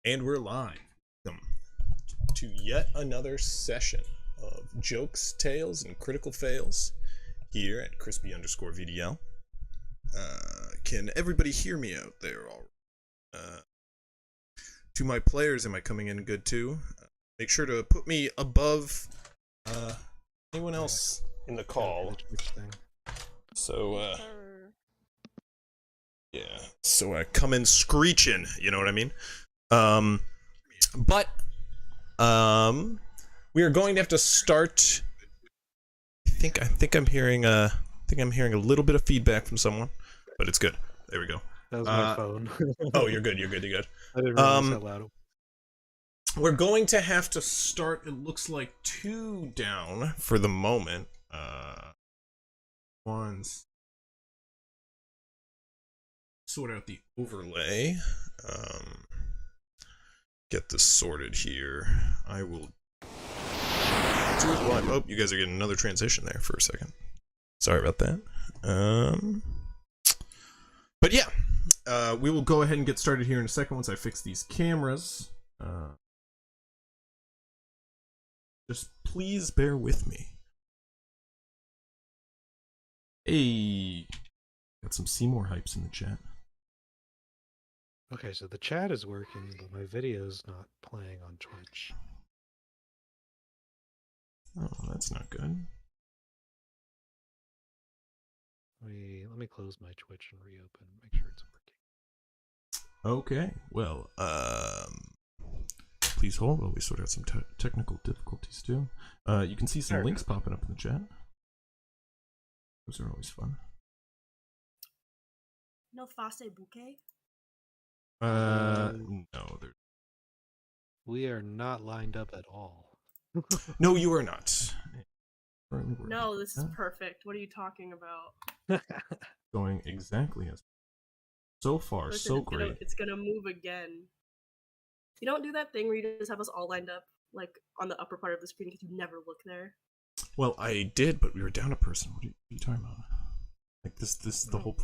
And we're live. Welcome to yet another session of jokes, tales, and critical fails here at crispy_VDL. Can everybody hear me out there all right? To my players, am I coming in good too? Make sure to put me above anyone else in the call. So, yeah, so I come in screeching, you know what I mean? But we are going to have to start. I think I'm hearing a little bit of feedback from someone, but it's good. There we go. That was my phone. Oh, you're good. You're good. I didn't realize how loud. We're going to have to start. It looks like 2 down for the moment. Sort out the overlay. Get this sorted here. I will do it live. Oh, you guys are getting another transition there for a second. Sorry about that. But yeah, we will go ahead and get started here in a second once I fix these cameras. Just please bear with me. Hey, got some Seymour hypes in the chat. Okay, so the chat is working, but my video's not playing on Twitch. Oh, that's not good. Let me close my Twitch and reopen, make sure it's working. Okay, well, please hold while we sort out some technical difficulties too. You can see some links popping up in the chat. Those are always fun. No face bouquet? No, we are not lined up at all. No, you are not. No, this is perfect. What are you talking about? Going exactly as so far. Listen, so great. It's gonna move again. You don't do that thing where you just have us all lined up like on the upper part of the screen because you never look there. Well, I did, but we were down a person. What are you talking about? Like this the whole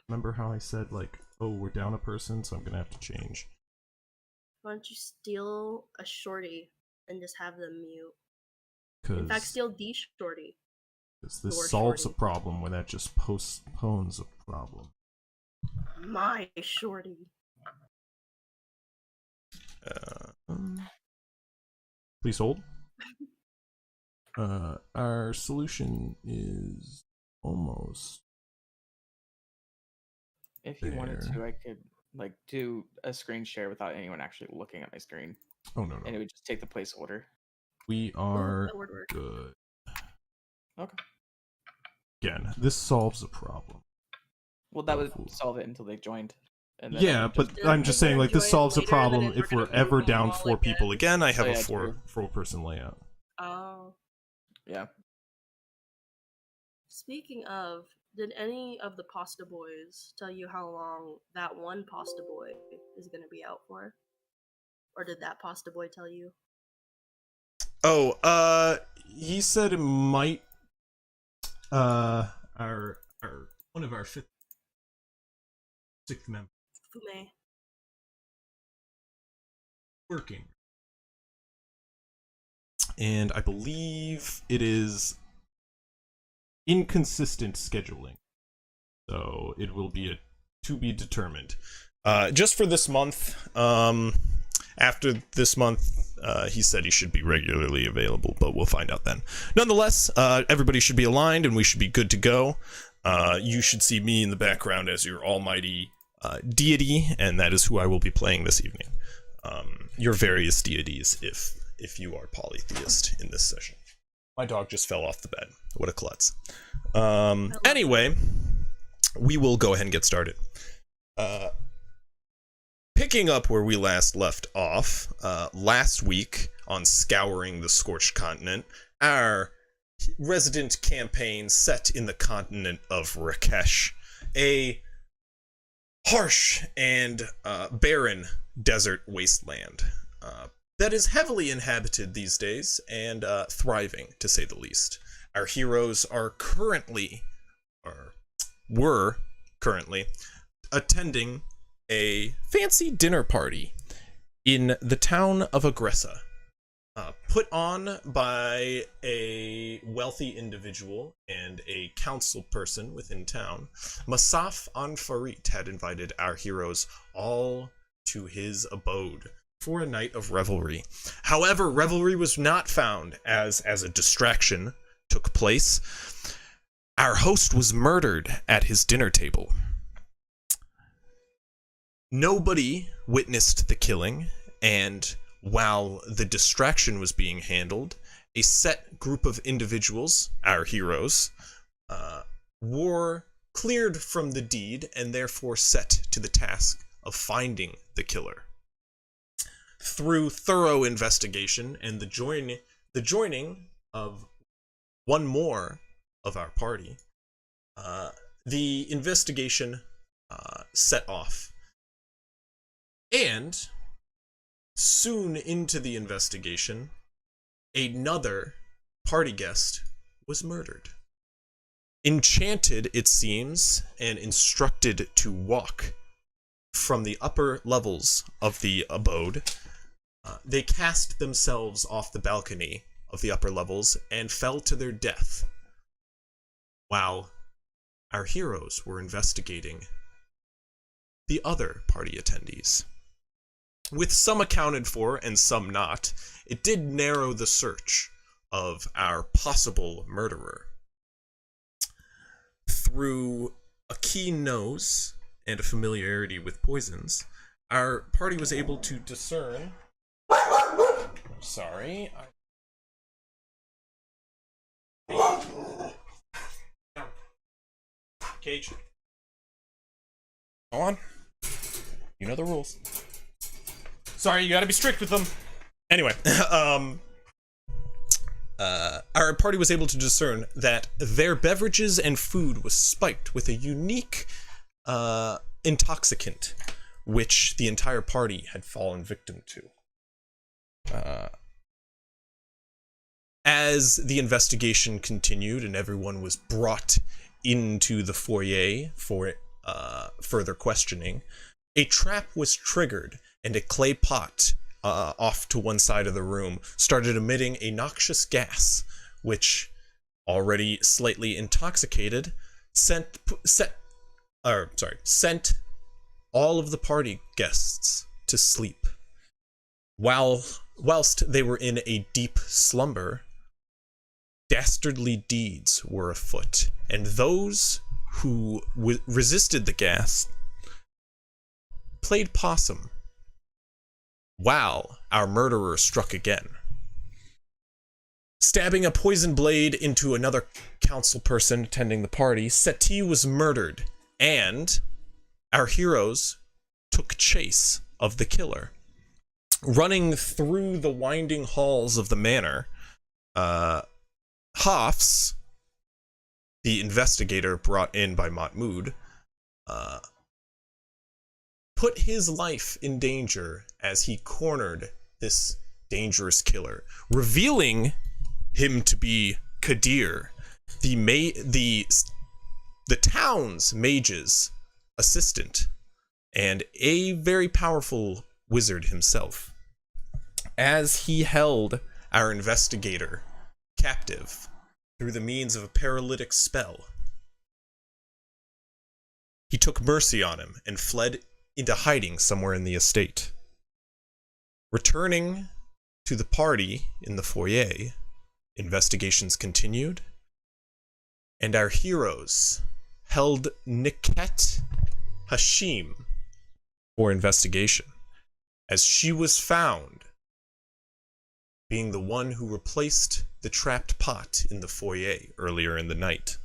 Remember how I said like, oh, we're down a person, so I'm gonna have to change. Why don't you steal a shorty and just have them mute? In fact, steal the shorty. Because this solves a problem when that just postpones a problem. My shorty. Please hold. Our solution is almost. If you wanted to, I could like do a screen share without anyone actually looking at my screen. Oh no. And it would just take the placeholder. We are good. Okay. Again, this solves a problem. Well, that would solve it until they joined. And then yeah, but I'm just saying, like, this solves a problem if we're ever down 4 people again. I have a four-person layout. Oh. Yeah. Speaking of, did any of the pasta boys tell you how long that one pasta boy is going to be out for? Or did that pasta boy tell you? Oh, he said it might, one of our 6th members. Fume. Working. And I believe it is inconsistent scheduling. So it will be to be determined. Just for this month, after this month, he said he should be regularly available, but we'll find out then. Nonetheless, everybody should be aligned and we should be good to go. You should see me in the background as your almighty deity, and that is who I will be playing this evening. Your various deities, if you are polytheist in this session. My dog just fell off the bed. What a klutz. Anyway, we will go ahead and get started. Picking up where we last left off, last week on Scouring the Scorched Continent, our resident campaign set in the continent of Rakesh, a harsh and barren desert wasteland that is heavily inhabited these days and thriving, to say the least. Our heroes are were currently attending a fancy dinner party in the town of Agressa, put on by a wealthy individual and a council person within town, Masaf Anfarit had invited our heroes all to his abode for a night of revelry. However, revelry was not found as a distraction took place. Our host was murdered at his dinner table. Nobody witnessed the killing, and while the distraction was being handled, a set group of individuals, our heroes, were cleared from the deed and therefore set to the task of finding the killer. Through thorough investigation and the joining of one more of our party, the investigation set off. And soon into the investigation, another party guest was murdered. Enchanted, it seems, and instructed to walk from the upper levels of the abode, they cast themselves off the balcony of the upper levels and fell to their death, while our heroes were investigating the other party attendees. With some accounted for and some not, it did narrow the search of our possible murderer. Through a keen nose and a familiarity with poisons, our party was able to discern... Sorry. Cage. Go on. You know the rules. Sorry, you gotta be strict with them. Anyway, our party was able to discern that their beverages and food was spiked with a unique intoxicant, which the entire party had fallen victim to. As the investigation continued and everyone was brought into the foyer for further questioning, a trap was triggered and a clay pot off to one side of the room started emitting a noxious gas, which, already slightly intoxicated, sent all of the party guests to sleep. Whilst they were in a deep slumber, dastardly deeds were afoot, and those who resisted the gas played possum, while our murderer struck again. Stabbing a poison blade into another council person attending the party, Seti was murdered, and our heroes took chase of the killer. Running through the winding halls of the manor, Hafs, the investigator brought in by Mahmoud, put his life in danger as he cornered this dangerous killer, revealing him to be Kadir, the town's mage's assistant, and a very powerful wizard himself. As he held our investigator captive through the means of a paralytic spell, he took mercy on him and fled into hiding somewhere in the estate. Returning to the party in the foyer, investigations continued, and our heroes held Niket Hashim for investigation, as she was found being the one who replaced the trapped pot in the foyer earlier in the night.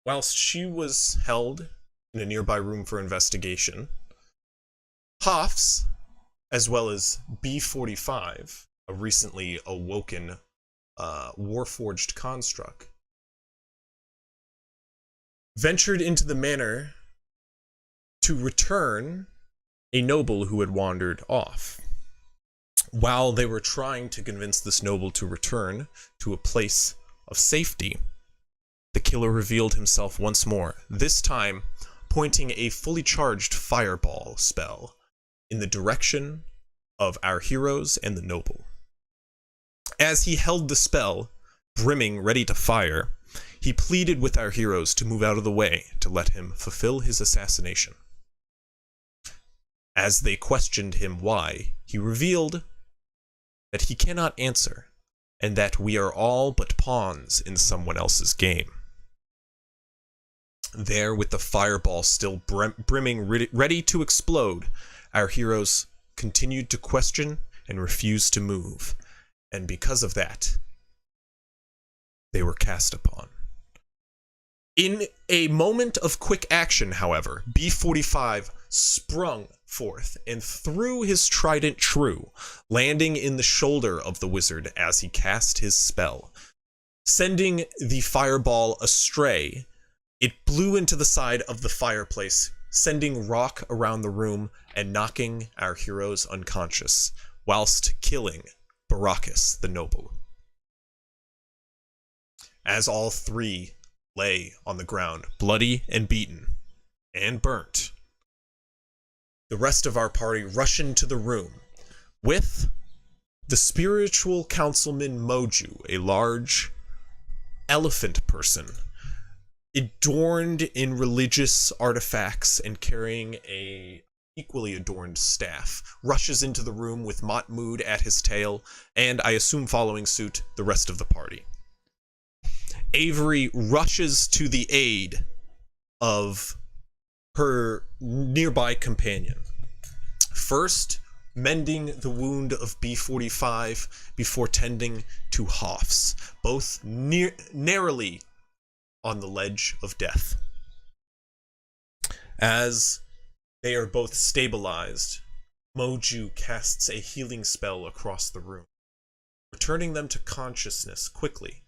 Whilst she was held in a nearby room for investigation, Hafs, as well as B-45, a recently awoken Warforged construct, ventured into the manor to return a noble who had wandered off. While they were trying to convince this noble to return to a place of safety, the killer revealed himself once more, this time pointing a fully charged fireball spell in the direction of our heroes and the noble. As he held the spell, brimming ready to fire, he pleaded with our heroes to move out of the way to let him fulfill his assassination. As they questioned him why, he revealed that he cannot answer, and that we are all but pawns in someone else's game. There, with the fireball still brimming, ready to explode, our heroes continued to question and refused to move, and because of that, they were cast upon. In a moment of quick action, however, B-45 sprung forth and threw his trident true, landing in the shoulder of the wizard as he cast his spell. Sending the fireball astray, it blew into the side of the fireplace, sending rock around the room and knocking our heroes unconscious, whilst killing Baracus the Noble. As all three lay on the ground, bloody and beaten, and burnt, the rest of our party rushed into the room with the spiritual councilman Moju, a large elephant person, adorned in religious artifacts and carrying a equally adorned staff, rushes into the room with Matmud at his tail, and I assume following suit, the rest of the party. Avery rushes to the aid of her nearby companion, first mending the wound of B-45 before tending to Hoffs, both narrowly on the ledge of death. As they are both stabilized, Moju casts a healing spell across the room, returning them to consciousness quickly.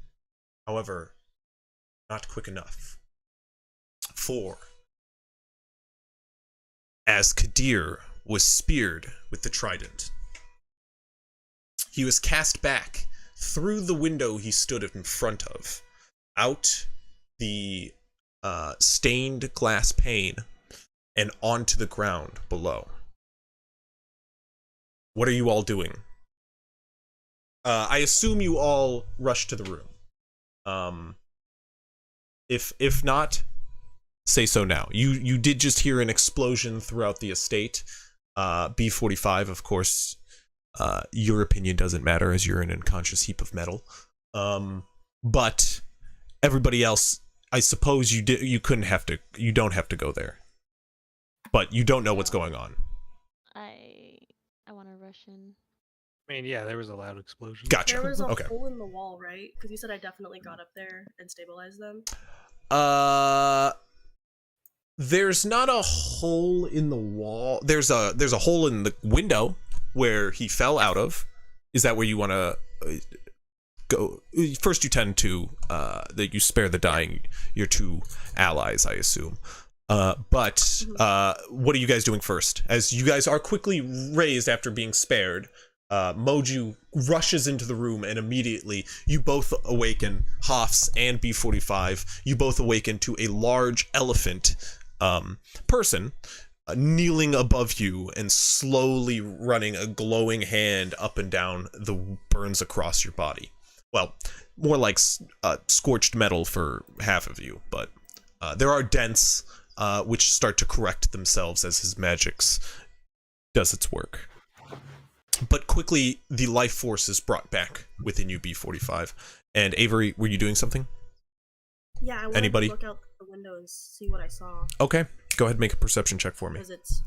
However, not quick enough. For as Kadir was speared with the trident, he was cast back through the window he stood in front of, out the stained glass pane, and onto the ground below. What are you all doing? I assume you all rushed to the room. If not, say so now. You did just hear an explosion throughout the estate. B-45, of course, your opinion doesn't matter as you're an unconscious heap of metal. But everybody else, I suppose you don't have to go there. But you don't know what's going on. I want to rush in. I mean, yeah, there was a loud explosion. Gotcha. There was a Okay. hole in the wall, right? Because you said I definitely got up there and stabilized them. There's not a hole in the wall. There's a hole in the window where he fell out of. Is that where you want to go? First, you tend to that you spare the dying, your two allies, I assume. But what are you guys doing first? As you guys are quickly raised after being spared, Moju rushes into the room and immediately you both awaken, Hoffs and B-45, you both awaken to a large elephant person kneeling above you and slowly running a glowing hand up and down the burns across your body. Well, more like scorched metal for half of you, but there are dents which start to correct themselves as his magics does its work. But quickly, the life force is brought back within you, B-45. And Avery, were you doing something? Yeah, I wanted Anybody? to look out the window and see what I saw. Okay, go ahead and make a perception check for me. Because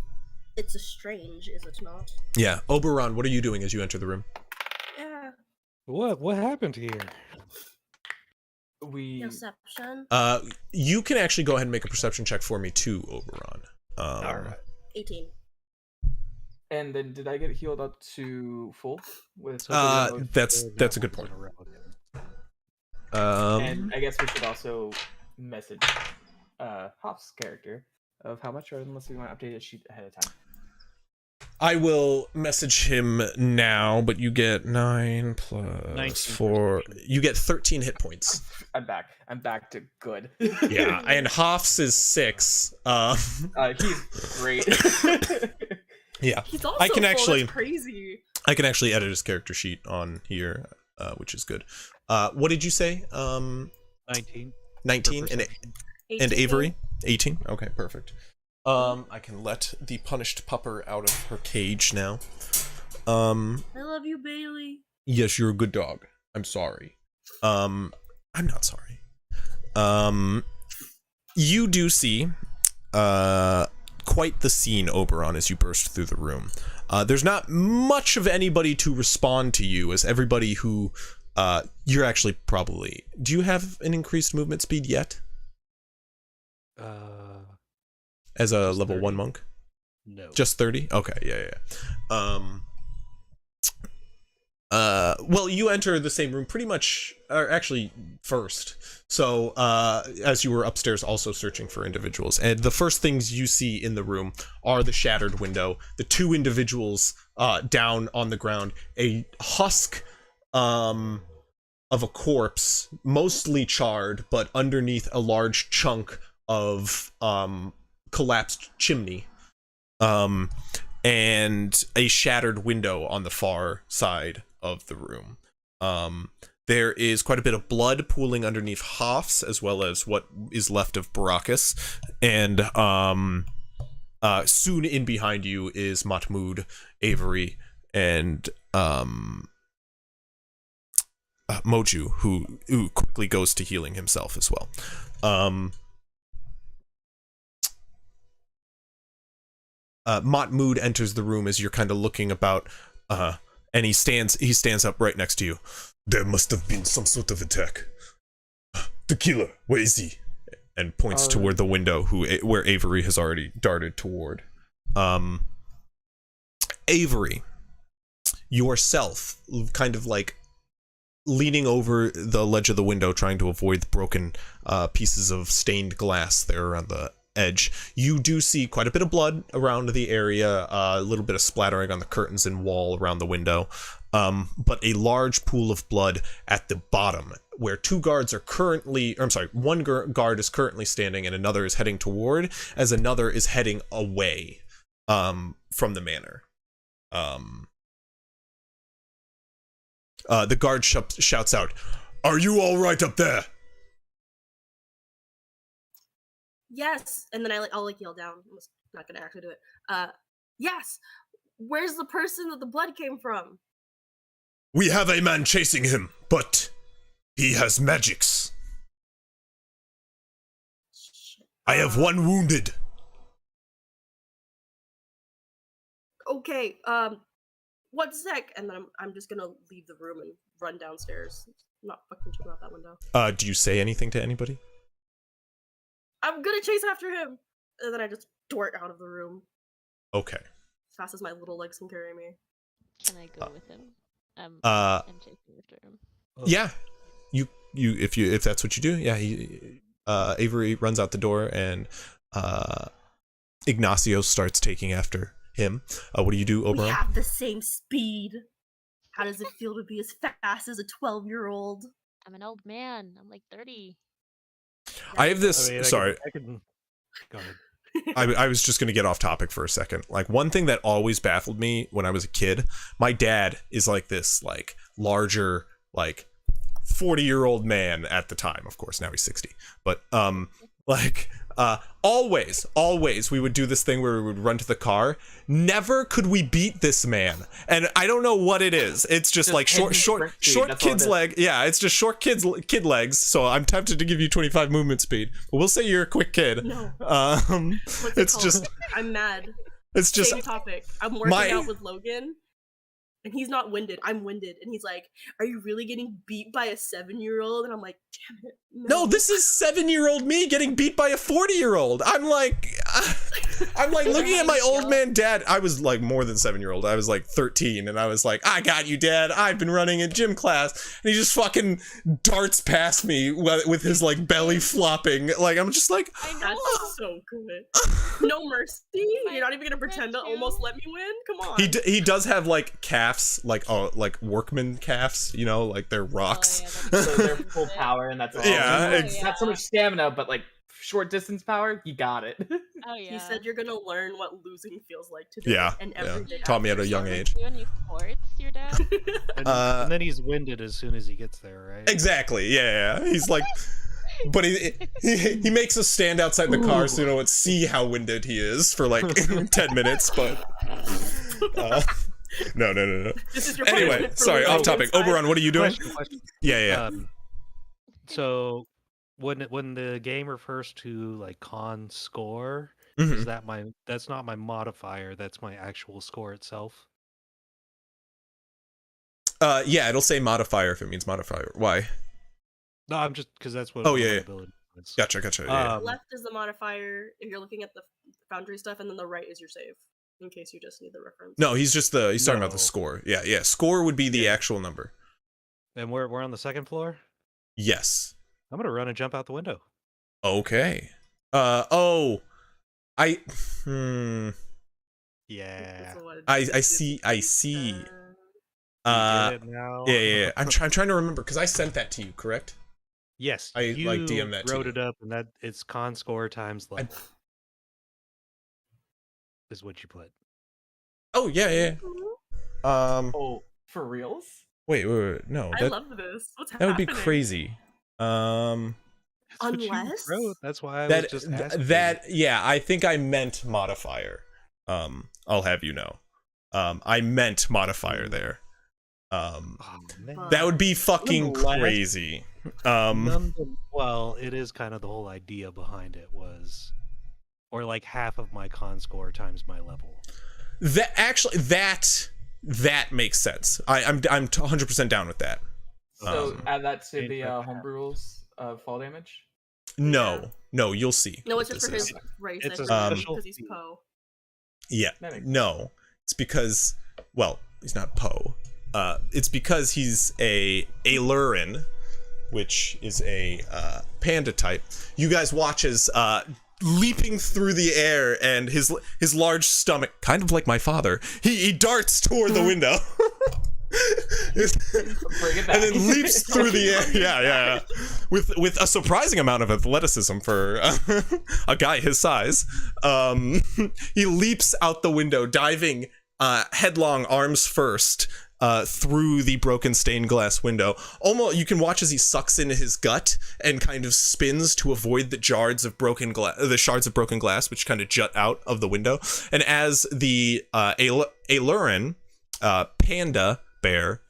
it's a strange, is it not? Yeah, Oberon, what are you doing as you enter the room? Yeah. What happened here? Perception. You can actually go ahead and make a perception check for me too, Oberon. All right. 18. And then did I get healed up to full? With That's a good point. and I guess we should also message Hop's character of how much, or unless we want to update a sheet ahead of time. I will message him now, but you get 9 plus 19 4. You get 13 hit points. I'm back. I'm back to good. Yeah, and Hoffs is 6. He's great. Yeah, He's also I can full, actually- that's crazy. I can actually edit his character sheet on here, which is good. What did you say? 19. 19 and 18. Avery 18. Okay, perfect. I can let the punished pupper out of her cage now. I love you, Bailey. Yes, you're a good dog. I'm sorry. I'm not sorry. You do see quite the scene, Oberon, as you burst through the room. There's not much of anybody to respond to you, as everybody who you're actually probably... Do you have an increased movement speed yet? As a Just level 30. 1 monk? No. Just 30? Okay, yeah. Well, you enter the same room pretty much, or actually first. So, as you were upstairs also searching for individuals, and the first things you see in the room are the shattered window, the two individuals down on the ground, a husk of a corpse, mostly charred, but underneath a large chunk of collapsed chimney, and a shattered window on the far side of the room. There is quite a bit of blood pooling underneath Hoff's, as well as what is left of Baracus, and soon in behind you is Mahmoud, Avery, and Moju, who quickly goes to healing himself as well. Mahmoud enters the room as you're kind of looking about, and he stands up right next to you. There must have been some sort of attack. The killer, where is he? And points toward the window where Avery has already darted toward. Avery, yourself, kind of like leaning over the ledge of the window, trying to avoid the broken pieces of stained glass there around the edge. You do see quite a bit of blood around the area, a little bit of splattering on the curtains and wall around the window, but a large pool of blood at the bottom, where two guards are currently, or I'm sorry, one guard is currently standing and another is heading toward, as another is heading away from the manor. The guard shouts out, "Are you all right up there?" Yes, and then I'll yell down. I'm not gonna actually do it. Yes. Where's the person that the blood came from? We have a man chasing him, but he has magics. Shit. I have one wounded. Okay. 1 sec, and then I'm just gonna leave the room and run downstairs. I'm not fucking checking out that window. Do you say anything to anybody? I'm gonna chase after him, and then I just dart out of the room Okay. as fast as my little legs can carry me. Can I go with him? I'm chasing after him. Yeah. You if that's what you do, yeah. Avery runs out the door, and Ignacio starts taking after him. What do you do, We Oberon? have the same speed. How does it feel to be as fast as a 12-year-old? I'm an old man. I'm like 30. I have this. I mean, Sorry, I can go ahead. I was just gonna get off topic for a second. Like, one thing that always baffled me when I was a kid, my dad is like this, like, larger, like, 40-year-old man at the time. Of course, now he's 60. But like, always we would do this thing where we would run to the car. Never could we beat this man, and I don't know what it is. It's just like short kid's leg. Yeah, it's just short kid legs. So I'm tempted to give you 25 movement speed, but we'll say you're a quick kid. No. It's What's it just, I'm mad. it's just Same topic. I'm working out with Logan, and he's not winded. I'm winded, and he's like, "Are you really getting beat by a 7-year-old?" And I'm like, "Damn it, no. This is 7-year-old me getting beat by a 40-year-old. I'm like looking at my old man dad. I was like more than 7-year-old. I was like 13, and I was like, "I got you, Dad. I've been running a gym class," and he just fucking darts past me with his like belly flopping. Like, I'm just like, I know. That's so good. No mercy. You're not even gonna pretend to almost let me win. Come on. he does have like calves, like workman calves. You know, like they're rocks. Oh, yeah, So they're full power, and that's all. Yeah, Oh, Not so much stamina, but like short distance power. You got it. Oh He yeah. said you're gonna learn what losing feels like today. Yeah, And yeah. every day. Taught me at after a young starting. age. Do any sports, your dad? And then he's winded as soon as he gets there, right? Exactly. Yeah. He's like, but he makes us stand outside the car so you know see how winded he is for like 10 minutes. But no. This is your Anyway, punishment for sorry, losing off topic. inside. Oberon, what are you doing? Question. Yeah. So when the game refers to like con score, Mhm. is that that's not my modifier, that's my actual score itself? Yeah, it'll say modifier if it means modifier. Why? No, I'm just because that's what Oh, one of yeah, my yeah. ability points. Gotcha. Yeah. Left is the modifier if you're looking at the foundry stuff, and then the right is your save. In case you just need the reference. No, he's talking about the No. score. Yeah. Score would be the actual number. And we're on the second floor? Yes. I'm gonna run and jump out the window. Okay. Yeah. I see. You get it now? Yeah. I'm trying to remember because I sent that to you, correct? Yes, I, you like, DM that to wrote you. it up, and that it's con score times level is what you put. Oh yeah. Oh, for reals? Wait. No, I love this. What's that would be happening? crazy. That's what you Unless- wrote. That's why I was just asking. Yeah, I think I meant modifier. I'll have you know. I meant modifier there. Oh, man. That would be fucking Nonetheless. crazy. Well, it is kind of the whole idea behind it was, or like half of my con score times my level. That makes sense. I'm 100% down with that. So add that to Change the that homebrew rules of fall damage. No, you'll see. No, what it's just this for his is. race. It's a special because he's feat. Poe. Yeah, That makes no, it's because he's not Poe. It's because he's a Alurin, which is a panda type. You guys watch as leaping through the air and his large stomach, kind of like my father, he darts toward the window. Bring it back. And then leaps through the air. Yeah. With a surprising amount of athleticism for a guy his size. He leaps out the window, diving headlong, arms first, through the broken stained glass window. Almost, you can watch as he sucks in his gut and kind of spins to avoid the shards of broken glass, which kind of jut out of the window. And as the Alurin panda bear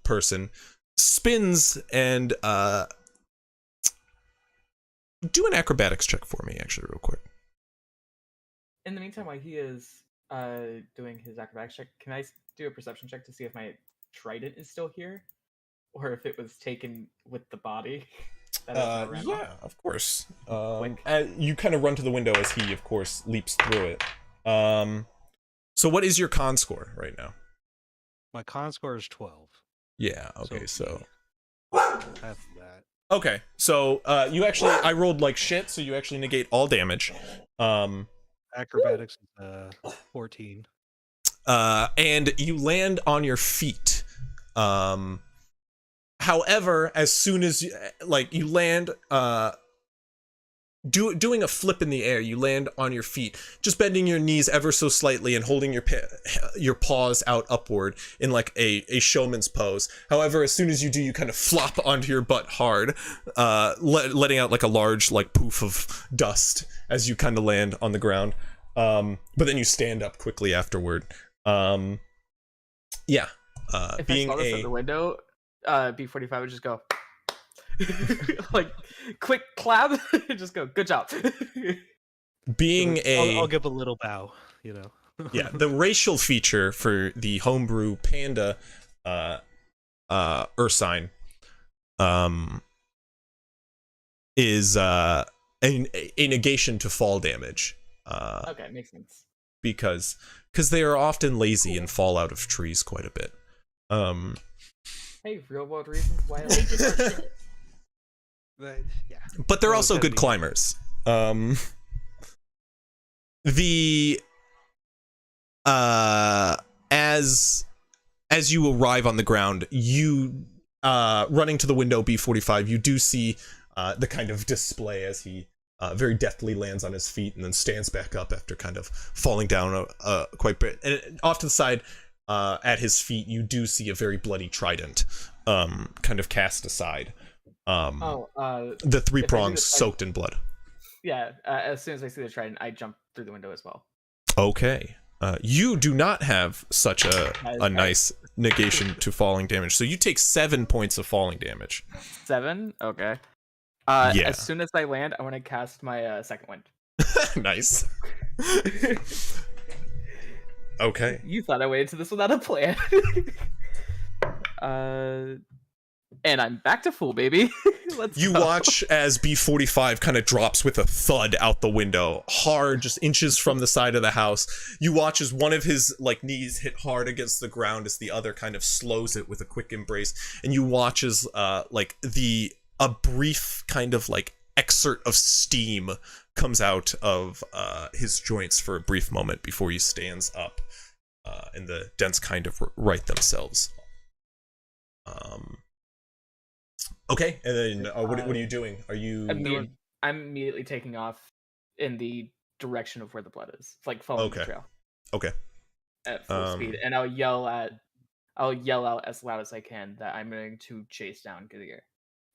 person spins and do an acrobatics check for me, actually, real quick. In the meantime, while he is doing his acrobatics check, can I do a perception check to see if my trident is still here, or if it was taken with the body? That I ran off? Yeah, of course. Quick. You kind of run to the window as he, of course, leaps through it. So what is your con score right now? My con score is 12. Yeah. Okay. So. Half of that. Okay. So you actually, I rolled like shit, so you actually negate all damage. Acrobatics is 14. And you land on your feet. However, as soon as you land, doing a flip in the air, you land on your feet, just bending your knees ever so slightly and holding your paws out upward in like a showman's pose. However, as soon as you do, you kind of flop onto your butt hard, letting out like a large like poof of dust as you kind of land on the ground. But then you stand up quickly afterward. If Being I saw this a at the window, B45 would just go like quick clap, just go good job. being a I'll give a little bow, you know. yeah, the racial feature for the homebrew panda ursine is a negation to fall damage. Okay, makes sense. Because they are often lazy and fall out of trees quite a bit. Hey, real world reasons why I They like just are shit. But, yeah. But they're Well, also that'd good be- climbers. The as you arrive on the ground, you running to the window, B45, you do see the kind of display as he very deftly lands on his feet and then stands back up after kind of falling down quite a bit. And off to the side, at his feet, you do see a very bloody trident, kind of cast aside. The three prongs soaked in blood. Yeah, as soon as I see the trident, I jump through the window as well. Okay. You do not have such a nice negation to falling damage, so you take 7 points of falling damage. 7? Okay. Yeah. As soon as I land, I want to cast my second wind. Nice. Okay. You thought I waited to this without a plan. And I'm back to full, baby. Let's You go. watch as B-45 kind of drops with a thud out the window, hard, just inches from the side of the house. You watch as one of his knees hit hard against the ground as the other kind of slows it with a quick embrace, and you watch as a brief kind of excerpt of steam comes out of his joints for a brief moment before he stands up, and the dents kind of right themselves. Okay, and then what are you doing? Are you? I'm immediately taking off in the direction of where the blood is. It's following the trail. Okay. At full speed, and I'll yell out as loud as I can that I'm going to chase down Gideon.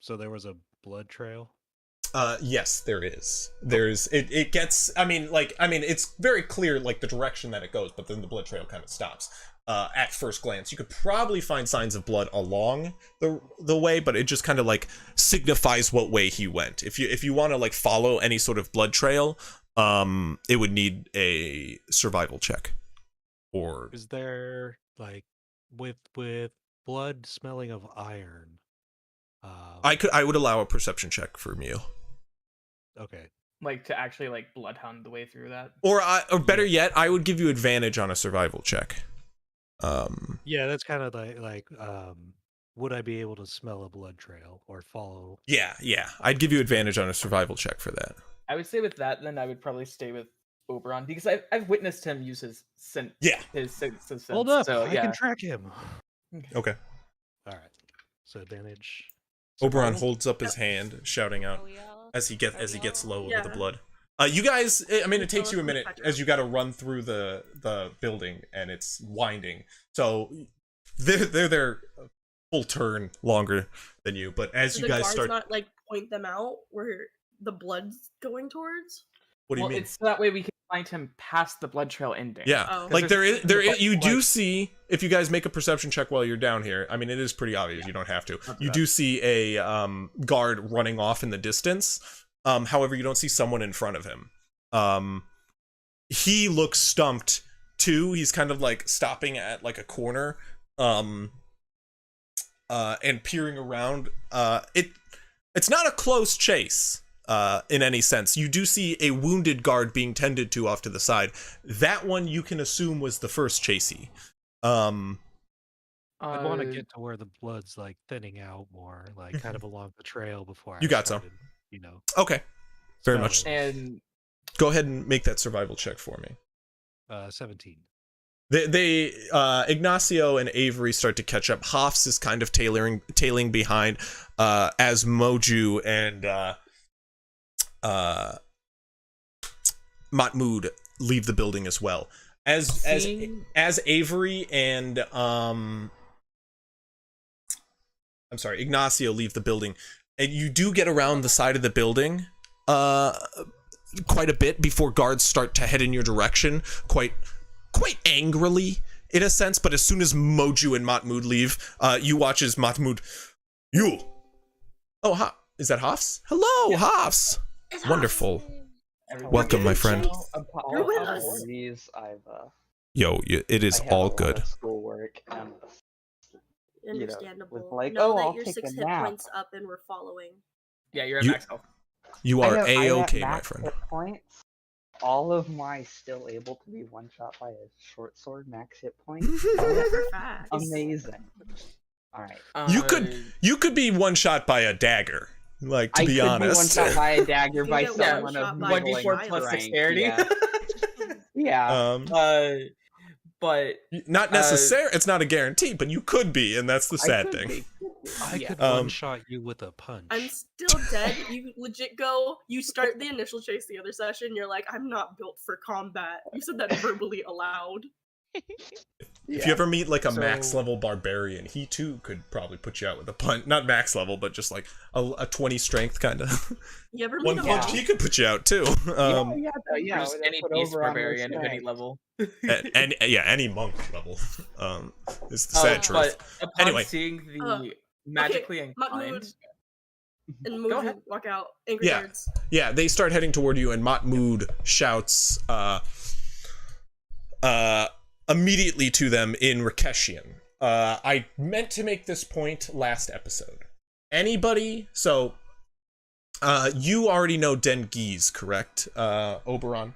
So there was a blood trail? Yes, there is. It gets. It's very clear the direction that it goes, but then the blood trail kind of stops. At first glance, you could probably find signs of blood along the way, but it just kind of signifies what way he went. If you want to follow any sort of blood trail, it would need a survival check. Or is there with blood smelling of iron? I would allow a perception check from you. Okay. To actually bloodhound the way through that. Or better yet, I would give you advantage on a survival check. Yeah, that's kind of would I be able to smell a blood trail or follow? Yeah, I'd give you advantage on a survival check for that. I would say with that, then I would probably stay with Oberon because I've witnessed him use his scent. Yeah. His sense. Hold up, so, I can track him. Okay. All right. So advantage. Oberon holds up his hand, shouting out as he gets low over the blood. You guys, it takes you a minute as you got to run through the building and it's winding. So they're there full turn longer than you. But as you guys start, not point them out where the blood's going towards. What do you mean? It's so that way we can find him past the blood trail ending. Yeah, you do see, if you guys make a perception check while you're down here. It is pretty obvious. You don't have to. You do see a guard running off in the distance. However, you don't see someone in front of him. He looks stumped too. He's kind of stopping at a corner, and peering around. It's not a close chase, in any sense. You do see a wounded guard being tended to off to the side. That one you can assume was the first chasey. I want to get to where the blood's thinning out more, kind of along the trail before You got some. Okay. Very much. And go ahead and make that survival check for me. 17. They Ignacio and Avery start to catch up. Hoffs is kind of tailing behind, as Moju and Mahmoud leave the building as well. As Avery and Ignacio leave the building, and you do get around the side of the building quite a bit before guards start to head in your direction, quite angrily in a sense. But as soon as Moju and Mahmoud leave, you watch as Mahmoud, is that Hoffs? Hello, Hoffs. Wonderful. Welcome, my friend. You're with us. It is all good. Schoolwork and Understandable. with know that I'll you're take 6 a hit nap. points up and we're following. Yeah, you're at max health. You are I'm at A-okay, my max friend. hit points. All of my still able to be one shot by a short sword max hit point. For facts. Amazing. All right. You could be one shot by a dagger. To be honest. Be one shot by a dagger You by get someone one of shot by middling 1d4 plus rank, dexterity. Yeah. Yeah. But not necessary. It's not a guarantee, but you could be, and that's the I sad could thing. be. I Yeah. could Um, one-shot you with a punch. I'm still dead. You legit go. You start the initial chase the other session. You're like, I'm not built for combat. You said that verbally aloud. If you ever meet like a max So- level barbarian, he too could probably put you out with a punch. Not max level, but just like a 20 strength kind of. You ever One meet a punch, monk? he could put you out too. Yeah, Or yeah. just they'll any put beast over on their barbarian of any strength. level. and yeah, any monk level. Is the Oh, sad truth. But upon Anyway. seeing the magically inclined, And Go Mood ahead. walk out. Angry Yeah. birds. Yeah, they start heading toward you, and Matmud shouts immediately to them in Rakeshian. I meant to make this point last episode. Anybody? So, you already know Dengiz, correct, Oberon?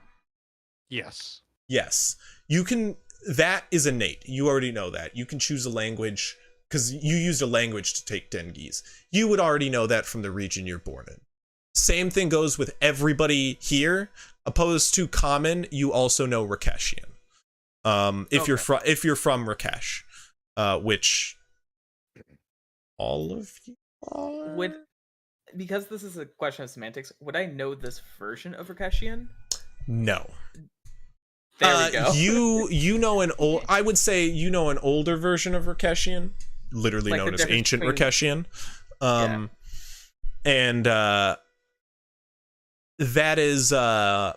Yes. Yes. You can. That is innate. You already know that. You can choose a language, because you used a language to take Dengiz. You would already know that from the region you're born in. Same thing goes with everybody here. Opposed to common, you also know Rakeshian. If you're from Rakesh, which all of you are. because this is a question of semantics, would I know this version of Rakeshian? No. There we go. You know an old. I would say you know an older version of Rakeshian, literally Like the known as difference ancient between- Rakeshian. Yeah. And that is I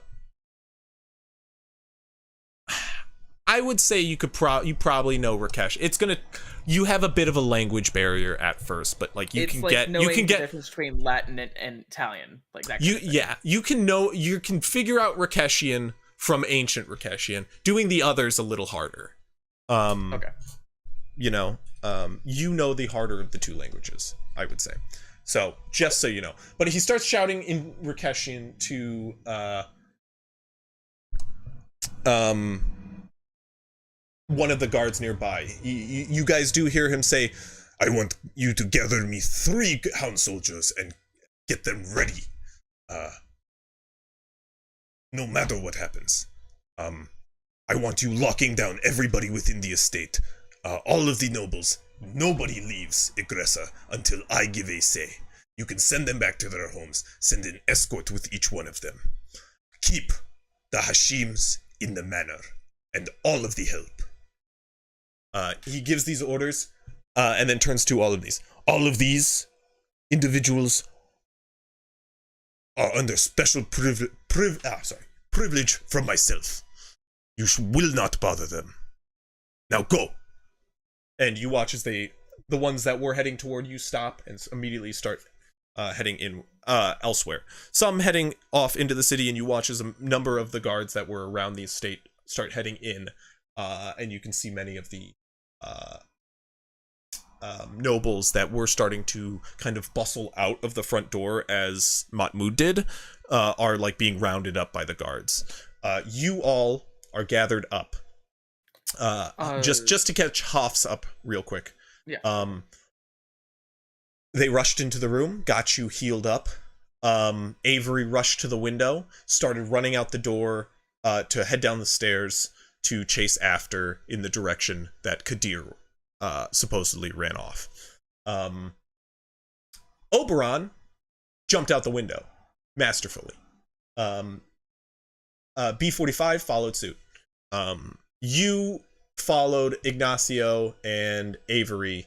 would say you probably know Rakesh. You have a bit of a language barrier at first, but like you It's can like get knowing the the difference between Latin and Italian, like that. Kind of thing. you can figure out Rakeshian from ancient Rakeshian. Doing the others a little harder. Okay. You know the harder of the two languages, I would say. So just so you know. But he starts shouting in Rakeshian to one of the guards nearby. You guys do hear him say, "I want you to gather me 3 hound soldiers and get them ready. No matter what happens. I want you locking down everybody within the estate. All of the nobles. Nobody leaves Igressa until I give a say. You can send them back to their homes. Send an escort with each one of them. Keep the Hashims in the manor. And all of the help." He gives these orders, and then turns to all of these. All of these individuals are under special privilege from myself. You will not bother them. Now go. And you watch as the ones that were heading toward you stop and immediately start heading in elsewhere. Some heading off into the city, and you watch as a number of the guards that were around the estate start heading in, and you can see many of the nobles that were starting to kind of bustle out of the front door as Matmud did, are like being rounded up by the guards. You all are gathered up. Just to catch Hoffs up real quick. Yeah. They rushed into the room, got you healed up. Avery rushed to the window, started running out the door to head down the stairs to chase after in the direction that Kadir supposedly ran off. Oberon jumped out the window masterfully. B45 followed suit. You followed Ignacio and Avery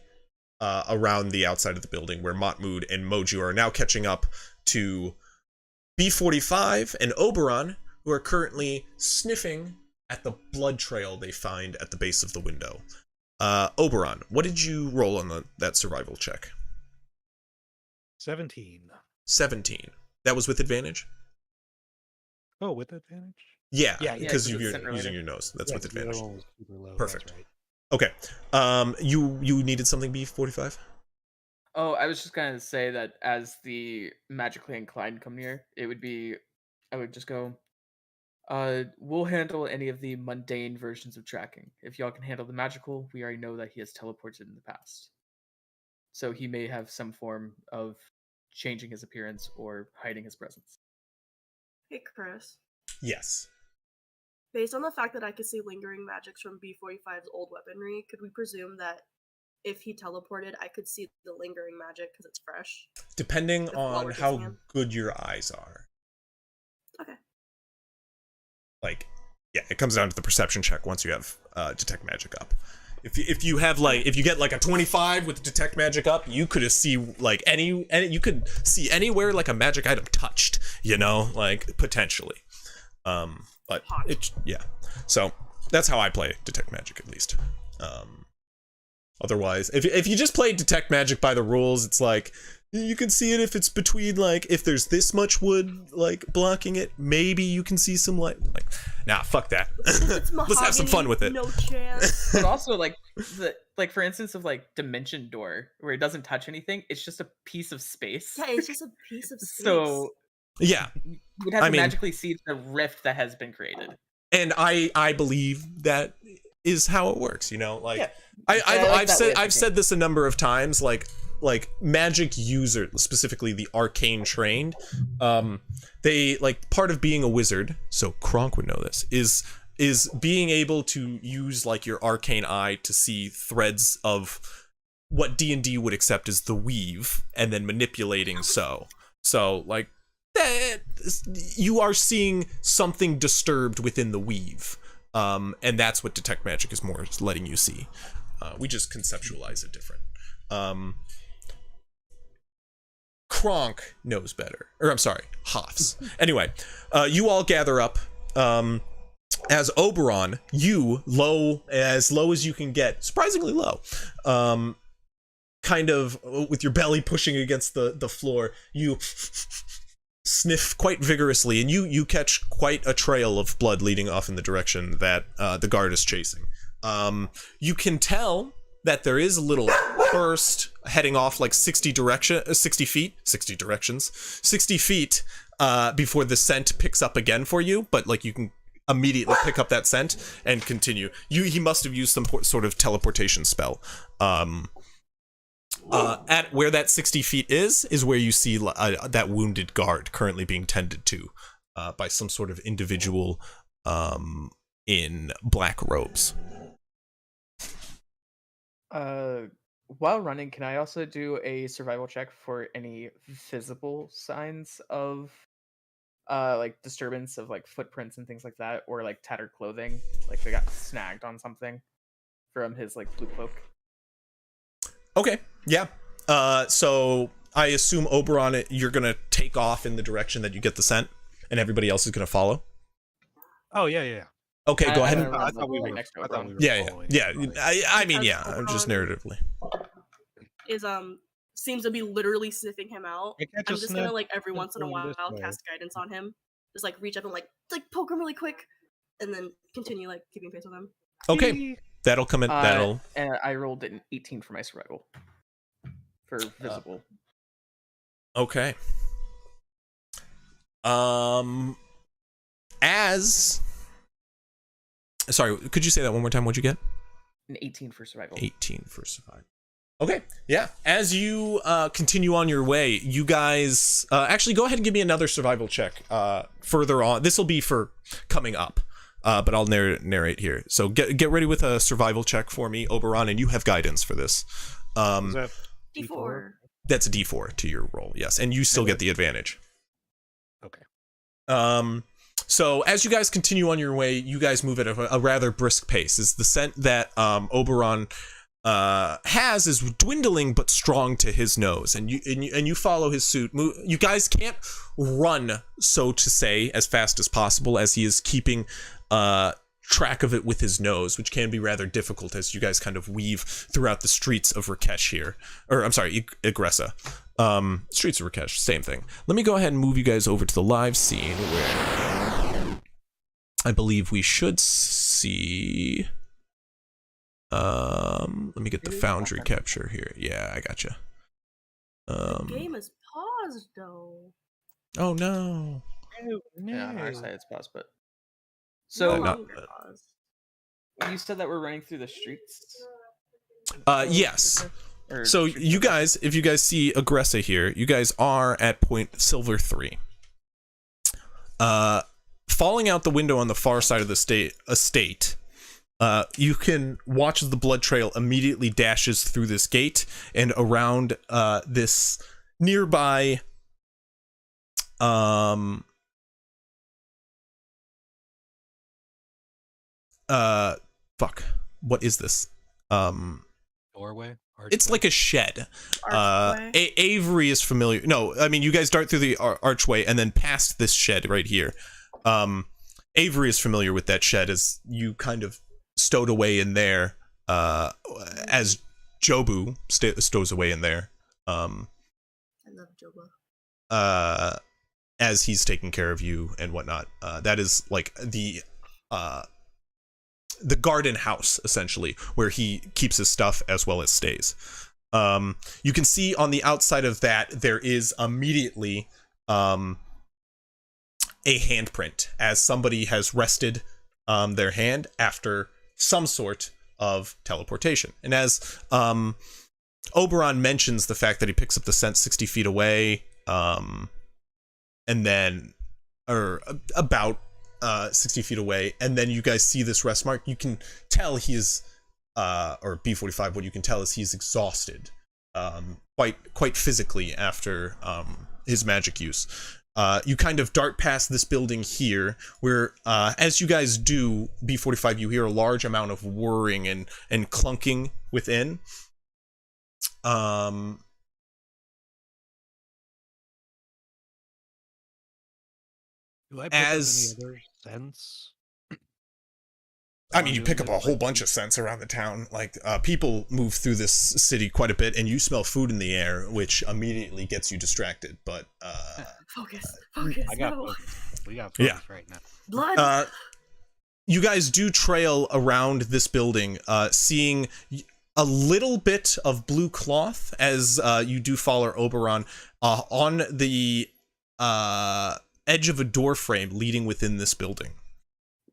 around the outside of the building, where Matmud and Moju are now catching up to B45 and Oberon, who are currently sniffing at the blood trail they find at the base of the window. Oberon, what did you roll on that survival check? 17. 17. That was with advantage? Oh, with advantage? Yeah, Yeah, because because you're it's scent related. using your nose. That's Yeah, with 'cause the other advantage. one was super low, Perfect. that's right. Okay. You needed something, B45? Oh, I was just gonna say that as the magically inclined come near, I would just go, we'll handle any of the mundane versions of tracking. If y'all can handle the magical, we already know that he has teleported in the past. So he may have some form of changing his appearance or hiding his presence. Hey, Chris. Yes. Based on the fact that I could see lingering magics from B45's old weaponry, could we presume that if he teleported, I could see the lingering magic because it's fresh. Depending While on we're how kissing him. good your eyes are. Okay. Like, yeah, it comes down to the perception check once you have detect magic up. If you have like, if you get like a 25 with detect magic up, you could see like any you could see anywhere like a magic item touched, you know, like potentially. But Hot. yeah. So that's how I play detect magic, at least. Otherwise, if you just play detect magic by the rules, it's like you can see it if it's between like if there's this much wood like blocking it, maybe you can see some light. Like, nah, fuck that. It's Let's have some fun with it. No chance. But also, like for instance of like Dimension Door, where it doesn't touch anything, it's just a piece of space. Yeah, it's just a piece of space. So Yeah, you would have I to mean- magically see the rift that has been created. and I believe that is how it works. You know, like Yeah. I've said this a number of times. Like magic user, specifically the arcane trained, they like part of being a wizard. So Kronk would know this is being able to use like your arcane eye to see threads of what D&D would accept as the weave, and then manipulating so like that you are seeing something disturbed within the weave, and that's what detect magic is more letting you see. We just conceptualize it different. Kronk knows better, or I'm sorry, Hoffs. Anyway, you all gather up. As Oberon, you as low as you can get, surprisingly low, kind of with your belly pushing against the floor, you sniff quite vigorously, and you catch quite a trail of blood leading off in the direction that the guard is chasing. You can tell that there is a little burst heading off like 60 feet before the scent picks up again for you, but like you can immediately pick up that scent and continue. He must have used some sort of teleportation spell. At where that 60 feet is where you see that wounded guard currently being tended to by some sort of individual in black robes. While running, can I also do a survival check for any visible signs of like disturbance of like footprints and things like that, or like tattered clothing, like they got snagged on something from his like blue cloak? Okay, yeah. So I assume Oberon, you're gonna take off in the direction that you get the scent, and everybody else is gonna follow. Oh yeah. Okay, go ahead. I don't know. I thought we Right were next to I thought Oberon. we were Yeah. following. I mean, yeah. I'm just narratively. Is seems to be literally sniffing him out. I catch I'm a just sniff gonna like every once in a going while this way. cast guidance on him. Just like reach up and like poke him really quick, and then continue like keeping pace with him. Okay, that'll come in. That'll. And I rolled an 18 for my survival for visible. Okay. Sorry, could you say that one more time? What'd you get? An 18 for survival. 18 for survival. Okay, yeah. As you continue on your way, you guys actually go ahead and give me another survival check further on. This will be for coming up, but I'll narrate here. So get ready with a survival check for me, Oberon, and you have guidance for this. Is that D4. That's a D4 to your roll, yes, and you still get the advantage. okay? So as you guys continue on your way, you guys move at a rather brisk pace. Is the scent that Oberon has is dwindling but strong to his nose, and you follow his suit. You guys can't run, so to say, as fast as possible, as he is keeping track of it with his nose, which can be rather difficult as you guys kind of weave throughout the streets of Rakesh here, or I'm sorry, Igressa. Streets of Rakesh, same thing. Let me go ahead and move you guys over to the live scene where I believe we should see. Let me get the Foundry capture here. Yeah, I gotcha. The game is paused though. Oh no. Yeah, on our side it's paused, but No so not- longer paused. you said that we're running through the streets. Yes. Or So streets you of- guys, if you guys see Aggressa here, you guys are at point Silver 3. Falling out the window on the far side of the estate, you can watch the blood trail immediately dashes through this gate and around this nearby fuck, what is this? Doorway? It's like a shed. Archway? Avery is familiar. No, I mean, you guys dart through the archway and then past this shed right here. Avery is familiar with that shed as you kind of stowed away in there, as Jobu stows away in there. I love Joba. As he's taking care of you and whatnot. That is like the garden house, essentially, where he keeps his stuff as well as stays. You can see on the outside of that, there is immediately a handprint, as somebody has rested their hand after some sort of teleportation. And as Oberon mentions the fact that he picks up the scent 60 feet away, and then, or about 60 feet away, and then you guys see this rest mark. You can tell he is, or B45, what you can tell is he's exhausted, quite physically after his magic use. You kind of dart past this building here, where, as you guys do, B45, you hear a large amount of whirring and clunking within. Do I pick As- up any other sense? I mean, you pick up a whole bunch of scents around the town. Like, people move through this city quite a bit, and you smell food in the air, which immediately gets you distracted. But Focus. I got No. focus. We got Yeah. focus right now. Blood. you guys do trail around this building, seeing a little bit of blue cloth as you do follow Oberon on the edge of a door frame leading within this building.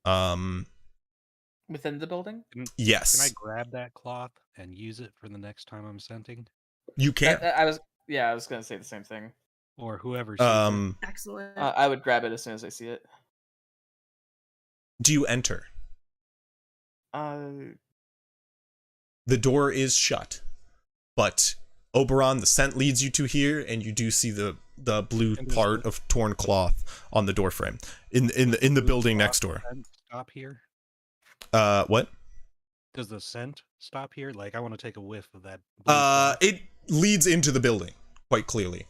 Within the building? Yes. Can I grab that cloth and use it for the next time I'm scenting? You can. I was gonna say the same thing. Or whoever sees it. Excellent. I would grab it as soon as I see it. Do you enter? Uh, The door is shut, but Oberon, the scent leads you to here, and you do see the blue part of torn cloth on the door frame in the building next door. Stop here? What? Does the scent stop here? Like, I want to take a whiff of that. blue cloth. It leads into the building quite clearly.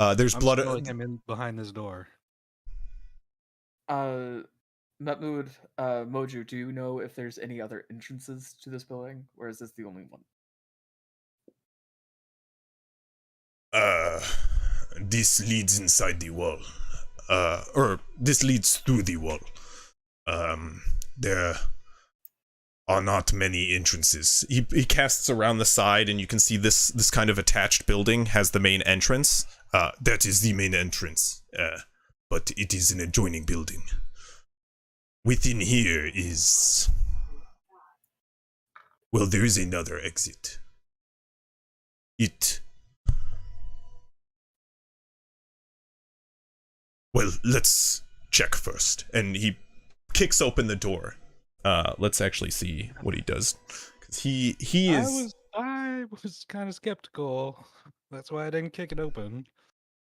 There's I'm blood. throwing him in behind this door. Mahmoud, Moju, do you know if there's any other entrances to this building, or is this the only one? This leads inside the wall. Or this leads through the wall. There are not many entrances. He casts around the side, and you can see this kind of attached building has the main entrance. That is the main entrance. But it is an adjoining building. Within here is... Well, there is another exit. Well, let's check first. And he kicks open the door. Let's actually see what he does. Because he is... I was kind of skeptical. That's why I didn't kick it open.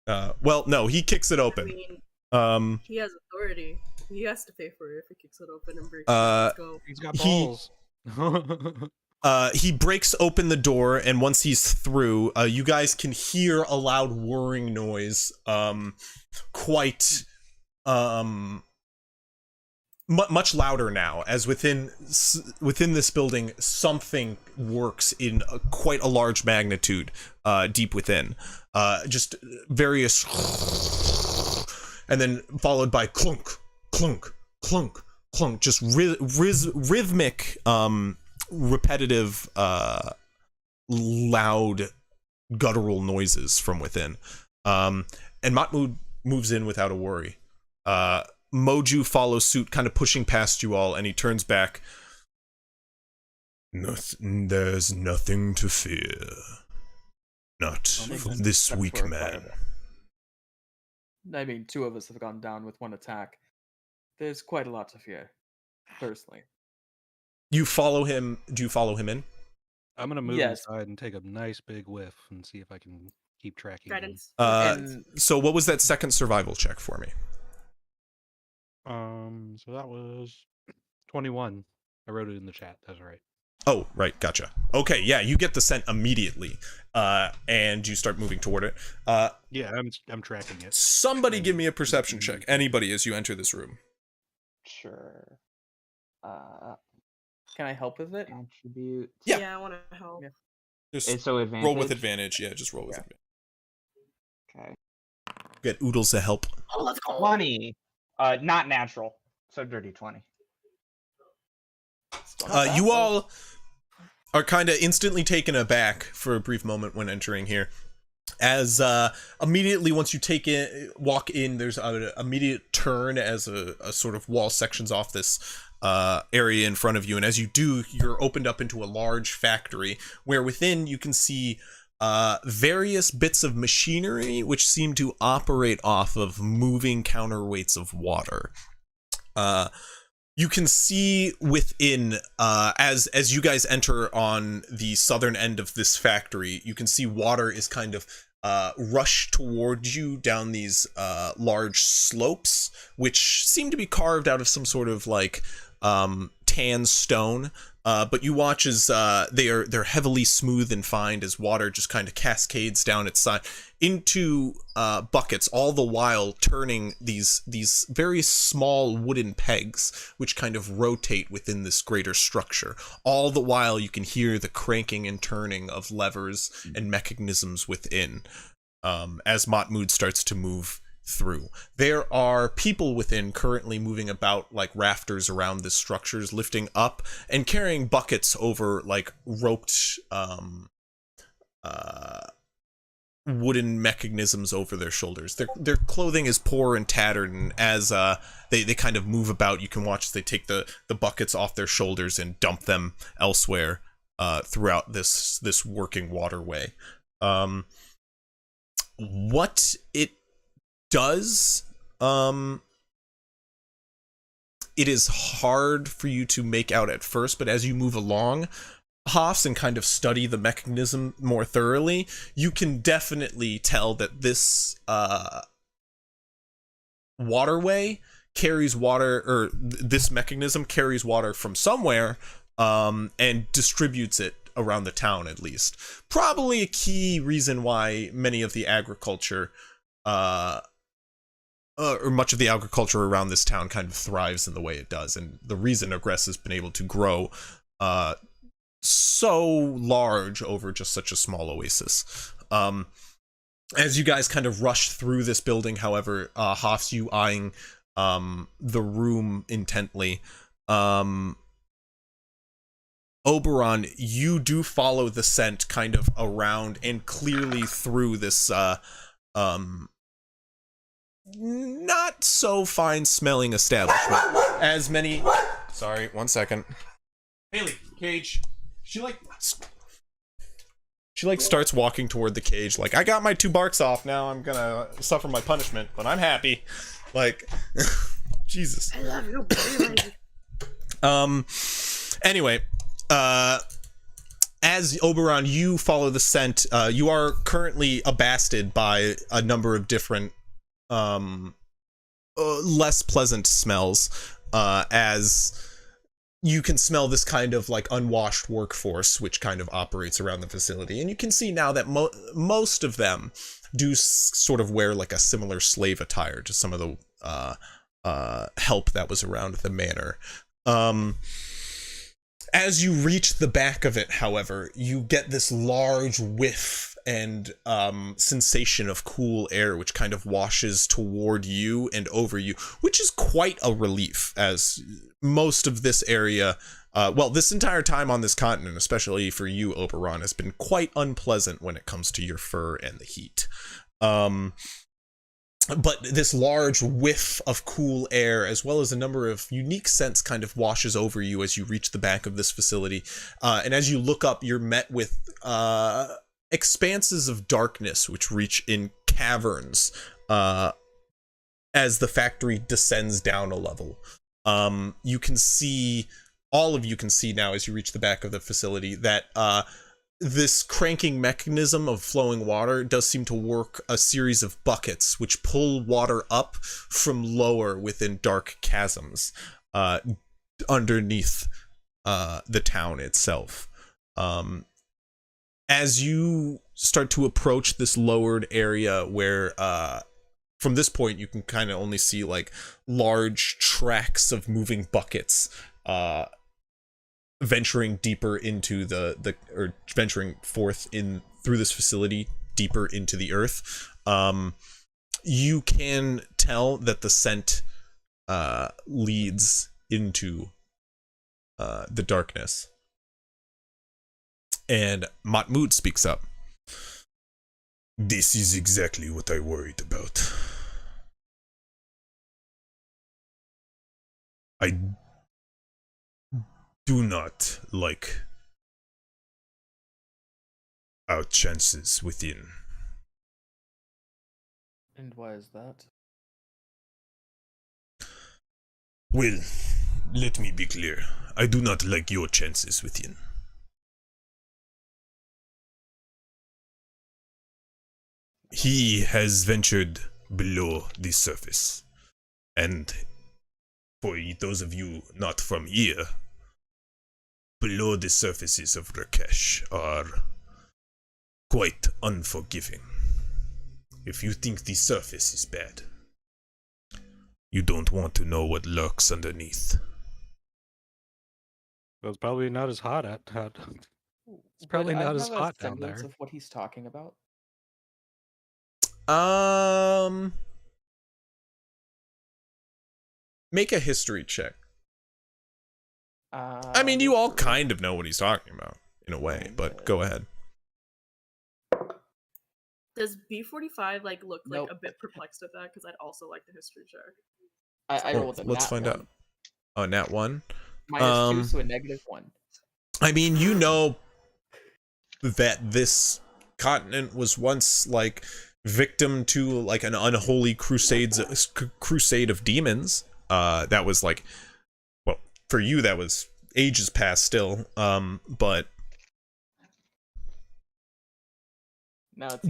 Well, no, he kicks it I open. mean, he has authority. He has to pay for it if he kicks it open and breaks it. Let's go. He's got balls. He breaks open the door, and once he's through, you guys can hear a loud whirring noise. Quite much louder now, as within this building, something works in quite a large magnitude deep within. Just various, and then followed by clunk, clunk, clunk, clunk. Just rhythmic, repetitive, loud, guttural noises from within. And Mahmoud moves in without a worry. Moju follows suit, kind of pushing past you all, and he turns back. There's nothing to fear. Not from this Except weak for a man. fireball. I mean, 2 of us have gone down with 1 attack. There's quite a lot to fear. personally. You follow him. Do you follow him in? I'm gonna move Yes. inside and take a nice big whiff and see if I can keep tracking him. Guidance. And So what was that second survival check for me? So that was 21. I wrote it in the chat. That's right. Oh, right, gotcha. Okay, yeah, you get the scent immediately, and you start moving toward it. Yeah, I'm tracking it. Somebody give me a perception check. Anybody, as you enter this room. Sure. can I help with it? Attribute. Yeah. Yeah, I want to help. Yeah. Just So advantage. roll with advantage. Yeah, just roll with Yeah. advantage. Okay. Get Oodles to help. Oh, let's go. 20. Not natural. So dirty 20. You all are kind of instantly taken aback for a brief moment when entering here, as immediately once you walk in, there's an immediate turn as a sort of wall sections off this area in front of you, and as you do, you're opened up into a large factory where within you can see various bits of machinery which seem to operate off of moving counterweights of water. You can see within, as you guys enter on the southern end of this factory, you can see water is kind of rushed towards you down these large slopes, which seem to be carved out of some sort of like tan stone. But you watch as they're heavily smooth and fine as water just kind of cascades down its side into buckets, all the while turning these very small wooden pegs, which kind of rotate within this greater structure. All the while, you can hear the cranking and turning of levers and mechanisms within as Matmud starts to move through. There are people within currently moving about like rafters around the structures, lifting up and carrying buckets over like roped wooden mechanisms over their shoulders. Their clothing is poor and tattered, and as they kind of move about, you can watch as they take the buckets off their shoulders and dump them elsewhere throughout this working waterway. What it does, it is hard for you to make out at first, but as you move along, Hoffs, and kind of study the mechanism more thoroughly, you can definitely tell that this waterway carries water, or this mechanism carries water from somewhere and distributes it around the town, at least. Probably a key reason why many of the agriculture or much of the agriculture around this town kind of thrives in the way it does, and the reason Agress has been able to grow so large over just such a small oasis. As you guys kind of rush through this building, however, Hoffs, you eyeing the room intently. Oberon, you do follow the scent kind of around and clearly through this not so fine smelling establishment. As many... Sorry, 1 second. Haley, cage. She starts walking toward the cage like, I got my 2 barks off, now I'm gonna suffer my punishment, but I'm happy. Like, Jesus. I love you, baby. Anyway, as Oberon, you follow the scent, you are currently abasted by a number of different less pleasant smells, as you can smell this kind of like unwashed workforce which kind of operates around the facility, and you can see now that most of them do sort of wear like a similar slave attire to some of the help that was around the manor. As you reach the back of it, however, you get this large whiff and sensation of cool air which kind of washes toward you and over you, which is quite a relief, as most of this area, well, this entire time on this continent, especially for you, Oberon, has been quite unpleasant when it comes to your fur and the heat. But this large whiff of cool air, as well as a number of unique scents, kind of washes over you as you reach the back of this facility. And as you look up, you're met with expanses of darkness which reach in caverns as the factory descends down a level. you can see, all of you can see now as you reach the back of the facility that this cranking mechanism of flowing water does seem to work a series of buckets which pull water up from lower within dark chasms underneath the town itself. As you start to approach this lowered area where from this point you can kind of only see like large tracks of moving buckets venturing deeper into or venturing forth in through this facility deeper into the earth. You can tell that the scent leads into the darkness. And Matmut speaks up. This is exactly what I worried about. I do not like our chances within. And why is that? Well, let me be clear. I do not like your chances within. He has ventured below the surface. And for those of you not from here, below the surfaces of Rakesh are quite unforgiving. If you think the surface is bad, you don't want to know what lurks underneath. Well, it's probably not as hot at. It's probably Would I not as have a hot down semblance there. of what he's talking about? Make a history check. I mean, you all kind of know what he's talking about, in a way, but go ahead. Does B45 like look like Nope. a bit perplexed at that? Because I'd also like the history check. I Oh, rolled a let's nat find 1. out. Oh, nat 1? -2, so a -1. I mean, you know that this continent was once, like, victim to, like, an unholy crusade of demons. That was, like, well, for you, that was ages past still, but Now it's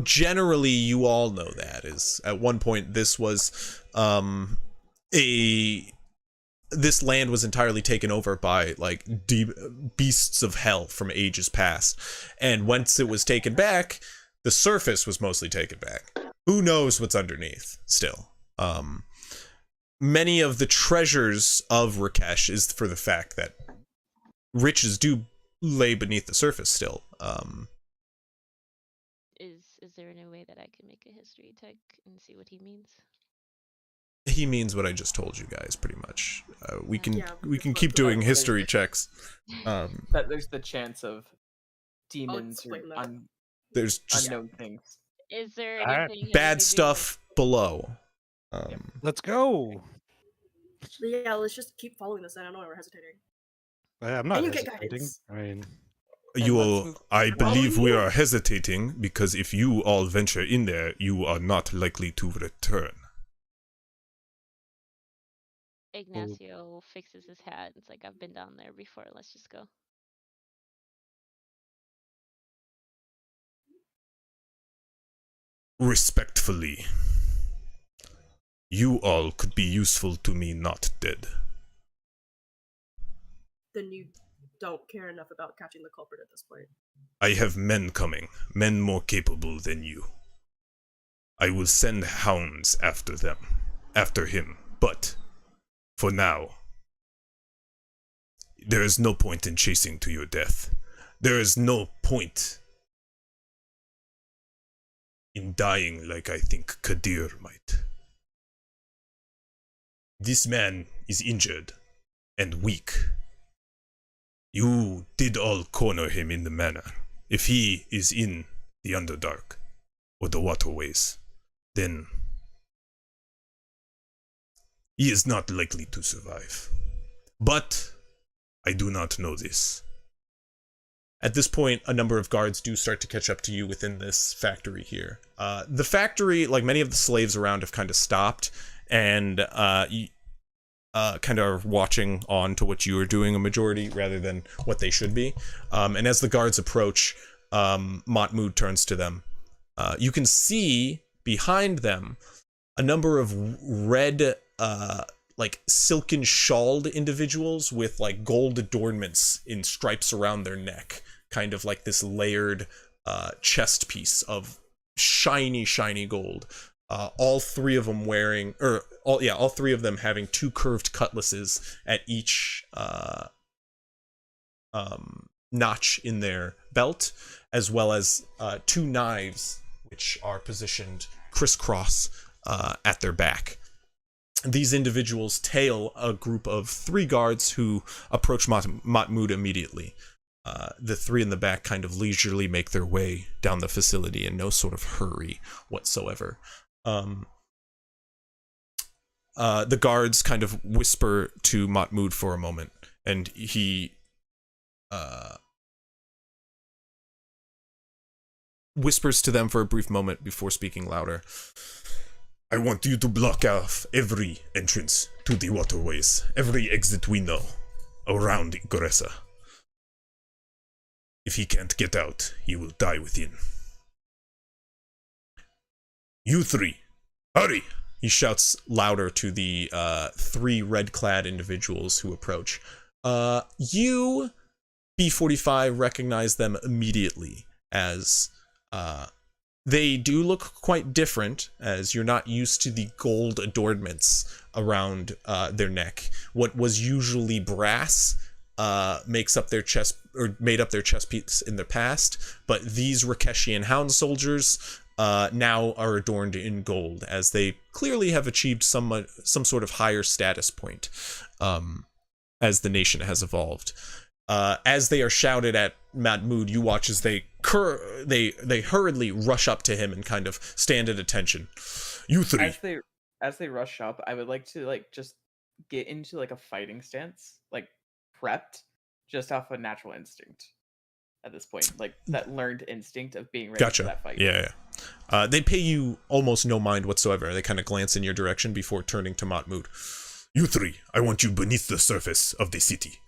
generally you all know that is at one point this was this land was entirely taken over by like beasts of hell from ages past, and once it was taken back, the surface was mostly taken back. Who knows what's underneath still. Many of the treasures of Rakesh is for the fact that riches do lay beneath the surface still. Is there any way that I can make a history check and see what he means? He means what I just told you guys, pretty much. We can Yeah, keep doing history checks. that there's the chance of demons or explain that. There's just unknown things. Is there Alright. anything having bad to do stuff below. Let's go. Yeah, let's just keep following this. I don't know why we're hesitating. I'm not And you get hesitating. guidance. I mean, I believe we are hesitating because if you all venture in there, you are not likely to return. Ignacio fixes his hat. It's like, I've been down there before. Let's just go. Respectfully, you all could be useful to me not dead. Then you don't care enough about catching the culprit at this point. I have men coming, men more capable than you. I will send hounds after him, but for now, there is no point in chasing to your death. There is no point in dying like I think Kadir might. This man is injured and weak. You did all corner him in the manor. If he is in the Underdark or the waterways, then he is not likely to survive. But I do not know this. At this point, a number of guards do start to catch up to you within this factory here. The factory, like many of the slaves around, have kind of stopped, and kind of are watching on to what you are doing a majority rather than what they should be. And as the guards approach, Matmud turns to them. You can see behind them a number of red, like silken shawled individuals with like gold adornments in stripes around their neck, kind of like this layered chest piece of shiny gold. All three of them wearing, all three of them having two curved cutlasses at each notch in their belt, as well as two knives which are positioned crisscross at their back. These individuals tail a group of 3 guards who approach Matmud immediately. The 3 in the back kind of leisurely make their way down the facility in no sort of hurry whatsoever. The guards kind of whisper to Matmud for a moment, and he whispers to them for a brief moment before speaking louder. I want you to block off every entrance to the waterways, every exit we know around Goresa. If he can't get out, he will die within. You 3, hurry! He shouts louder to the 3 red-clad individuals who approach. You, B45, recognize them immediately as they do look quite different, as you're not used to the gold adornments around their neck. What was usually brass made up their chest piece in the past, but these Rakeshian hound soldiers now are adorned in gold, as they clearly have achieved some sort of higher status point as the nation has evolved. As they are shouted at Matmud, you watch as they hurriedly rush up to him and kind of stand at attention. You 3. As they rush up, I would like to just get into a fighting stance, prepped, just off a natural instinct. At this point, that learned instinct of being ready for that fight. Yeah. They pay you almost no mind whatsoever. They kind of glance in your direction before turning to Matmud. You 3, I want you beneath the surface of the city.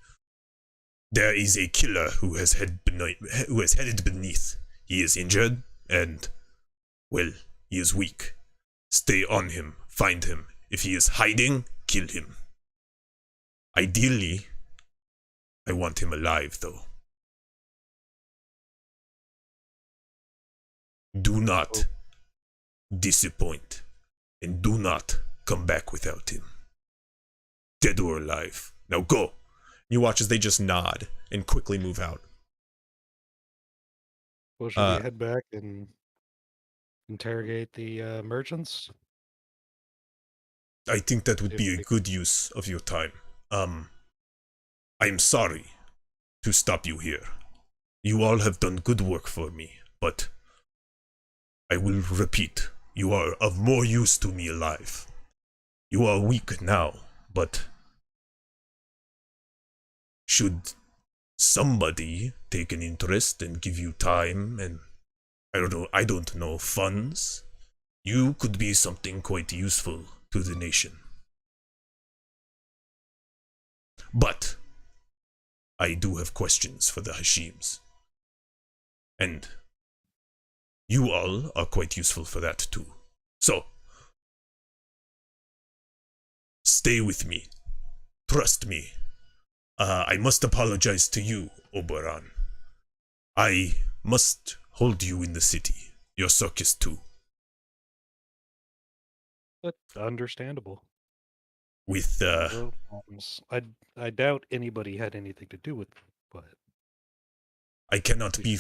There is a killer who has headed beneath. He is injured, and, well, he is weak. Stay on him, find him. If he is hiding, kill him. Ideally, I want him alive, though. Do not disappoint, and do not come back without him. Dead or alive. Now go! You watch as they just nod and quickly move out. Well, should we head back and interrogate the merchants? I think that would be a good use of your time. I'm sorry to stop you here. You all have done good work for me, but I will repeat, you are of more use to me alive. You are weak now, but should somebody take an interest and give you time and, I don't know, funds, you could be something quite useful to the nation. But I do have questions for the Hashims. And you all are quite useful for that too. So, stay with me. Trust me. I must apologize to you, Oberon. I must hold you in the city. Your circus too. That's understandable. With, I doubt anybody had anything to do with it, but I cannot be...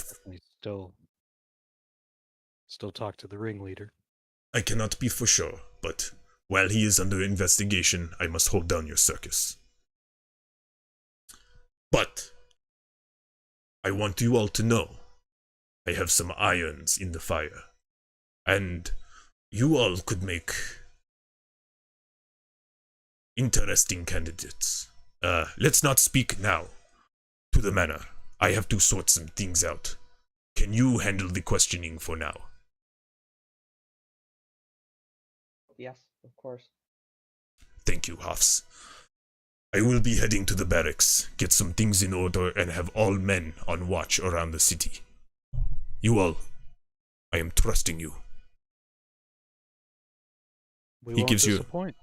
Still talk to the ringleader. I cannot be for sure, but while he is under investigation, I must hold down your circus. But I want you all to know I have some irons in the fire, and you all could make interesting candidates. Let's not speak now to the manor. I have to sort some things out. Can you handle the questioning for now? Yes, of course. Thank you, Hafs. I will be heading to the barracks, get some things in order, and have all men on watch around the city. You all, I am trusting you. We He won't gives you- disappoint.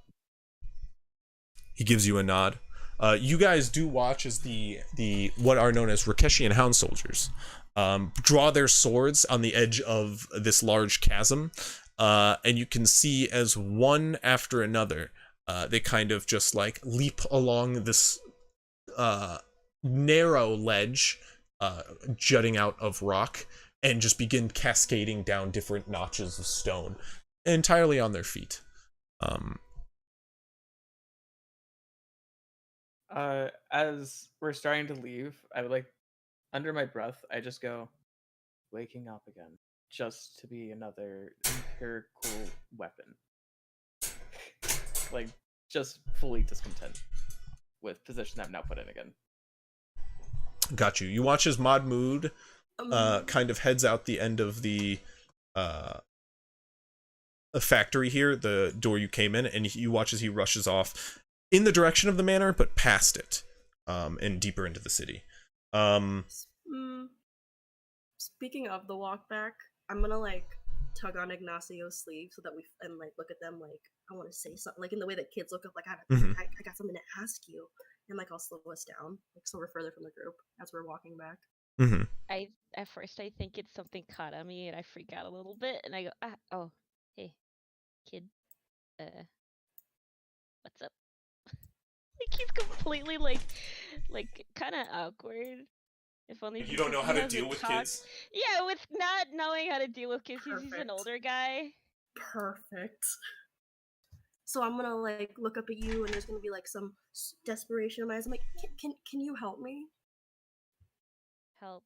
He gives you a nod. You guys do watch as the what are known as Rakeshian hound soldiers draw their swords on the edge of this large chasm, and you can see as one after another, they kind of just like leap along this narrow ledge jutting out of rock and just begin cascading down different notches of stone, entirely on their feet. As we're starting to leave, I would like, under my breath, I just go, waking up again, just to be another empirical weapon. Like, just fully discontent with position I'm now put in again. Got you. You watch as Modmood kind of heads out the end of the factory here, the door you came in, and you watch as he rushes off in the direction of the manor, but past it, and deeper into the city. Speaking of the walk back, I'm gonna like tug on Ignacio's sleeve so that we and like look at them like I want to say something, like in the way that kids look up, like I got something to ask you, and like I'll slow us down, like so we're further from the group as we're walking back. At first I think it's something caught on me and I freak out a little bit and I go, oh, hey, kid, what's up? Like he's completely like kind of awkward. If only You don't know because how he to hasn't deal with talked. kids? Yeah, with not knowing how to deal with kids, he's an Perfect. older guy. Perfect. So I'm gonna like look up at you, and there's gonna be like some desperation in my eyes. I'm like, can you help me? Help?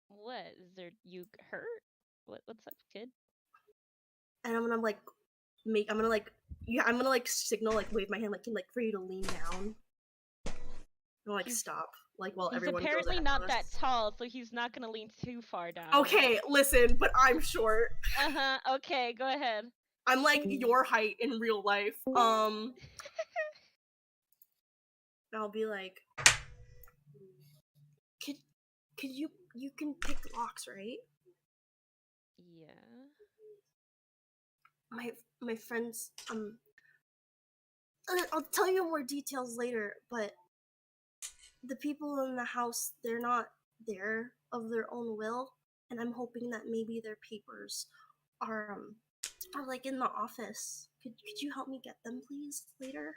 What? Is there you hurt? What's up, kid? And I'm gonna like I'm gonna like signal, like wave my hand, like for you to lean down. And like stop, like while He's everyone apparently goes not that tall, so he's not gonna lean too far down. Okay, listen, but I'm short. Okay, go ahead. I'm like your height in real life. I'll be like, could you can pick locks, right? Yeah. My friends, I'll tell you more details later, but the people in the house, they're not there of their own will, and I'm hoping that maybe their papers are like in the office. Could you help me get them, please, later?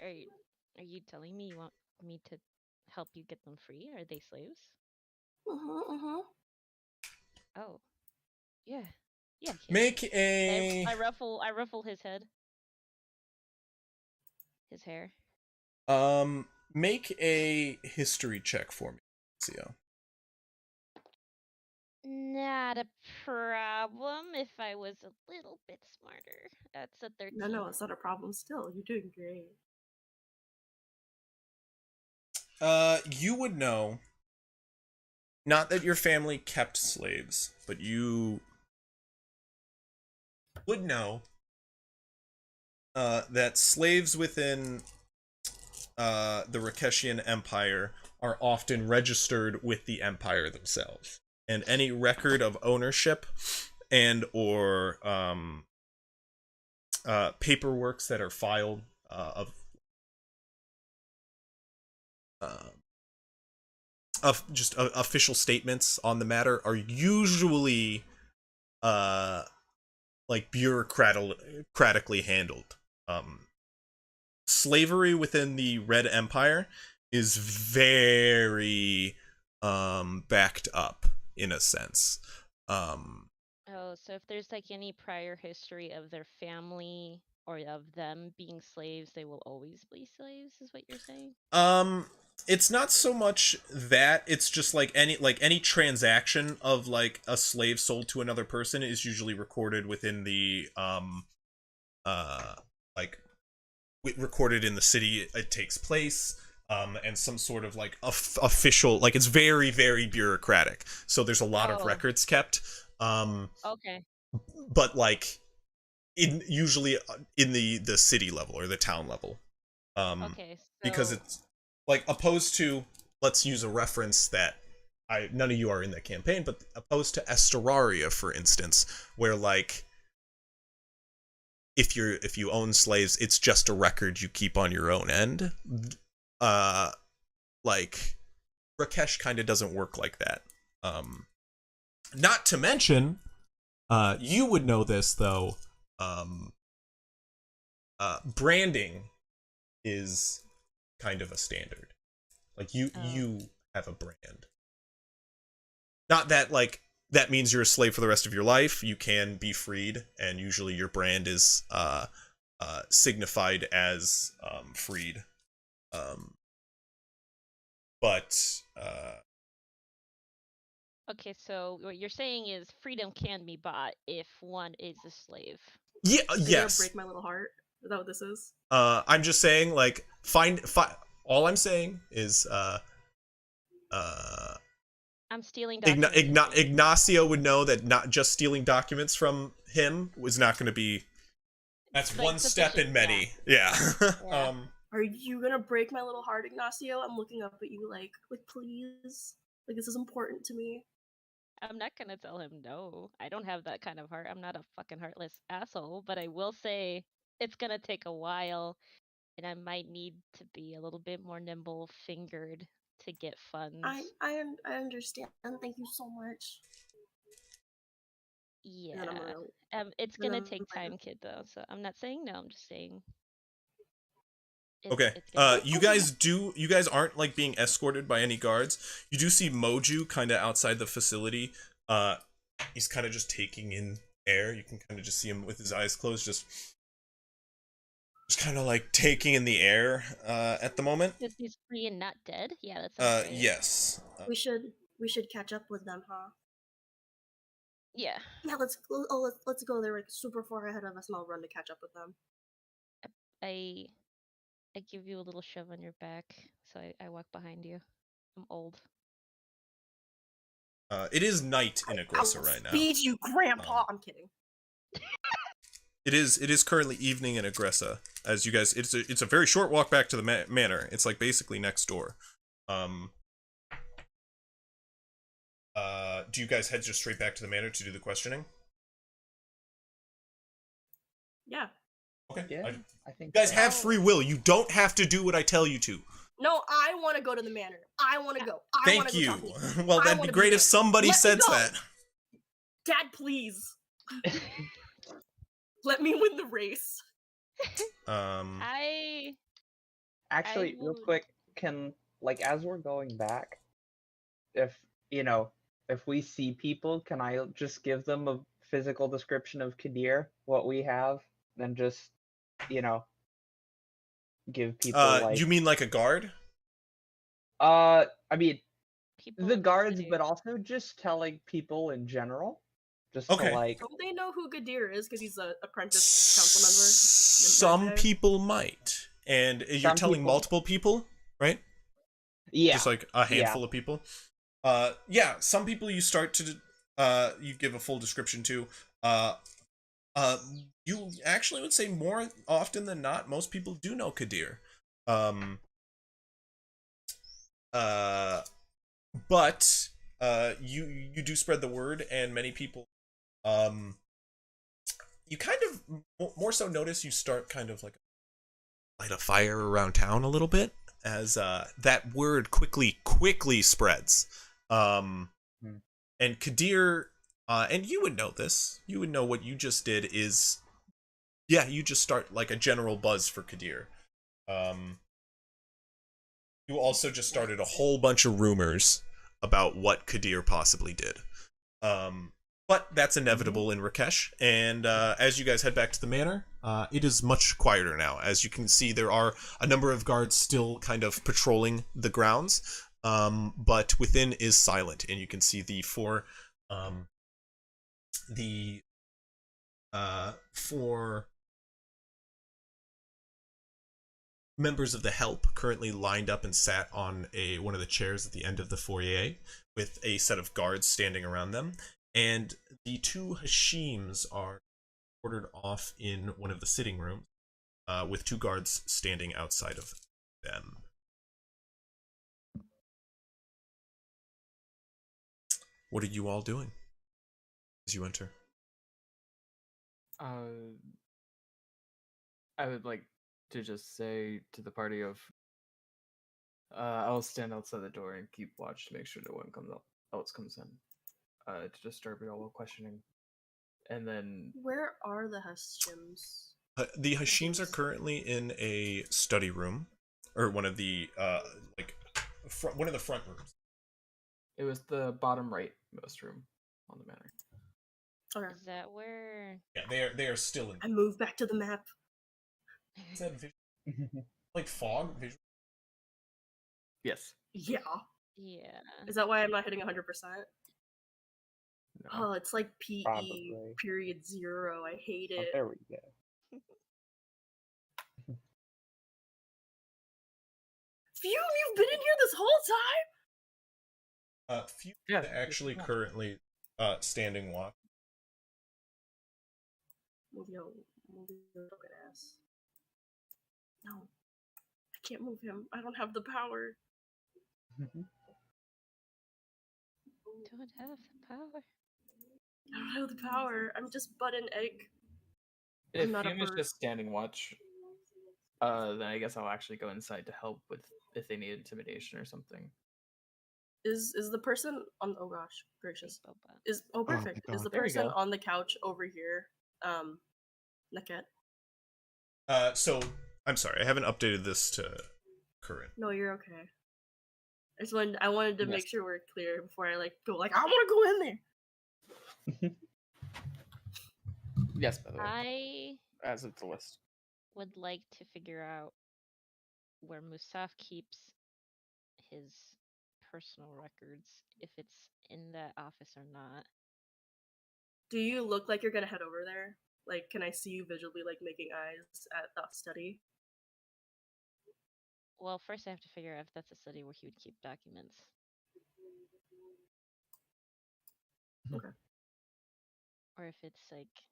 Are you telling me you want me to help you get them free? Are they slaves? Oh, yeah. Yeah. Kid. Make a. I ruffle his head. His hair. Make a history check for me, Zio. Not a problem if I was a little bit smarter. That's a 13. No, it's not a problem still. You're doing great. You would know, not that your family kept slaves, but you would know that slaves within the Rakeshian Empire are often registered with the Empire themselves, and any record of ownership and or paperworks that are filed of just official statements on the matter are usually like bureaucratically handled. Slavery within the Red Empire is very backed up in a sense. So if there's like any prior history of their family or of them being slaves, they will always be slaves, is what you're saying? It's not so much that, it's just like any transaction of like a slave sold to another person is usually recorded within the recorded in the city it takes place, and some sort of like official, like it's very, very bureaucratic, so there's a lot of records kept. Okay. But like usually in the city level or the town level. Okay, Because so it's like opposed to, let's use a reference that none of you are in that campaign, but opposed to Esteraria, for instance, where like if you own slaves, it's just a record you keep on your own end. Like Rakesh kind of doesn't work like that. Not to mention, you would know this though. Branding is kind of a standard. Like you have a brand. Not that like that means you're a slave for the rest of your life. You can be freed, and usually your brand is signified as freed. But okay, so what you're saying is freedom can be bought if one is a slave. yeah, Are you gonna yes. break my little heart? Is that what this is? I'm just saying, like, find. All I'm saying is, I'm stealing documents. Ignacio would know that not just stealing documents from him was not going to be. That's Like, one step in many. Yeah. Yeah. Are you gonna break my little heart, Ignacio? I'm looking up at you like please. Like this is important to me. I'm not gonna tell him no. I don't have that kind of heart. I'm not a fucking heartless asshole, but I will say it's gonna take a while, and I might need to be a little bit more nimble fingered to get funds. I understand. Thank you so much. Yeah. And then I'm gonna It's then gonna I'm take gonna- time, kid, though. So I'm not saying no. I'm just saying. Okay. It's gonna You guys aren't like being escorted by any guards. You do see Moju kind of outside the facility. He's kind of just taking in air. You can kind of just see him with his eyes closed, just kind of like taking in the air at the moment. Because he's free and not dead. Yeah, that sounds great. Yes. we should catch up with them, huh? Yeah. Yeah, let's go. They're like super far ahead of us, and I'll run to catch up with them. I give you a little shove on your back, so I walk behind you. I'm old. It is night in Aggressor I will right now. Speed you, Grandpa. I'm kidding. It is currently evening in Aggressa. As you guys, it's a very short walk back to the manor. It's like basically next door. Do you guys head just straight back to the manor to do the questioning? Yeah. Okay. Yeah, I think You guys so. have free will. You don't have to do what I tell you to. No, I want to go to the manor. I want to go. Thank you. Talk to these- Well, I that'd wanna be be great if there. somebody Let me said go. that. Dad, please. Let me win the race. Actually, real would- quick, can like as we're going back, if if we see people, can I just give them a physical description of Kadir, what we have, then just give people like You mean like a guard? I mean People the in guards, city. but also just telling people in general, just Okay. to like Don't they know who Gadir is because he's an apprentice council Some member? people might, and you're Some telling people- multiple people, right? yeah, Just like a handful of people. Yeah, some people you start to you give a full description to. You actually would say more often than not, most people do know Kadir. But you do spread the word, and many people you kind of more so notice you start kind of like light a fire around town a little bit as that word quickly spreads. And Kadir, and you would know this, you would know what you just did is, yeah, you just start like a general buzz for Kadir. You also just started a whole bunch of rumors about what Kadir possibly did. But that's inevitable in Rakesh, and as you guys head back to the manor, it is much quieter now. As you can see, there are a number of guards still kind of patrolling the grounds, but within is silent, and you can see the four members of the help currently lined up and sat on one of the chairs at the end of the foyer with a set of guards standing around them, and the two Hashims are ordered off in one of the sitting rooms. with 2 guards standing outside of them. What are you all doing as you enter? I would like to just say to the party of, I'll stand outside the door and keep watch to make sure no one else comes in, to disturb you all while questioning, and then Where are the Hashims? The Hashims are currently in a study room, or one of the one of the front rooms. it was the bottom right most room on the manor. Okay. Is that where? Yeah, they are still in. I move back to the map. Is that like fog? Visual? Yes. Yeah. Yeah. Is that why I'm not hitting 100%? No. Oh, it's like PE Probably. period 0. I hate Oh, it. there we go. Phew, you've been in here this whole time? Few Yeah, actually yeah. currently standing watch. Move your fucking ass. No. I can't move him. I don't have the power. Don't have the power. I don't have the power. I'm just butt and egg. If not a Fume is bird. just standing watch, then I guess I'll actually go inside to help with if they need intimidation or something. Is the person on? Oh gosh, gracious. Boba. Is perfect. my Is the God. There we person go. on the couch over here? Naket? So I'm sorry, I haven't updated this to current. No, you're okay. I wanted to Yes. make sure we're clear before I go I want to go in there. Yes, by the way, I as it's a list. would like to figure out where Musaf keeps his personal records, if it's in that office or not. Do you look like you're gonna head over there? Like, can I see you visually, like, making eyes at the study? Well, first I have to figure out if that's a study where he would keep documents. Okay. Or if it's like...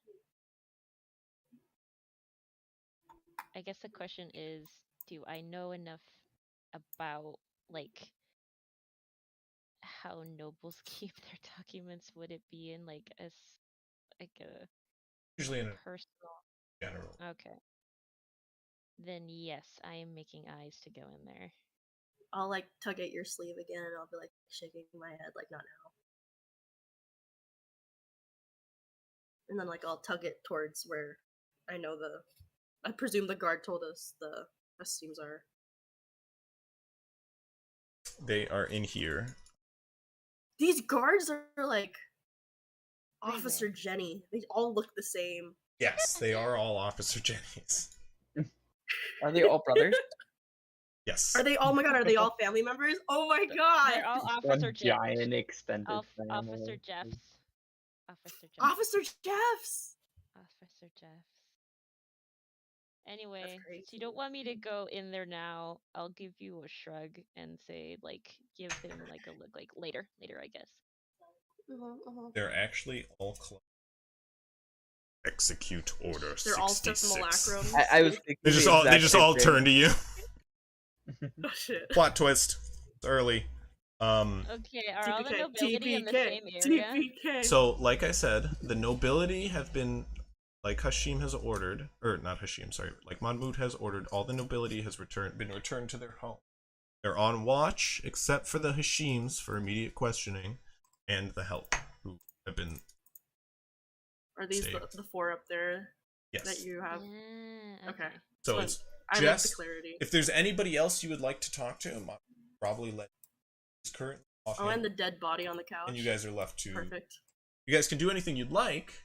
I guess the question is, do I know enough about, like, how nobles keep their documents? Would it be in, like, a Usually in a personal... general. Okay. Then yes, I am making eyes to go in there. I'll, like, tug at your sleeve again, and I'll be, like, shaking my head, like, not now. And then, like, I'll tug it towards where I know I presume the guard told us the costumes are. They are in here. These guards are, like, Everywhere. Officer Jenny. They all look the same. Yes, they are all Officer Jennies. Are they all brothers? Yes. Are they? Oh my god! Are they all family members? Oh my god! They're all One Officer Jeff. giant extended family. Officer Jeffs. Officer Jeffs. Officer Jeffs. Officer Jeffs. Anyway, crazy. so you don't want me to go in there now. I'll give you a shrug and say, like, give him like a look, like later, I guess. They're actually all execute order. They're all 66. simulacrums. I was thinking They just the all exact same thing. turn to you. Oh shit. Plot twist. It's early. Okay, are all the TPK, nobility in the TPK, same area? TPK. So, like I said, the nobility have been, like Hashim has ordered, or not Hashim, sorry, like Mahmud has ordered, all the nobility has been returned to their home. They're on watch, except for the Hashims for immediate questioning, and the help, who have been... Are these staying. the 4 up there Yes. that you have? Okay. So But it's I like Jess. the clarity. If there's anybody else you would like to talk to, I'll probably let he's currently off. Oh, and the dead body on the couch. And you guys are left to. Perfect. You guys can do anything you'd like.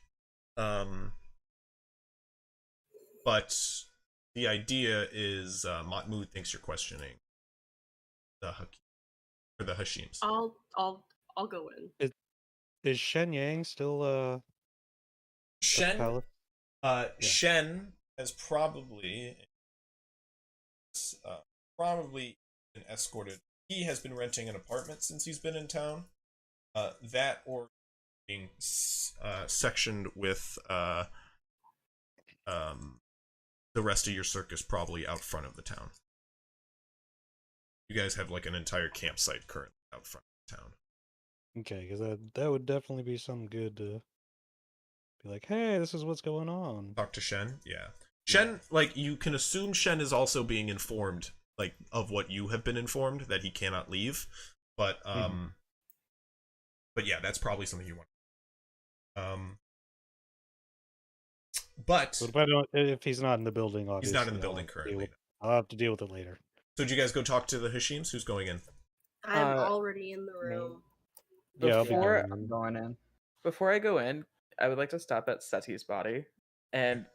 But the idea is Mahmoud thinks you're questioning the Hashims. I'll go in. Is Shen Yang still at the Shen palace? Shen has probably been escorted. He has been renting an apartment since he's been in town. That or being sectioned with the rest of your circus probably out front of the town. You guys have like an entire campsite currently out front of the town. Okay, because that would definitely be some good to be like, hey, this is what's going on. Talk to Shen? Yeah. Shen, like, you can assume Shen is also being informed, like, of what you have been informed, that he cannot leave. But, but yeah, that's probably something you want. But If he's not in the building, obviously. he's not in the building currently. I'll have to deal with it later. So did you guys go talk to the Hashims? Who's going in? I'm already in the room. Yeah, I'll be Before, going I'm in. going in. before I go in, I would like to stop at Seti's body, and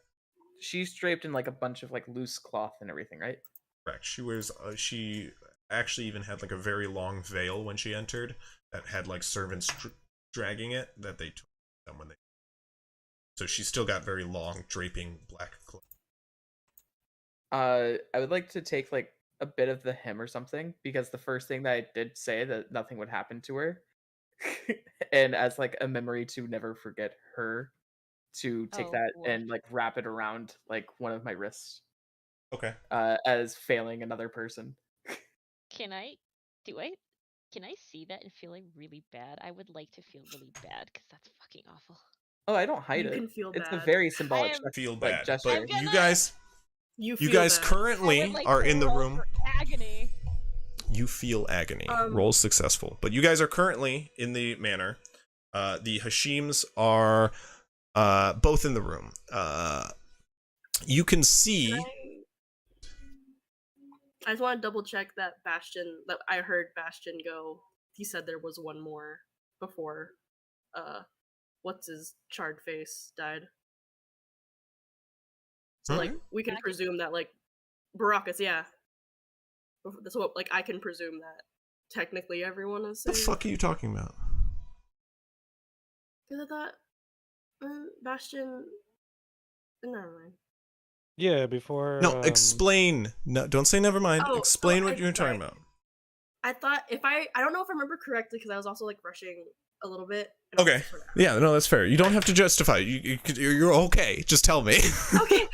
she's draped in like a bunch of like loose cloth and everything, right? Correct. She wears. She actually even had like a very long veil when she entered that had like servants dragging it that they took them when they. So she's still got very long draping black clothes. I would like to take like a bit of the hem or something, because the first thing that I did say that nothing would happen to her, and as like a memory to never forget her, to take that Lord. and like wrap it around like one of my wrists, Okay. as failing another person. Can I see that and feel like really bad? I would like to feel really bad because that's fucking awful. Oh, I don't hide You it. can feel It's a bad. very symbolic I am- gesture, Feel like, bad, gesture. but I'm you gonna- guys You currently I would like are to in the roll room. for agony. You feel agony. Roll successful. But you guys are currently in the manor. The Hashims are both in the room. You can see. I just want to double check that Bastion. That I heard Bastion go. He said there was one more before. What's his charred face died. So like we can presume that like Baracus, yeah. That's what like I can presume that technically everyone is What saying. the fuck are you talking about? Because I thought Bastion. Never mind. Yeah, before. No, explain. No, don't say never mind. Oh, Explain so what you're talking sorry. about. I thought if I don't know if I remember correctly because I was also like rushing a little bit. and I was Okay. just sort of- Yeah, no, that's fair. You don't have to justify. You're okay. Just tell me. okay.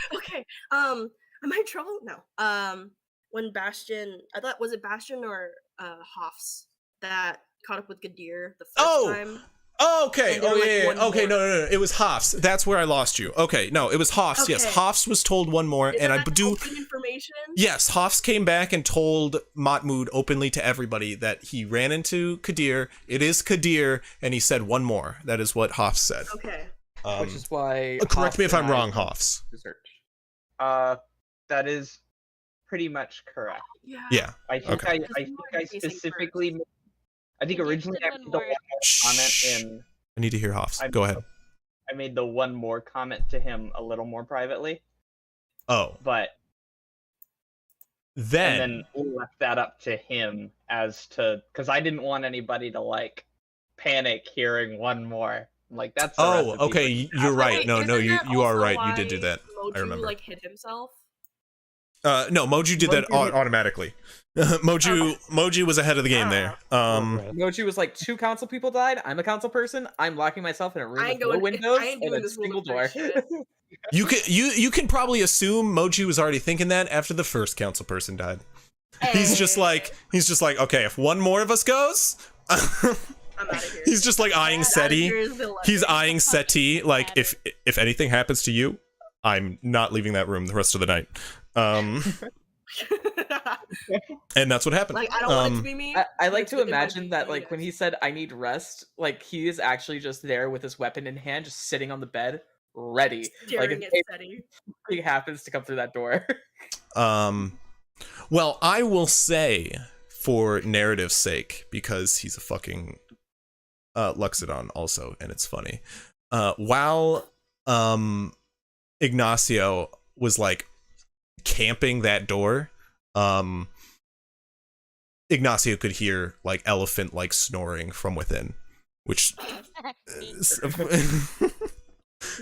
Am I in trouble? No. When Bastion, I thought was it Bastion or Hoffs that caught up with Gadir the first time? Oh, okay. And there Oh, were, like, yeah. one Okay, more. no. It was Hoffs. That's where I lost you. Okay, no, it was Hoffs. Yes, Okay. Hoffs was told one more, Is and I that do. open information? Yes, Hoffs came back and told Matmud openly to everybody that he ran into Kadir. It is Kadir, and he said one more. That is what Hoffs said. Okay. Which is why. Correct me if I'm Hoff wrong, denied Hoffs. research. That is pretty much correct. Yeah. I think Okay. I think I specifically. I think Kadir originally said I one made the more. one more comment Shh. in. I need to hear Hoffs. I- Go ahead. I made the one more comment to him a little more privately, Oh, but and then left that up to him as to because I didn't want anybody to like panic hearing one more. I'm like that's a Oh, recipe okay. for You're right. Wait, No, isn't you that are also right. You did do why that. Moju, I remember. like hit himself. No, Moju did that Moju- automatically. Moju was ahead of the game there. Mochi was like, 2 council people died. I'm a council person. I'm locking myself in a room I ain't with no going- windows I ain't and doing a this single William door. French shit. You can probably assume Moju was already thinking that after the first council person died. He's just like, okay, if one more of us goes, I'm out of here. he's just like eyeing Seti. He's eyeing Seti like Matter. if anything happens to you, I'm not leaving that room the rest of the night. And that's what happened. like I don't want it to be me. I like but to it might imagine be that, you like, when guys. he said, I need rest, like, he is actually just there with his weapon in hand, just sitting on the bed, ready. Like, staring if at Seti. anything happens to come through that door. Well, I will say, for narrative's sake, because he's a fucking Luxodon also, and it's funny. While Ignacio was like camping that door, Ignacio could hear like elephant like snoring from within, which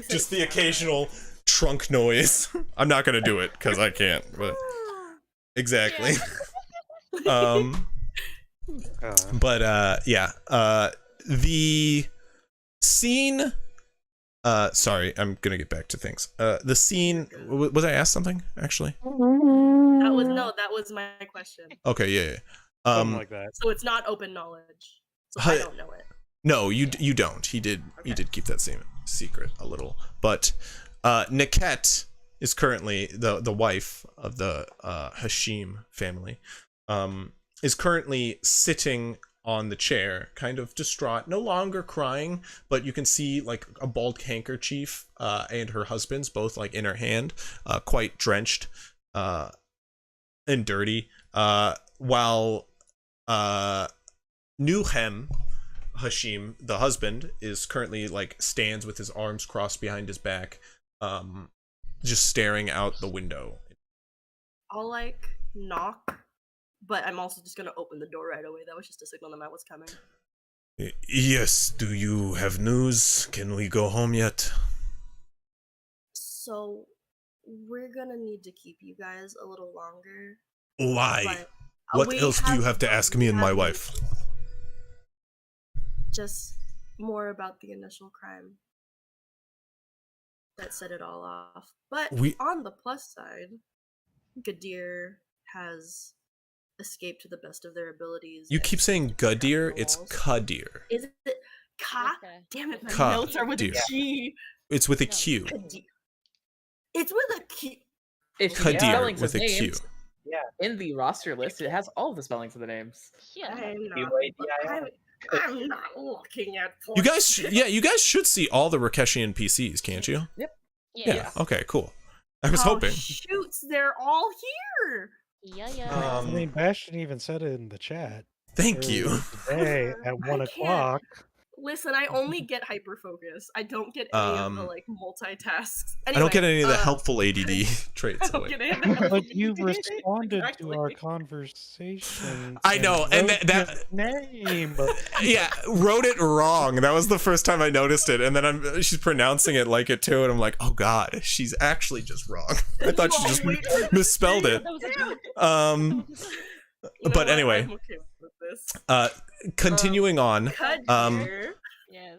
just the occasional trunk noise. I'm not gonna do it because I can't, but exactly. But yeah, the scene Sorry, I'm gonna get back to things. The scene, was I asked something actually? That was my question. Okay, yeah. Something like that. So it's not open knowledge. So I don't know it. No, you don't. He did keep that same secret a little. But Niket is currently the wife of the Hashim family. Is currently sitting on the chair, kind of distraught, no longer crying, but you can see like a bald handkerchief and her husband's both like in her hand, quite drenched and dirty, while Nuhem Hashim, the husband, is currently like stands with his arms crossed behind his back, just staring out the window. I'll like knock, but I'm also just gonna open the door right away. That was just a signal that I was coming. Yes, do you have news? Can we go home yet? So we're gonna need to keep you guys a little longer. Why? But What we else do you have to ask me and my wife? Just more about the initial crime that set it all off. But on the plus side, Gadir has escaped to the best of their abilities. You keep saying Gadir, it's Kadir. Is it Ka? Okay. Damn it, my Ka- notes are with a dear. G. It's with a Q. Kadir. It's with a Q. If you need Kadir spellings with of a Q. names, in the roster list, it has all the spellings of the names. Yeah. I'm not looking at. You guys, you guys should see all the Rakeshian PCs, can't you? Yeah. Okay, cool. I was hoping. Shoots, they're all here. Yeah. I mean, Bastion even said it in the chat. Thank you. Today at 1 o'clock. Listen, I only get hyper focus. I don't get any of the like multitasks. Anyway, I don't get any of the helpful ADD traits. I don't get any of the helpful But you ADD. responded Exactly. to our conversation. I know, and wrote that his name. yeah, wrote it wrong. That was the first time I noticed it, and then she's pronouncing it like it too, and I'm like, oh god, she's actually just wrong. I thought she just misspelled it. But anyway, I'm okay with this. continuing on. Kadir. Yes.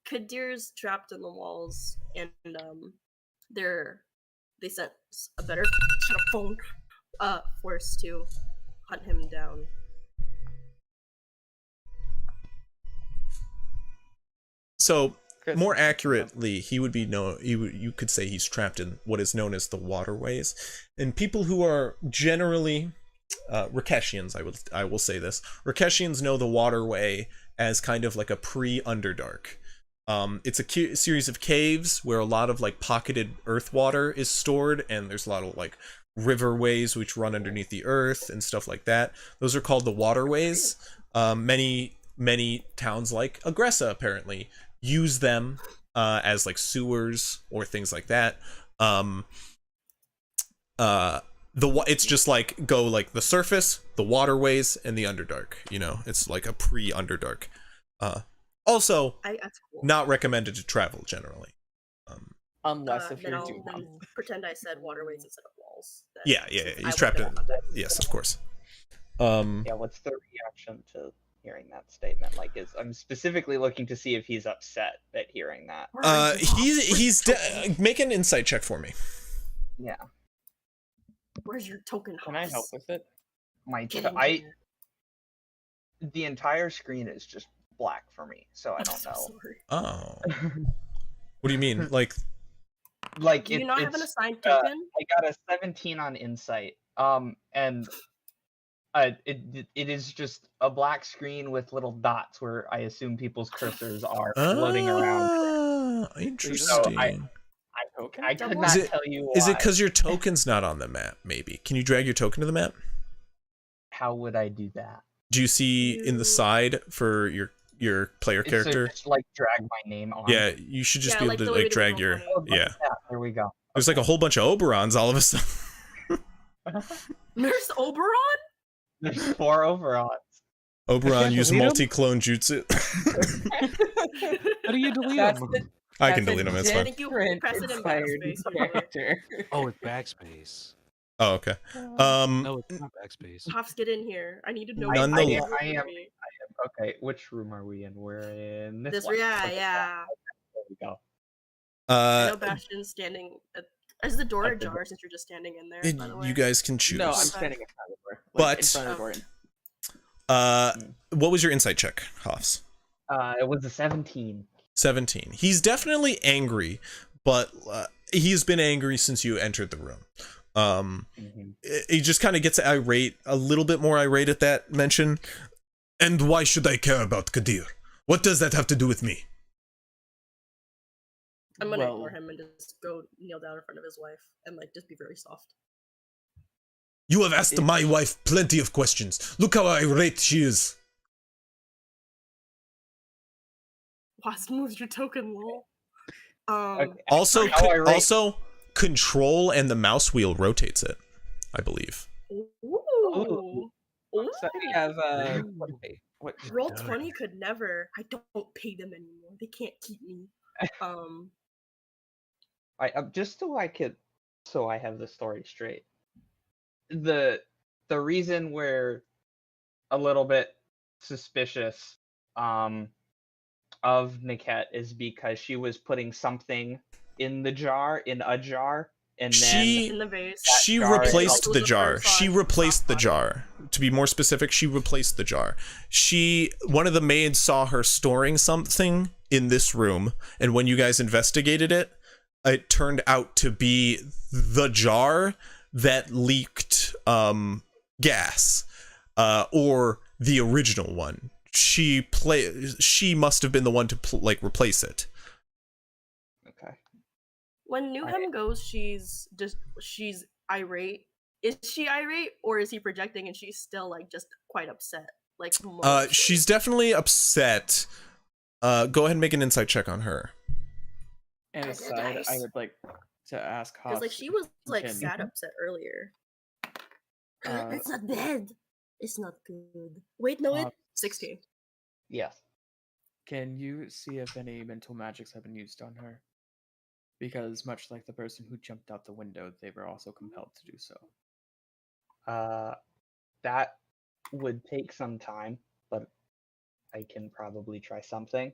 Kadir's trapped in the walls, and they sent a better phone force to hunt him down. So Chris. more accurately, you could say he's trapped in what is known as the waterways, and people who are generally Rakeshians, I will say this. Rakeshians know the waterway as kind of like a pre-Underdark. It's a series of caves where a lot of like pocketed earth water is stored, and there's a lot of like riverways which run underneath the earth and stuff like that. Those are called the waterways. Many towns like Aggressa apparently use them as like sewers or things like that. It's just like go like the surface, the waterways, and the Underdark. You know, it's like a pre-Underdark. Also, That's cool. not recommended to travel generally. Unless if then you're I'll doing then pretend I said waterways instead of walls. then, Yeah, since I he's trapped in. would've done that. Yes, of course. Yeah, what's the reaction to hearing that statement? Like, I'm specifically looking to see if he's upset at hearing that. Make an insight check for me. Yeah. Where's your token? Can I help with it? The entire screen is just black for me, so I don't know. Sorry. Oh. What do you mean? Like Do you not have an assigned token? I got a 17 on insight. And it is just a black screen with little dots where I assume people's cursors are floating around. Interesting. So I could not tell you why. Is it because your token's not on the map, maybe? Can you drag your token to the map? How would I do that? Do you see in the side for your player character? Just like drag my name on. Yeah, you should just be able to like drag your There we go. There's like a whole bunch of Oberons all of a sudden. There's Oberon? There's 4 Oberons. Oberon use multi-clone jutsu. How do you delete them? I can delete them, it's fine. I think you press it in backspace. Oh, it's backspace. Oh, okay. No, it's not backspace. Pops, get in here. I need to know. I am. what Okay, which room are we in? We're in this This one. yeah, Okay, yeah. There we go. I know Uh, Bastion's standing. Is the door At the ajar since you're just standing in there? and By the way, you guys can choose. No, I'm Okay. standing in front of the door. But- in front of the door. What was your insight check, Hoffs? It was a 17. 17. He's definitely angry, but he's been angry since you entered the room. He just kind of gets irate, a little bit more irate at that mention. And why should I care about Kadir? What does that have to do with me? I'm gonna Well- ignore him and just go kneel down in front of his wife and like just be very soft. You have asked my wife plenty of questions. Look how irate she is. Wasp moves your token, lol. Okay. Also, How irate- also, control and the mouse wheel rotates it, I believe. Ooh. So we have what? Roll 20 could never. I don't pay them anymore. They can't keep me. Just so I have the story straight. The reason we're a little bit suspicious of Niket is because she was putting something in a jar, and then in the vase. She jar is replaced also the the jar. first She on replaced the top jar. To be more specific, she replaced the jar. One of the maids saw her storing something in this room, and when you guys investigated it, it turned out to be the jar that leaked gas, or the original one. She must have been the one to replace it. okay. When Newham goes, she's irate. Is she irate, or is he projecting and she's still like just quite upset? Like, She's definitely upset. Go ahead and make an insight check on her. And Nice. aside, I would like to ask because Hoff. like she was like can- sad upset earlier. Uh, It's not bad. It's not good. Wait, no, it's 16. Yes. Can you see if any mental magics have been used on her? Because much like the person who jumped out the window, they were also compelled to do so. That would take some time, but I can probably try something.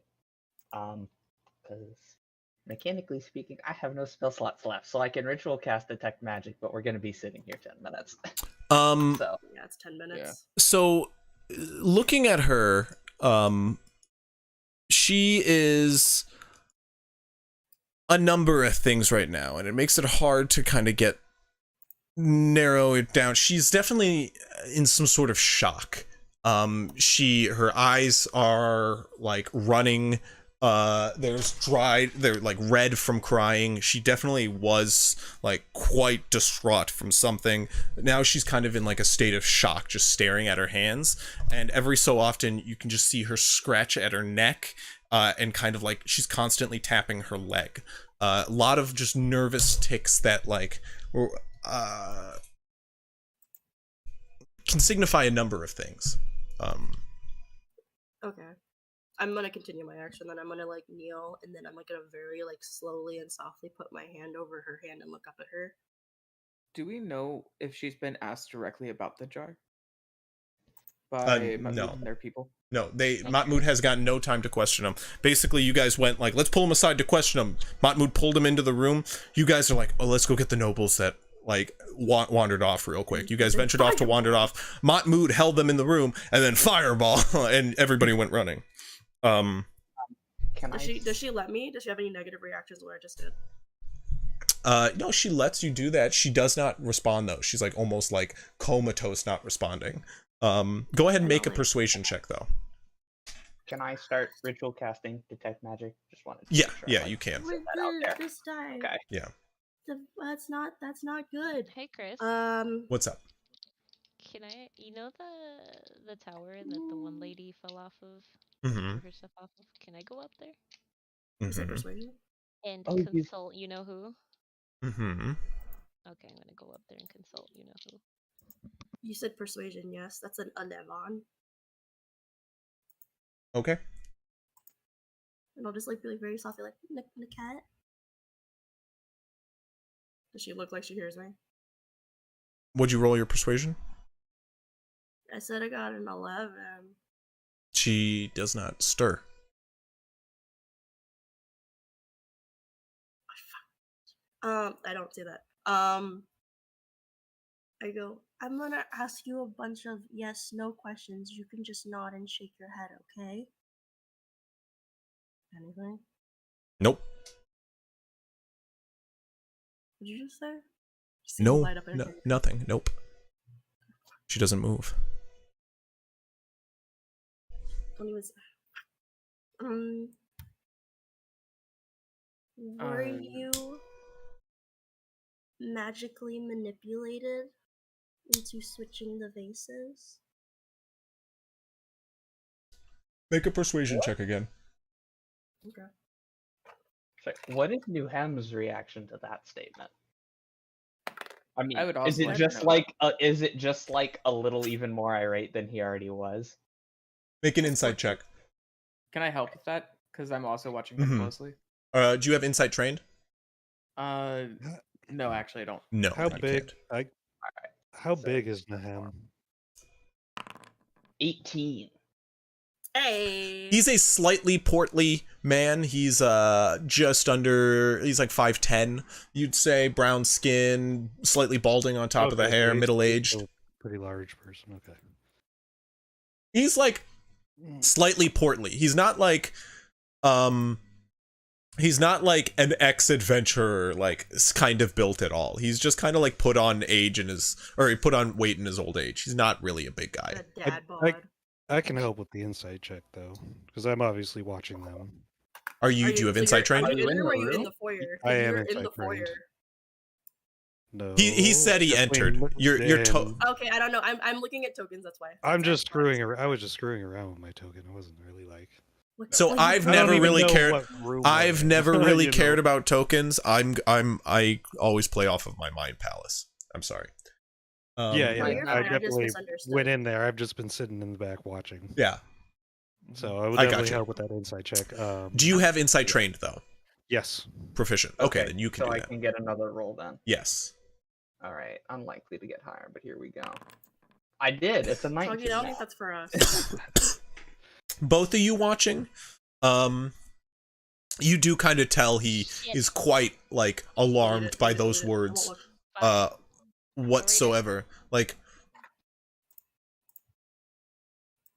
Because mechanically speaking, I have no spell slots left, so I can ritual cast detect magic, but we're gonna be sitting here 10 minutes. So Yeah, it's 10 minutes. Yeah. So, looking at her, she is a number of things right now, and it makes it hard to kind of narrow it down. She's definitely in some sort of shock. Her eyes are like running. They're like red from crying. She definitely was like quite distraught from something. Now she's kind of in like a state of shock, just staring at her hands, and every so often you can just see her scratch at her neck, and kind of like she's constantly tapping her leg. A lot of just nervous ticks that like can signify a number of things. Okay. I'm gonna continue my action, then I'm gonna like kneel, and then I'm like gonna very like slowly and softly put my hand over her hand and look up at her. Do we know if she's been asked directly about the jar? By Mahmoud no. and their people? No, Mahmoud has gotten no time to question him. Basically, you guys went like, let's pull him aside to question him. Mahmoud pulled him into the room. You guys are like, oh, let's go get the nobles that like wandered off real quick. You guys ventured off to wander off. Mahmoud held them in the room, and then fireball, and everybody went running. Does she let me? Does she have any negative reactions to what I just did? No, she lets you do that. She does not respond though. She's like almost like comatose, not responding. Go ahead and make a persuasion check though. can I start ritual casting detect magic? Just wanted to Yeah, make sure, yeah, like, you can. With that out there. this die. Okay. Yeah. That's not good. Hey, Chris. What's up? Can I? You know the tower that the one lady fell off of, Mm-hmm. her stuff off of. Can I go up there Is it Mm-hmm. persuasion? and Oh, you- consult? You know who? Mm-hmm. Okay, I'm gonna go up there and consult. You know who? You said persuasion, yes. That's an 11. Okay. And I'll just like be like very softly like Niket. Does she look like she hears me? Would you roll your persuasion? I said I got an 11. She does not stir. I don't say that. I go, I'm gonna ask you a bunch of yes, no questions. You can just nod and shake your head, okay? Anything? Nope. What did you just say? See the No, light up in no, her face. nothing. Nope. She doesn't move. Don't even say. Were you magically manipulated into switching the vases? Make a persuasion check again. Okay. So, what is Newham's reaction to that statement? I mean, I would is also it like to just know like is it just like a little even more irate than he already was? Make an insight check. Can I help with that? Because I'm also watching him Mhm. closely. Do you have insight trained? No, actually, I don't. No. How you big? can't. How So- big is Naham? 18. Hey. He's a slightly portly man. He's just under. He's like 5'10". You'd say, brown skin, slightly balding on top of the Okay, so hair, he's middle aged. still a pretty large person. Okay. He's like slightly portly. He's not like he's not like an ex-adventurer, like kind of built at all. He's just kind of like put on age in his, or he put on weight in his old age. He's not really a big guy. The dad bod. I can help with the insight check though, because I'm obviously watching them. Do you have insight trained? Are you in the the room or are you in room? the foyer? I am You're in the insight trained. foyer. No. He said he definitely entered. moved You're in. Okay, I don't know. I'm looking at tokens. That's why. I'm That's just why. screwing around. I was just screwing around with my token. I wasn't really like. What- So oh, you I've don't I don't never even really know cared. what room I've we're never in, really you cared know? about tokens. I always play off of my mind palace. I'm sorry. Yeah, No, yeah. you're I fine. I just definitely misunderstood. went in there. I've just been sitting in the back watching. Yeah. So I would I got definitely you. help with that insight check. Do you have insight trained though? Yes. Proficient. Okay, then you can so do I that. can get another roll then. Yes. All right, unlikely to get higher, but here we go. I did. It's a 19. Foggy, I don't think that's for us. Both of you watching, you do kind of tell he Shit. is quite like alarmed by those Delete it. I won't words look. whatsoever. Like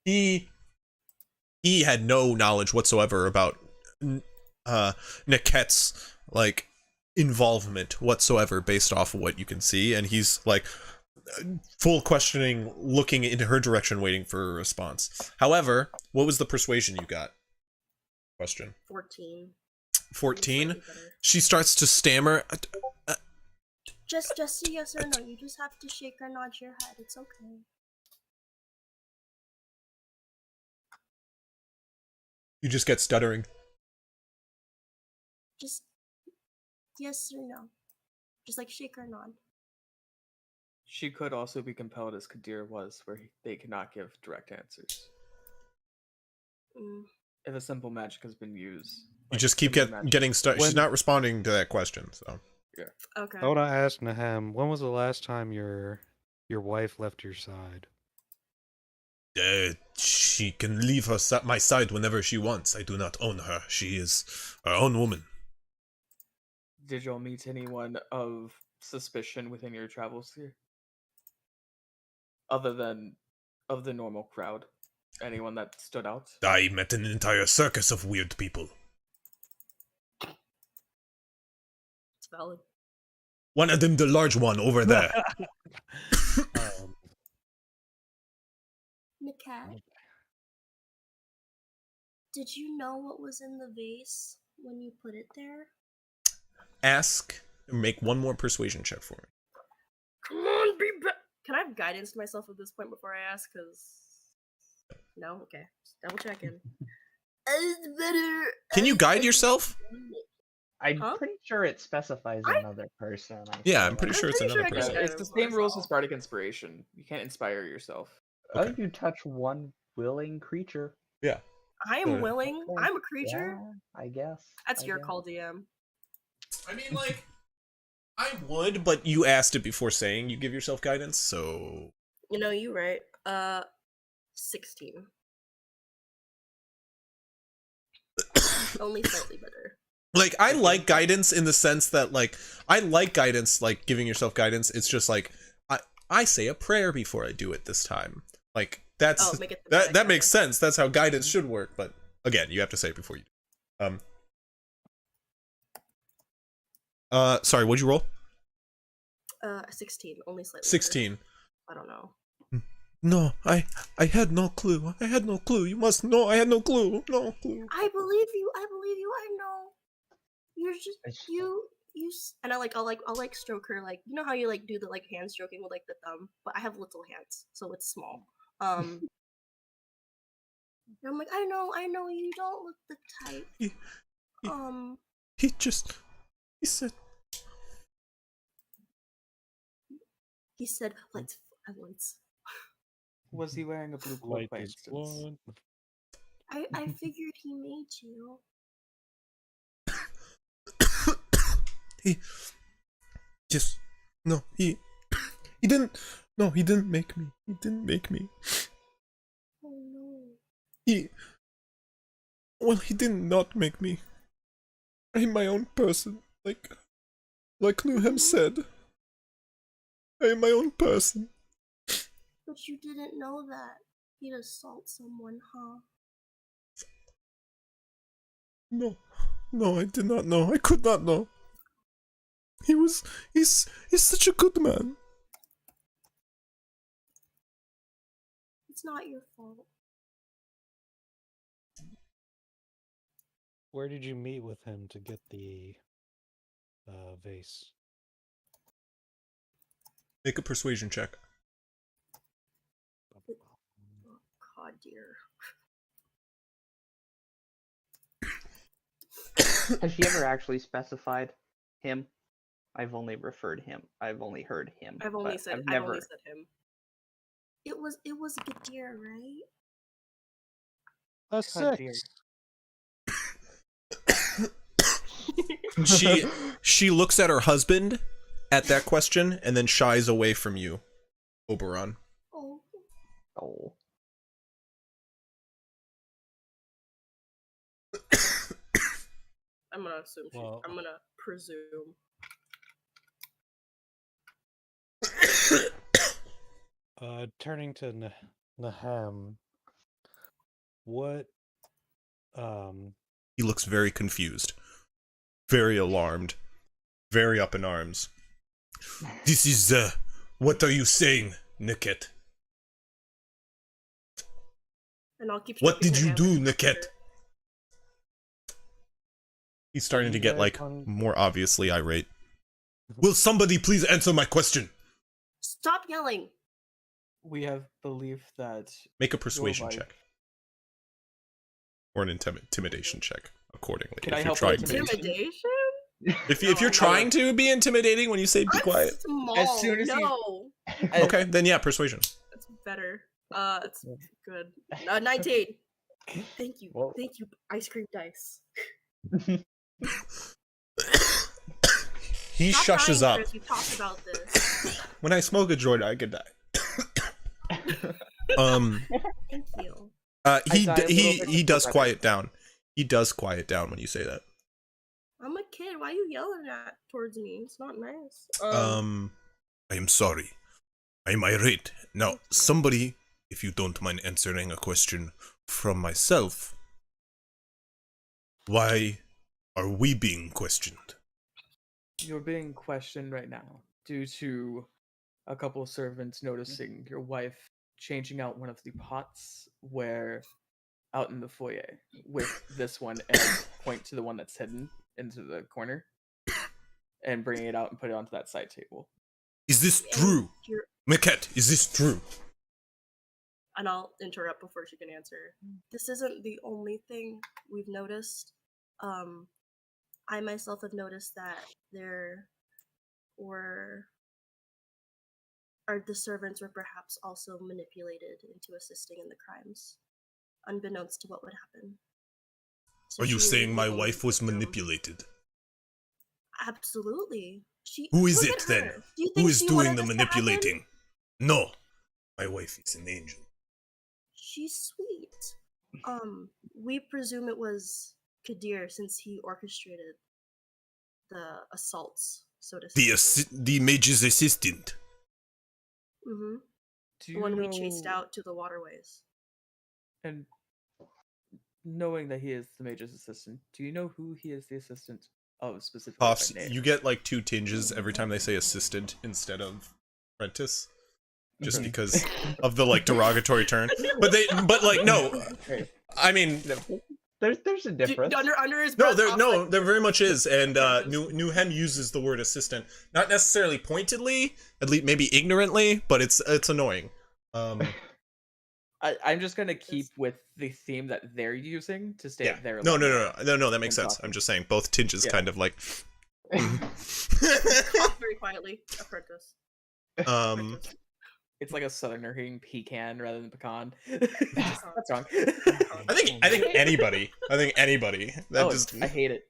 he had no knowledge whatsoever about Niket's like involvement whatsoever based off of what you can see, and he's like full questioning, looking in her direction, waiting for a response. However, what was the persuasion you got? Question. 14. 14. Slightly better. She starts to stammer. Just a yes or no. You just have to shake or nod your head. It's okay. You just get stuttering. Just yes or no. Just like shake or nod. She could also be compelled, as Kadir was, where they cannot give direct answers. Mm. If a simple magic has been used, You just keep similar magic- getting stuck. She's When- not responding to that question. So Okay. I want to ask Naham, when was the last time your wife left your side? she can leave my side whenever she wants. I do not own her. She is her own woman. Did y'all meet anyone of suspicion within your travels here? Other than of the normal crowd? Anyone that stood out? I met an entire circus of weird people. It's valid. One of them, the large one over there. Nikat, did you know what was in the vase when you put it there? Make one more persuasion check for me. Come on, Can I have guidance to myself at this point before I ask? Cause no, okay. Just double checking. It's better. Can you guide yourself? I'm Huh? pretty sure it specifies another person. Yeah, feel I'm pretty like. sure it's pretty another sure I can person. guide It's the for same rules as myself. Bardic Inspiration. You can't inspire yourself. Oh, Okay. you touch one willing creature. Yeah. I am Good. willing. Okay. I'm a creature. Yeah, I guess. That's I your guess. call, DM. I mean, like, I would, but you asked it before saying you give yourself guidance, so You know, you right. 16. Only slightly better. Like, I like guidance in the sense that, like, I like guidance, like, giving yourself guidance. It's just, like, I say a prayer before I do it this time. Like, that's, make it that makes sense. That's how guidance should work. But, again, you have to say it before you do. Sorry, what'd you roll? 16, only slightly. 16. I don't know. No, I had no clue. I had no clue. You must know I had no clue. No clue. I believe you. I believe you. I know. You're just and I'll stroke her, like, you know how you like do the like hand stroking with like the thumb, but I have little hands, so it's small. And I'm like, I know you don't look the type. He said, let's once. Was he wearing a blue cloak by instance? I figured he made you. He didn't. No, he didn't make me. He didn't make me. Oh no. He did not make me. I'm my own person. Like Newham said. I am my own person. But you didn't know that he'd assault someone, huh? No, I did not know. I could not know. He's such a good man. It's not your fault. Where did you meet with him to get the vase? Make a persuasion check. Oh, God, dear. Has she ever actually specified him? I've only referred him. I've only heard him. I've only said I've never... him. It was Gadir, right? A 6. She looks at her husband at that question and then shies away from you, Oberon. Oh. I'm gonna assume I'm gonna presume. Turning to Naham, what He looks very confused, very alarmed, very up in arms. This is what are you saying, Niket? And I'll keep. What did you do, Niket? He's starting to get like more obviously irate. Will somebody please answer my question? Stop yelling. We have belief that... Make a persuasion check. Or an intimidation check, accordingly. Can I help with intimidation? If you're trying to be intimidating when you say be quiet. Small. As soon as Okay, then yeah, persuasion. That's better. It's good. 19. Thank you. Whoa. Thank you, ice cream dice. He shushes up. Chris, we talked about this. When I smoke a joint, I could die. Thank you. He does quiet down. He does quiet down when you say that. I'm a kid. Why are you yelling towards me? It's not nice. I am sorry. I'm irate. Now, somebody, if you don't mind answering a question from myself, why are we being questioned? You're being questioned right now due to a couple of servants noticing your wife changing out one of the pots out in the foyer with this one and point to the one that's hidden into the corner and bringing it out and put it onto that side table. Is this true? Miket, is this true? And I'll interrupt before she can answer. This isn't the only thing we've noticed. I myself have noticed that the servants were perhaps also manipulated into assisting in the crimes, unbeknownst to what would happen. So are you saying my wife was manipulated? Absolutely. Who is it then? Who is doing the manipulating? No, my wife is an angel. She's sweet. We presume it was Kadir since he orchestrated the assaults, so to say. The mage's assistant. Mm-hmm. Do The you one know, we chased out to the waterways. and knowing that he is the mage's assistant, do you know who he is the assistant of specifically Puffs, by name? you get like 2 tinges every time they say assistant instead of apprentice. Just Okay. because of the like derogatory turn. But like no. Okay. I mean There's a difference. Under his no, breath, there very much is, and Newhem uses the word assistant, not necessarily pointedly, at least maybe ignorantly, but it's annoying. I'm just gonna keep with the theme that they're using to stay at their No, level. no, that makes I'm sense. talking. I'm just saying both tinges Yeah. kind of like. Cough very quietly. Apprentice. Apprentice. It's like a southerner hearing pecan rather than pecan. That's wrong. I think anybody. That Oh, just. I hate it.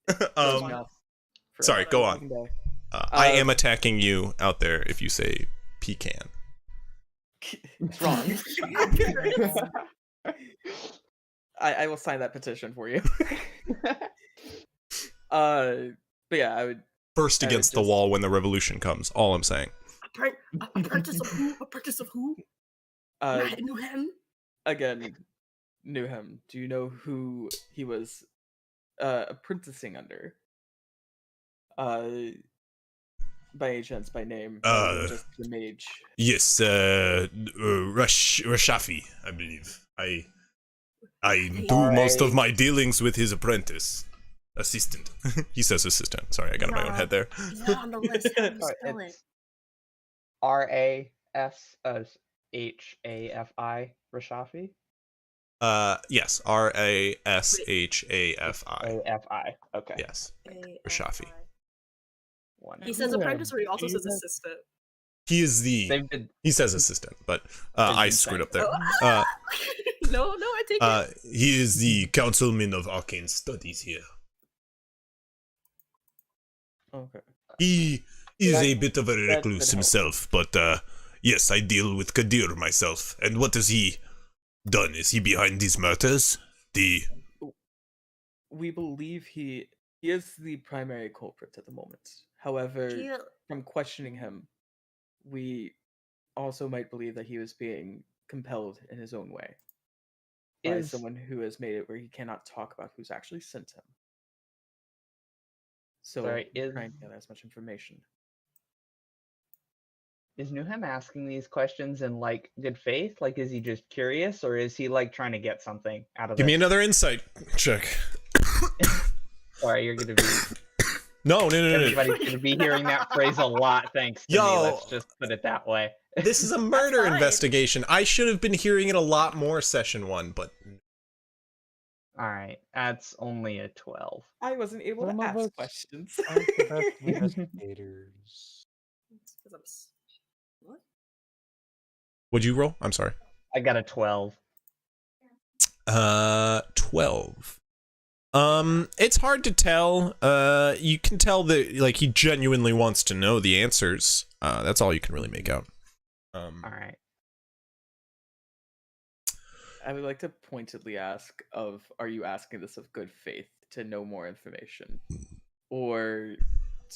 Throws me Um. off for Sorry, every go on. fucking day. I am attacking you out there if you say pecan. It's wrong. I will sign that petition for you. But yeah, I would. Burst I would against the just- wall when the revolution comes. All I'm saying. Apprentice of who? Apprentice of who? Knew him. Again, knew him. Do you know who he was apprenticing under? By any chance, by name, rather than just the mage. Yes, Rashafi, I believe. I do most of my dealings with his apprentice. Assistant. He says assistant. Sorry, I got in my own head there. He's not on the list. How do you spell it? It's R-A-S-H-A-F-I, Rashafi? Yes, Rashafi. A-F-I, okay. Yes, Rashafi. One. He says apprentice, or he also says assistant. He is the. They've been, He says assistant, but I screwed up there. No, I take it. He is the councilman of arcane studies here. Okay. He is That- a bit of a that recluse could help. himself, but yes, I deal with Kadir myself. And what has he done? Is he behind these murders? We believe he is the primary culprit at the moment. However, Do you, from questioning him, we also might believe that he was being compelled in his own way by Is- someone who has made it where he cannot talk about who's actually sent him. So Sorry, we're is- trying to gather as much information. Is Newham asking these questions in, like, good faith? Like, is he just curious, or is he, like, trying to get something out of Give me this? another insight check. Sorry, you're gonna be... No. Everybody's gonna be hearing that phrase a lot, thanks to me, Yo. let's just put it that way. This is a murder fine. investigation. I should have been hearing it a lot more session 1, but Alright, that's only a 12. I wasn't able Some to of ask us questions. aren't the best investigators. what? what'd you roll? I'm sorry. I got a 12. 12. It's hard to tell. You can tell that like he genuinely wants to know the answers. That's all you can really make out. Alright. I would like to pointedly ask are you asking this of good faith to know more information? Or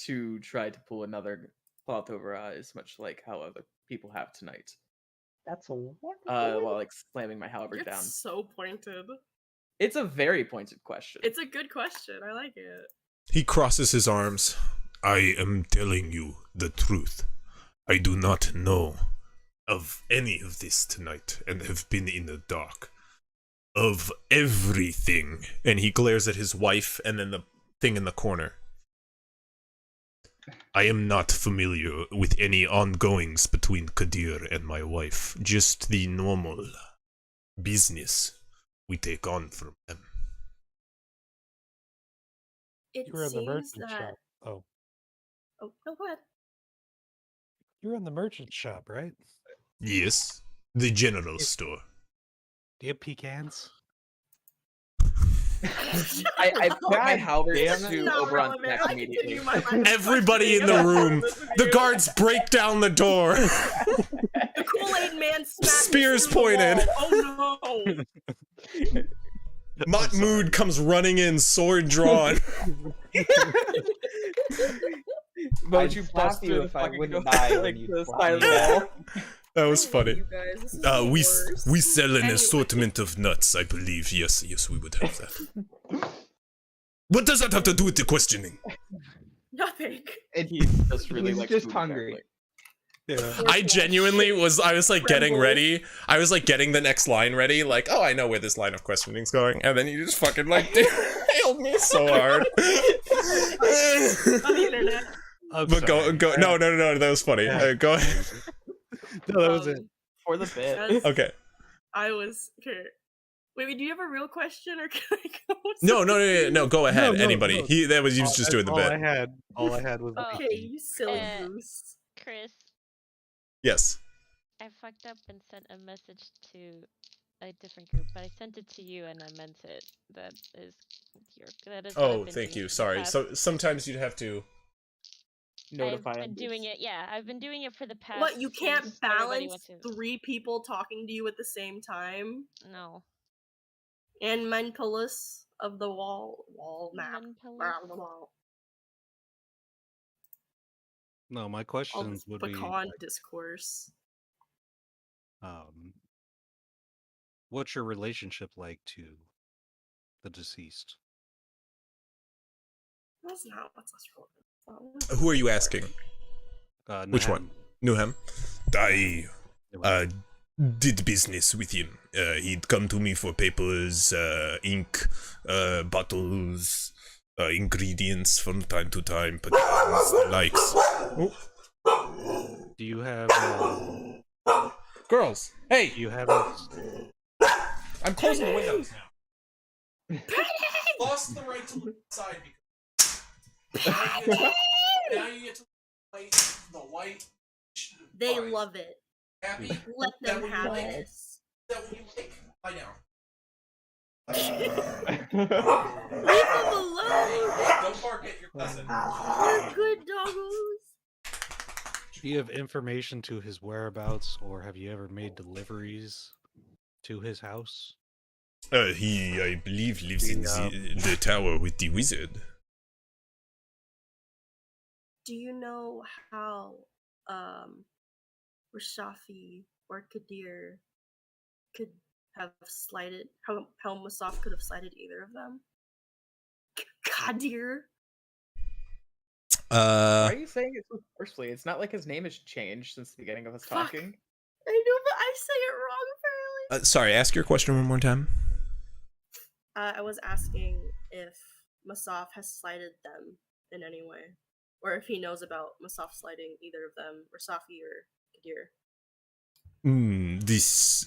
to try to pull another cloth over eyes, much like how other people have tonight? That's a wonderful While like slamming my halberd down. It's so pointed. It's a very pointed question. It's a good question. I like it. He crosses his arms. I am telling you the truth. I do not know of any of this tonight and have been in the dark. Of everything. And he glares at his wife and then the thing in the corner. I am not familiar with any ongoings between Kadir and my wife. Just the normal business we take on from them. It You were in the seems merchant that. shop. Oh, Oh, no, go ahead. you were in the merchant shop, right? Yes, the general store. Do you have pecans? I put my halberd damn it. to No, Oberon's no, man, neck I immediately. continue my Everybody in the room. The guards break down the door. The Kool-Aid man smashes Spears through the pointed. wall. Oh no! Matmood comes running in, sword drawn. But I'd you slap bust you through if the I fucking wouldn't door, die when like you the slap side of me the back. wall. That was I hate funny. You guys, this is the worst. We sell an Anyway. assortment of nuts, I believe. Yes, we would have that. What does that have to do with the questioning? Nothing. He just really He's likes just food, hungry. apparently. Yeah. I genuinely was. I was like getting Tremble. ready. I was like getting the next line ready. Like, oh, I know where this line of questioning's going, and then you just fucking like nailed me so hard. On the internet. I'm But sorry. go. No, that was funny. Go ahead. No, that was it. For the bit. As Okay. I was here. Wait, do you have a real question or can I go? No. Go ahead. No, Anybody. no. He was just doing the all bit. all I had was the Oh. Okay, you silly Uh, goose. Chris, Yes. I fucked up and sent a message to a different group, but I sent it to you and I meant it. That is what I've Oh, been thank doing you. for the Sorry. past- So sometimes you'd have to. Notify I've him. been doing it. Yeah, I've been doing it for the past. What, you can't since everybody balance went to- 3 people talking to you at the same time? No. And Mentalus of the wall map. Mentalus? Blah, blah, blah. No, my All questions this would be pecan discourse. what's your relationship like to the deceased? That's not what's relevant. Who are you asking? Which one? Nuhem. I did business with him. He'd come to me for papers, ink, bottles, ingredients from time to time, patterns, the likes. Do you have Girls, hey! do you have a, I'm closing the windows now. Lost the right to look inside because now you get to light the white. They Fine. love it. Happy? Let That them what you have like? this. Is that what you like? Lie down. Leave them alone! Don't bark at your cousin. They're good doggos. do you have information to his whereabouts, or have you ever made deliveries to his house? He, I believe, lives in the tower with the wizard. Do you know how Rashafi or Kadir could have slighted how Masaf could have slighted either of them? Kadir? Why are you saying it so forcefully? It's not like his name has changed since the beginning of us Fuck. talking. I know, but I say it wrong apparently. Sorry, ask your question one more time. I was asking if Masaf has slighted them in any way, or if he knows about Masaf slighting either of them, Rasafi or Kadir.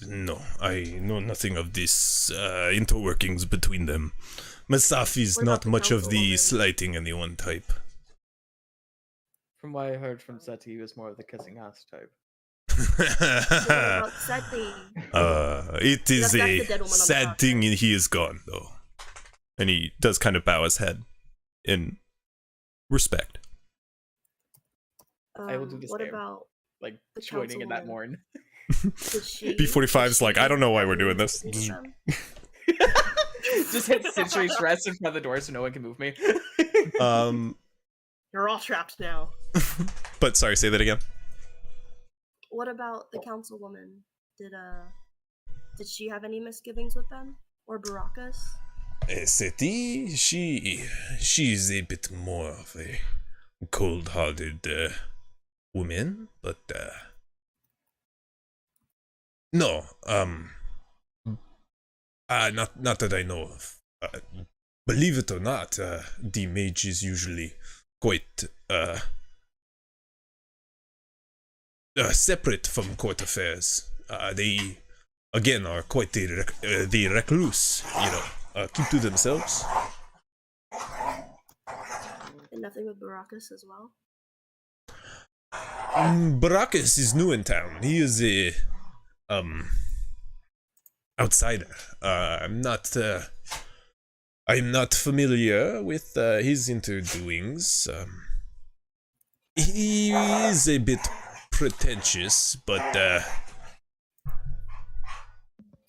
No, I know nothing of this interworkings between them. Masaf is What about not the much of the councilwoman? slighting anyone type. From what I heard from Zeti, he was more of the kissing ass type. What about Seti? It is That's the a dead woman on the sad podcast. thing, and he is gone, though. And he does kind of bow his head in respect. I will do the What same. about Like The joining in that councilwoman. morn. did she? B45's like, I don't know why we're doing this. Just hit century stress in front of the door so no one can move me. You're all trapped now. But sorry, say that again. What about the councilwoman? Did she have any misgivings with them or Baracus? Seti, she's a bit more of a cold-hearted woman, but no, not that I know of. Believe it or not, the mage is usually quite separate from court affairs. They, again, are quite the recluse, keep to themselves. And nothing with Baracus as well? Baracus is new in town. He is a outsider. I'm not familiar with his interdoings. He is a bit pretentious, but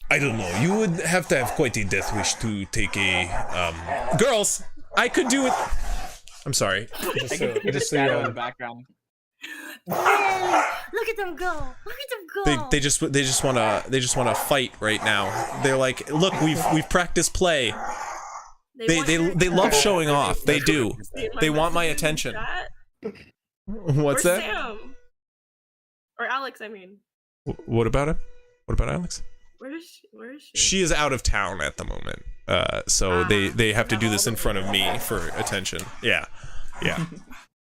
I don't know. You would have to have quite a death wish to take a girls. I could do it. I'm sorry. I can see the shadow in the background. Hey, look at them go! Look at them go! They just wanna fight right now. They're like, look, we've practiced play. They love showing off. They do. They want my attention. What's that? Sam? Or Alex, I mean. What about him? What about Alex? Where is she? Where is she? She is out of town at the moment. So they have to do this in front of me for attention. Yeah.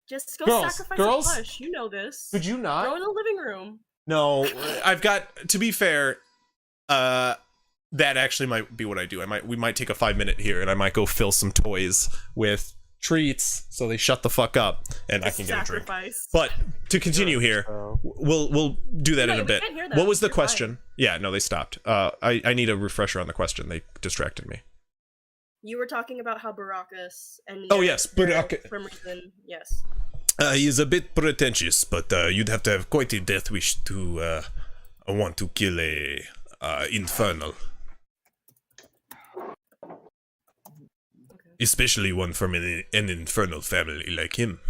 Just go Girls, sacrifice girls? a plush. You know this. Could you not? Go in the living room. No, I've got. To be fair, that actually might be what I do. We might take a 5-minute here, and I might go fill some toys with treats, so they shut the fuck up, and I can get a drink. But to continue here, we'll do that in a bit. What was the question? Yeah, no, they stopped. I need a refresher on the question. They distracted me. You were talking about how Baracus and Oh, yes, Baracus. For some reason, yes. He is a bit pretentious, but you'd have to have quite a death wish to want to kill a infernal. Especially one from an infernal family like him.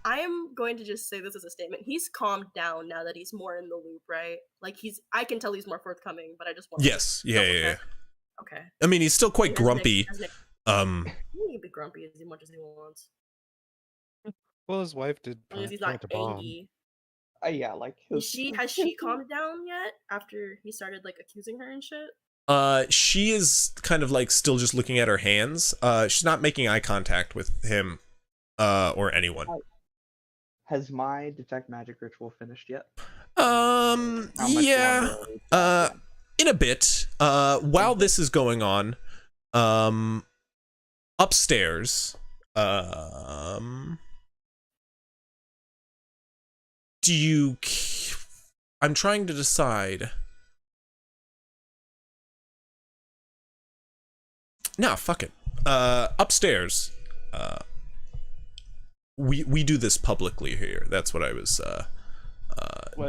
I am going to just say this as a statement. He's calmed down now that he's more in the loop, right? Like I can tell he's more forthcoming, but I just want Yes, yeah. Okay. I mean, he's still quite grumpy. He can be grumpy as much as he wants. Well, his wife did. As long as he's plant not a bomb. angry. Yeah, like Has she calmed down yet after he started like accusing her and shit? She is kind of like still just looking at her hands. She's not making eye contact with him, or anyone. Has my detect magic ritual finished yet? Yeah. In a bit. While this is going on, upstairs, I'm trying to decide. Nah, fuck it. Upstairs, we do this publicly here. That's what I was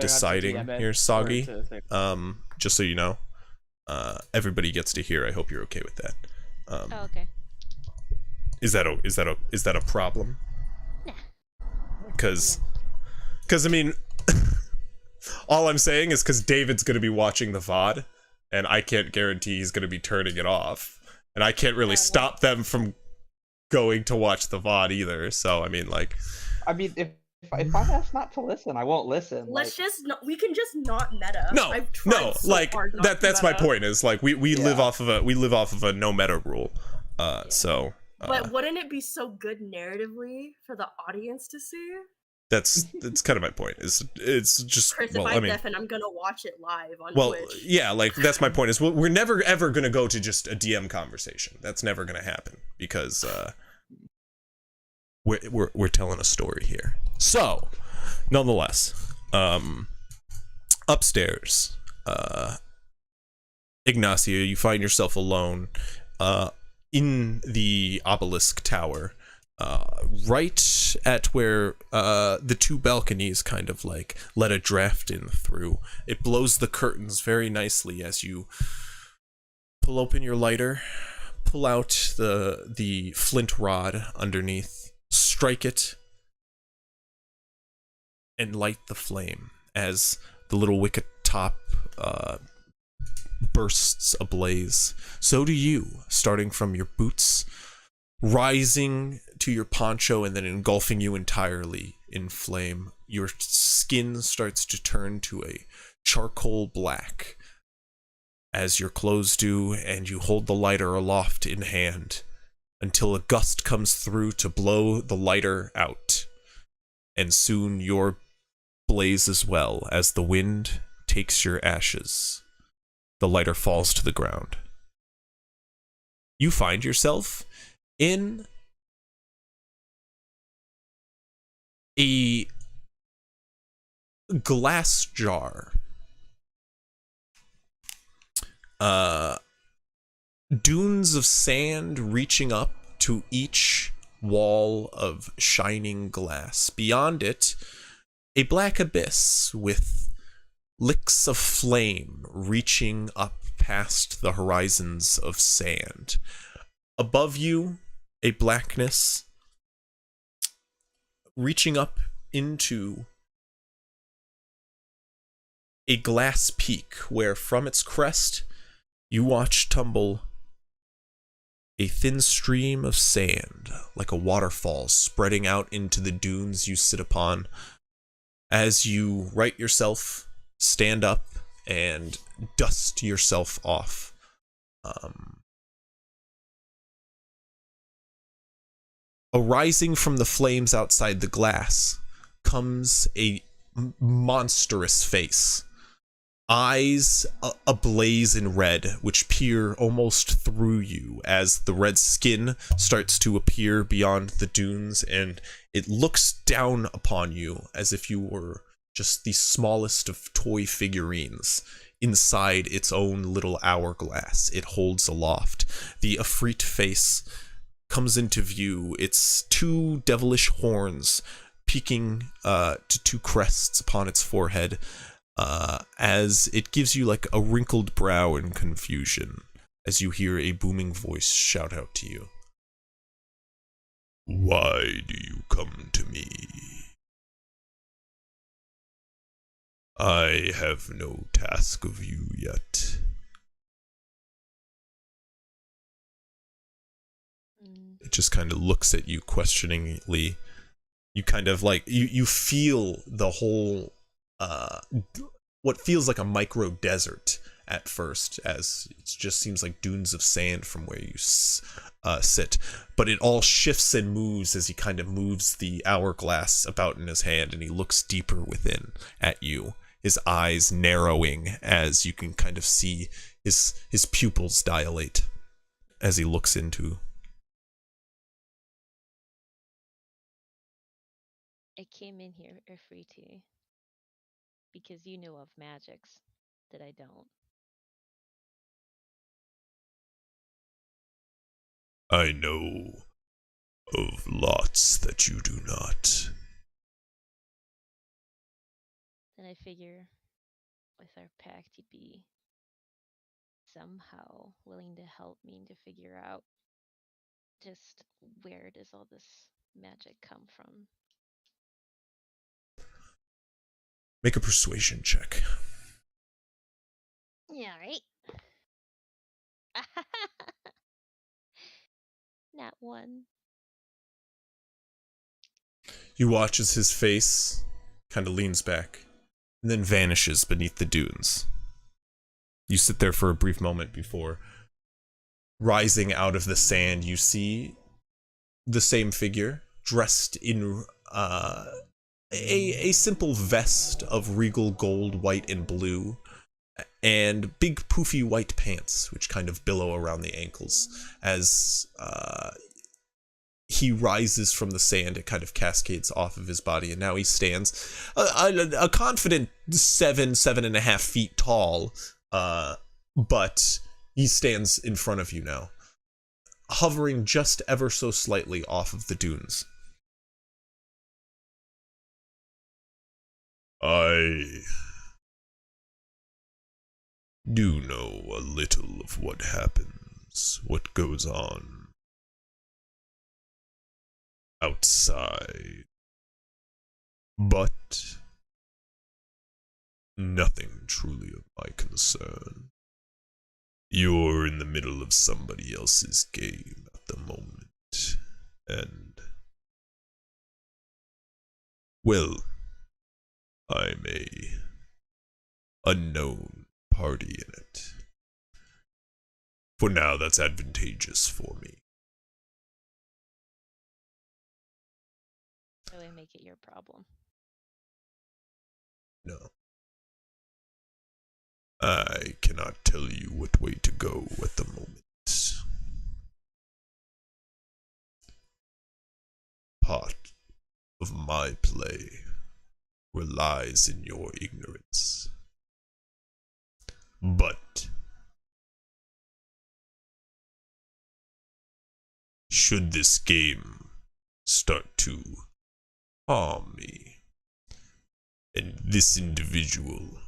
deciding here, Soggy. Just so you know, everybody gets to hear. I hope you're okay with that. Oh, okay. Is that a problem? Nah. Because I mean, all I'm saying is because David's gonna be watching the VOD, and I can't guarantee he's gonna be turning it off, and I can't really stop them from going to watch the VOD either. So I mean, like, if I'm asked not to listen, I won't listen. Let's just we can just not meta. No, I've tried so like hard not that's to my meta. point. Is like we live off of a no meta rule. So. But wouldn't it be so good narratively for the audience to see? That's kind of my point. It's just Chris, well, if I I'm mean, deaf and I'm gonna watch it live on well, Twitch. yeah, like that's my point. Is we're never ever gonna go to just a DM conversation. That's never gonna happen because we're telling a story here. So, nonetheless, upstairs, Ignacio, you find yourself alone, in the obelisk tower. Right at where the two balconies kind of like let a draft in through. It blows the curtains very nicely as you pull open your lighter, pull out the flint rod underneath, strike it, and light the flame as the little wicket top bursts ablaze. So do you, starting from your boots, rising to your poncho and then engulfing you entirely in flame. Your skin starts to turn to a charcoal black as your clothes do, and you hold the lighter aloft in hand until a gust comes through to blow the lighter out. And soon you're blaze as well as the wind takes your ashes. The lighter falls to the ground. You find yourself in a glass jar. Dunes of sand reaching up to each wall of shining glass. Beyond it, a black abyss with licks of flame reaching up past the horizons of sand. Above you, a blackness reaching up into a glass peak where from its crest you watch tumble a thin stream of sand like a waterfall spreading out into the dunes you sit upon. As you right yourself, stand up, and dust yourself off. Arising from the flames outside the glass comes a monstrous face. Eyes ablaze in red, which peer almost through you as the red skin starts to appear beyond the dunes, and it looks down upon you as if you were just the smallest of toy figurines inside its own little hourglass it holds aloft. The Ifrit face comes into view, its two devilish horns peeking to two crests upon its forehead, as it gives you like a wrinkled brow in confusion as you hear a booming voice shout out to you. Why do you come to me? I have no task of you yet. It just kind of looks at you questioningly. You kind of like, you feel the whole, what feels like a micro desert at first, as it just seems like dunes of sand from where you sit, but it all shifts and moves as he kind of moves the hourglass about in his hand, and he looks deeper within at you, his eyes narrowing as you can kind of see his pupils dilate as he looks into. I came in here, Ifriti, because you know of magics that I don't. I know of lots that you do not. Then I figure with our pact you'd be somehow willing to help me to figure out just where does all this magic come from. Make a persuasion check. Yeah, right. Not one. You watch as his face kind of leans back and then vanishes beneath the dunes. You sit there for a brief moment before rising out of the sand. You see the same figure dressed in a simple vest of regal gold, white, and blue, and big poofy white pants which kind of billow around the ankles. As he rises from the sand, it kind of cascades off of his body, and now he stands a confident 7.5 feet tall, but he stands in front of you now, hovering just ever so slightly off of the dunes. I do know a little of what happens, what goes on outside, but nothing truly of my concern. You're in the middle of somebody else's game at the moment, and, well, I'm a unknown party in it. For now, that's advantageous for me. So I make it your problem. No. I cannot tell you what way to go at the moment. Part of my play relies in your ignorance. But should this game start to harm me, and this individual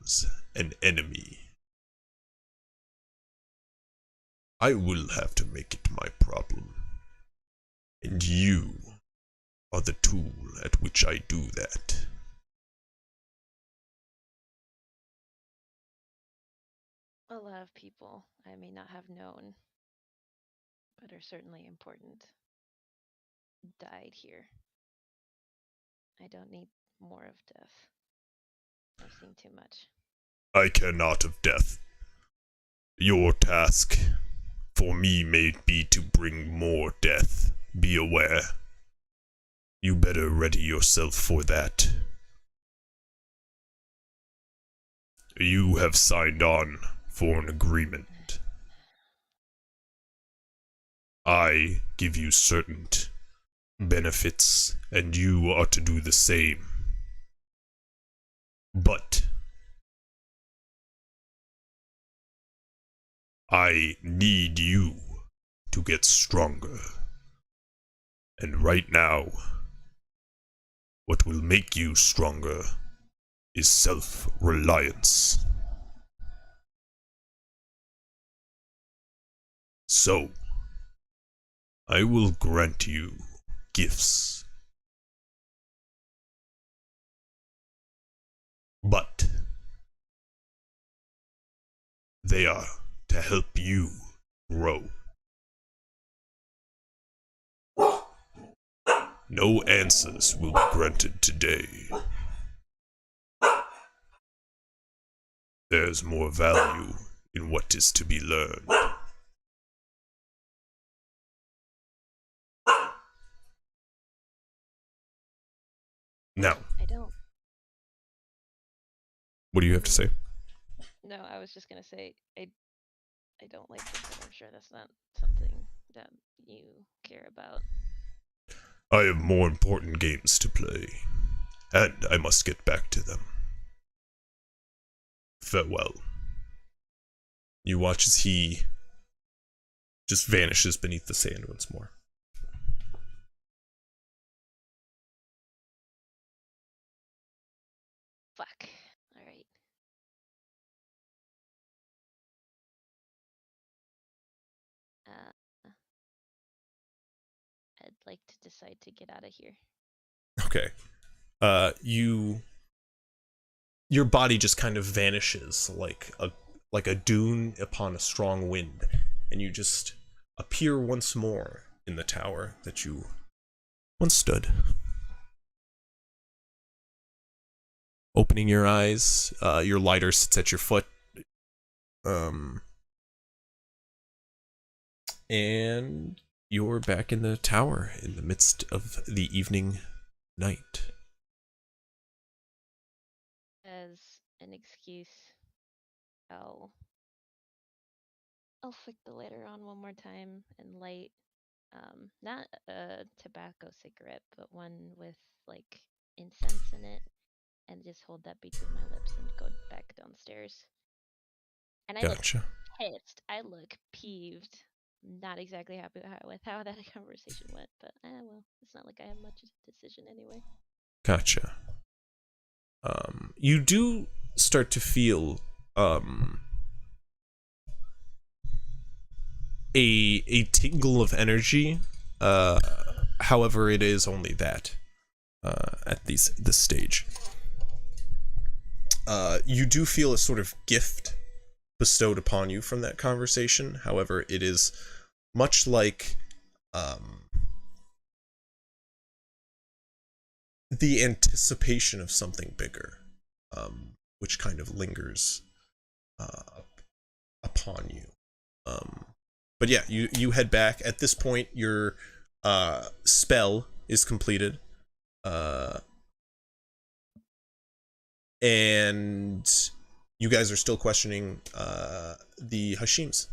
becomes an enemy. I will have to make it my problem. And you are the tool at which I do that. A lot of people I may not have known, but are certainly important, died here. I don't need more of death. I've seen too much. I care not of death. Your task for me may be to bring more death. Be aware. You better ready yourself for that. You have signed on for an agreement. I give you certain benefits, and you are to do the same. But I need you to get stronger. And right now, what will make you stronger is self-reliance. So, I will grant you gifts. But they are to help you grow. No answers will be granted today. There's more value in what is to be learned. Now, I don't. what do you have to say? No, I was just gonna say I don't like this, but I'm sure that's not something that you care about. I have more important games to play, and I must get back to them. Farewell. You watch as he just vanishes beneath the sand once more. Fuck. Alright. I'd like to decide to get out of here. Okay. Your body just kind of vanishes like a dune upon a strong wind, and you just appear once more in the tower that you once stood. Opening your eyes, your lighter sits at your foot. And you're back in the tower in the midst of the evening night. As an excuse, I'll flick the lighter on one more time and light not a tobacco cigarette, but one with like incense in it, and just hold that between my lips and go back downstairs. And I Gotcha. look pissed. I look peeved. Not exactly happy with how that conversation went, but well, it's not like I have much decision anyway. Gotcha. You do start to feel a tingle of energy. However, it is only that at this stage. You do feel a sort of gift bestowed upon you from that conversation. However, it is much like the anticipation of something bigger, which kind of lingers upon you. But yeah, you head back. At this point, your spell is completed. And you guys are still questioning the Hashims.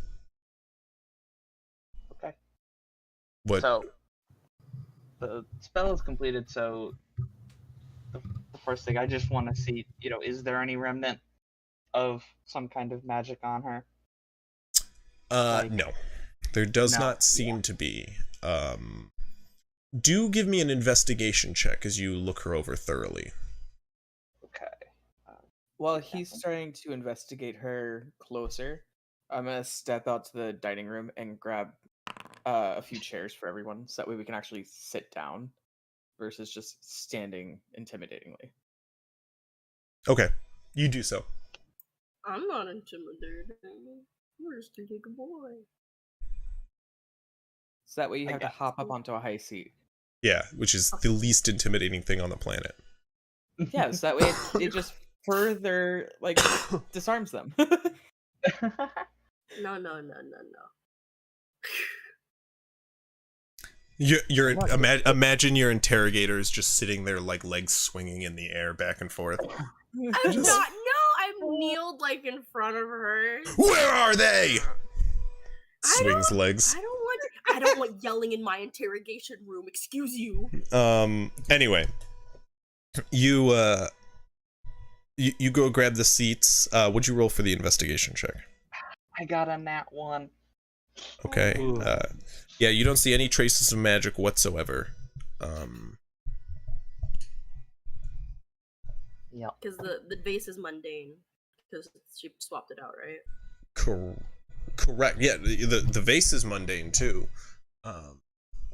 Okay. What? So the spell is completed. So the first thing I just want to see, is there any remnant of some kind of magic on her? No, there does No, not seem to be. Do give me an investigation check as you look her over thoroughly. Okay. While he's starting to investigate her closer, I'm gonna step out to the dining room and grab a few chairs for everyone, so that way we can actually sit down versus just standing intimidatingly. Okay, you do so. I'm not intimidated. You're just a big boy. So that way you I have to got hop up onto a high seat. Yeah, which is the least intimidating thing on the planet. Yeah, so that way it just further like disarms them. No. Imagine your interrogator is just sitting there like legs swinging in the air back and forth. I'm not. No, I'm kneeled like in front of her. Where are they? Swings legs. I don't want yelling in my interrogation room. Excuse you. Anyway, you go grab the seats. What'd you roll for the investigation check? I got a nat 1. Okay. Ooh. Yeah, you don't see any traces of magic whatsoever. Yeah. Because the vase is mundane. Because she swapped it out, right? Correct. Yeah, the vase is mundane too.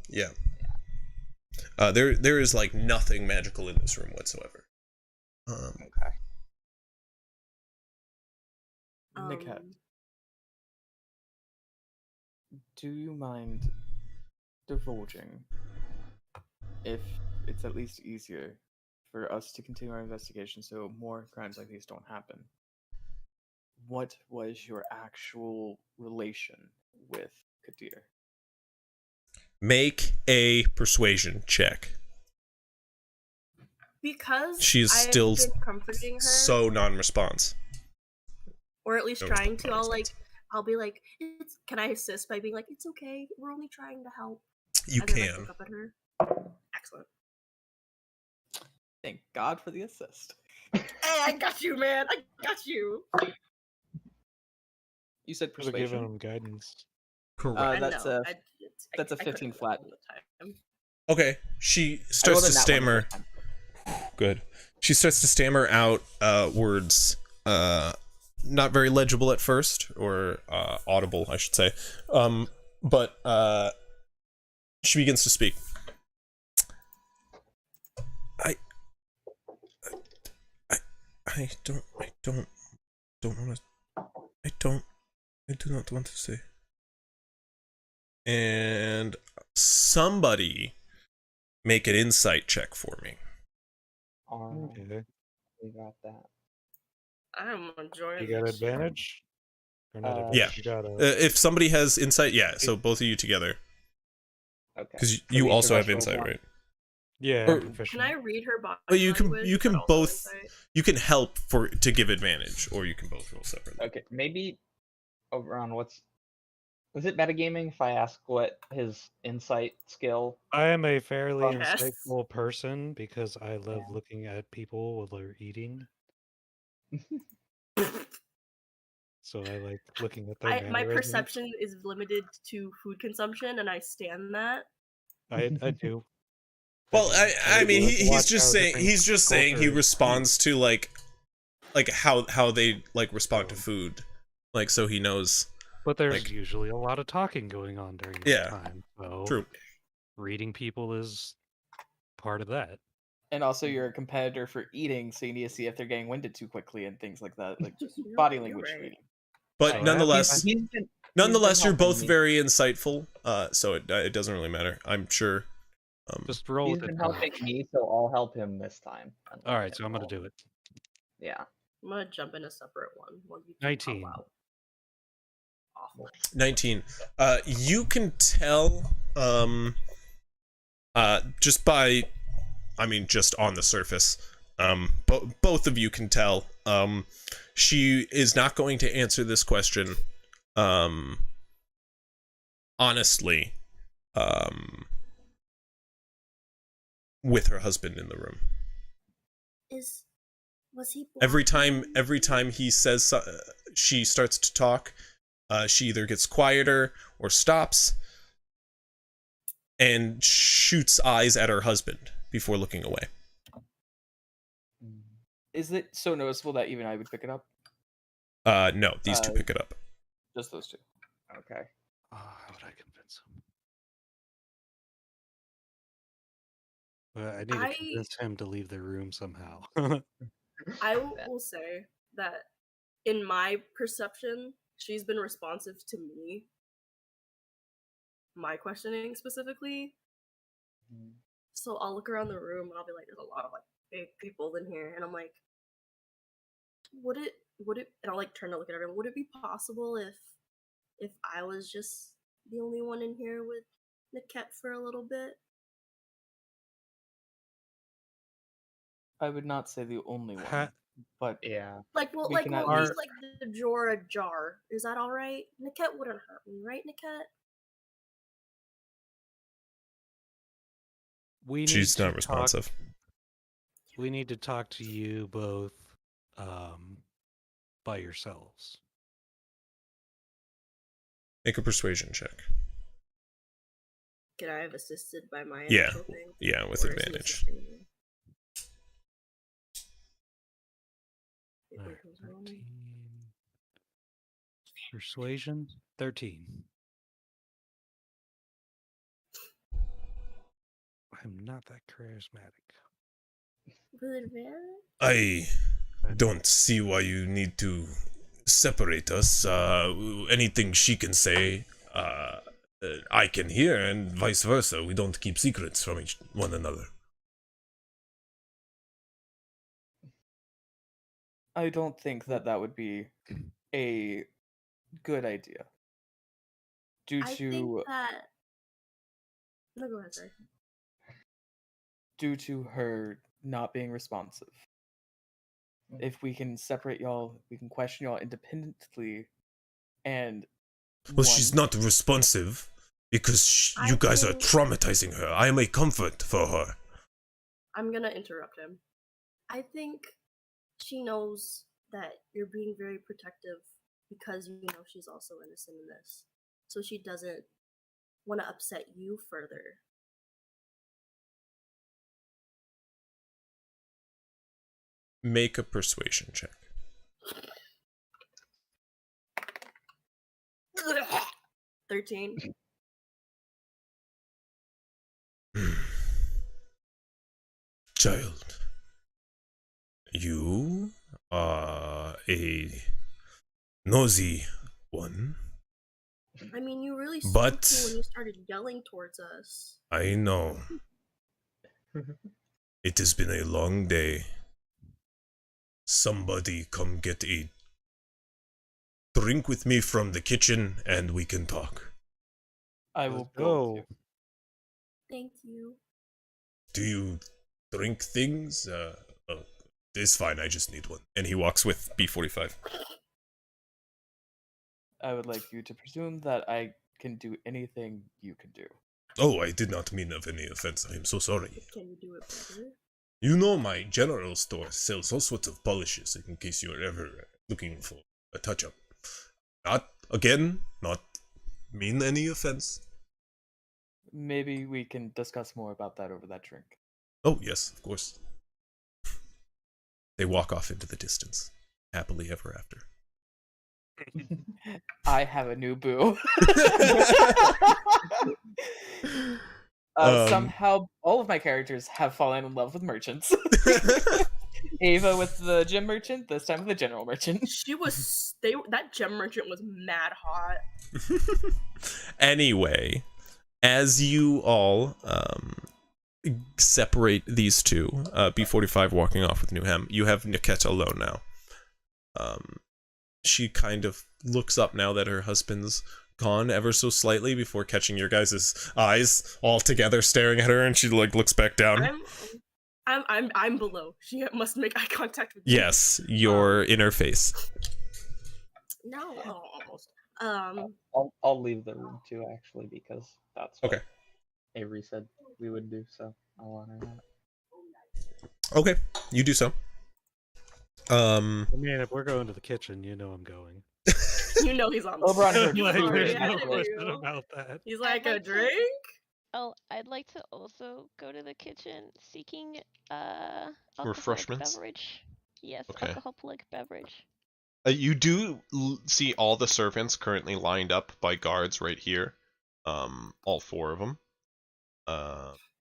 Yeah. There is like nothing magical in this room whatsoever. Okay. Nikat, do you mind divulging, if it's at least easier for us to continue our investigation so more crimes like these don't happen, what was your actual relation with Kadir? Make a persuasion check. Because She's I've still been comforting her, so non-response. or at least No trying response, to. I'll be like, can I assist by being like, it's okay, we're only trying to help. You and then I can. look up at her. Excellent. Thank God for the assist. Hey, I got you, man. I got you. You said Should have given persuasion. him guidance. Correct. I That's know. that's a I could've 15 done flat. all the time. Okay. She I starts rolled to a nat one the stammer. first time. Good. She starts to stammer out words, not very legible at first, or audible, I should say. But she begins to speak. I do not want to say. And somebody make an insight check for me. Alright, Okay. we got that. I'm enjoying You got this. advantage? Or not Uh, advantage? Yeah. You got a... If somebody has insight, yeah, so both of you together. Okay. Because So you each also of us have roll insight, one. right? Yeah, or- I'm Can proficient. I read her body Well, you can language, but also both insight? you can help to give advantage, or you can both roll separately. Okay, maybe over on was it metagaming if I ask what his insight skill? I am a fairly Yes. insightful person because I love Yeah. looking at people while they're eating. So I like looking at their My mannerisms. perception is limited to food consumption, and I stand that. I do. Well, I mean, like to he's watch just how saying different he cultures responds to like how they like respond to Oh. food, like so he knows. But there's like- usually a lot of talking going on during that Yeah, time. So True. reading people is part of that. And also, you're a competitor for eating, so you need to see if they're getting winded too quickly and things like that, like just You're- body you're language right. reading. But So nonetheless, He's been nonetheless, you're helping both me. very insightful. So it doesn't really matter. I'm sure. Just roll He's with it. been helping me, so I'll help him this time. All right, so I'm gonna do it. Yeah. I'm gonna jump in a separate one. 19. Awful. 19. You can tell, just by, I mean, just on the surface, both of you can tell, she is not going to answer this question, honestly, with her husband in the room. Was he Every blind? time he says, she starts to talk, she either gets quieter or stops and shoots eyes at her husband before looking away. Is it so noticeable that even I would pick it up? No, these two pick it up. Just those two. Okay. How would I convince him? Well, I need to convince him to leave the room somehow. I will say that in my perception, she's been responsive to me. My questioning specifically. So I'll look around the room and I'll be like, there's a lot of like big people in here, and I'm like, would it and I'll like turn to look at everyone, would it be possible if I was just the only one in here with Niket for a little bit? I would not say the only one, but yeah. Like, well, we like, can we'll at leave least- like the drawer ajar. Is that all right? Niket wouldn't hurt me, right, Niket? She's not responsive. We need to talk to you both by yourselves. Make a persuasion check. Can I have assisted by my Yeah. initial thing? Yeah, with Or is he advantage. assisting me? Wait, Alright, who's rolling? 13. Persuasion 13. I'm not that charismatic. With advantage? I don't see why you need to separate us. Anything she can say, I can hear, and vice versa. We don't keep secrets from one another. I don't think that would be a good idea. I think that. No, go ahead, sorry. Due to her not being responsive. If we can separate y'all, we can question y'all independently, and Well, she's not responsive because you guys are traumatizing her. I am a comfort for her. I'm gonna interrupt him. I think she knows that you're being very protective because you know she's also innocent in this. So she doesn't want to upset you further. Make a persuasion check. 13. Child, you are a nosy one. I mean, you really But- spooked me when you started yelling towards us. I know. It has been a long day. Somebody come get a drink with me from the kitchen and we can talk. I will go. Thank you. Do you drink things? It's fine, I just need one. And he walks with B45. I would like you to presume that I can do anything you can do. Oh, I did not mean of any offense. I am so sorry. Can you do it better? You know my general store sells all sorts of polishes in case you are ever looking for a touch-up. Not mean any offense. Maybe we can discuss more about that over that drink. Oh, yes, of course. They walk off into the distance, happily ever after. I have a new boo. Somehow, all of my characters have fallen in love with merchants. Ava with the gem merchant, this time with the general merchant. That gem merchant was mad hot. Anyway, as you all separate these two, B45 walking off with Newham, you have Niket alone now. She kind of looks up now that her husband's gone ever so slightly before catching your guys' eyes all together staring at her, and she like looks back down. I'm below. She must make eye contact with me. Yes, your inner face. No, almost. I'll leave the room too, actually, because that's what Okay. Avery said we would do. So I'll honor that. Okay, you do so. I mean, if we're going to the kitchen, you know I'm going. You know he's on the LeBron phone. heard He's Like, already there's ahead no of question you. about that. He's like, I'd a like to- drink? Oh, I'd like to also go to the kitchen seeking alcoholic Refreshments? beverage. Yes, Okay. alcoholic beverage. You do see all the servants currently lined up by guards right here. All 4 of them.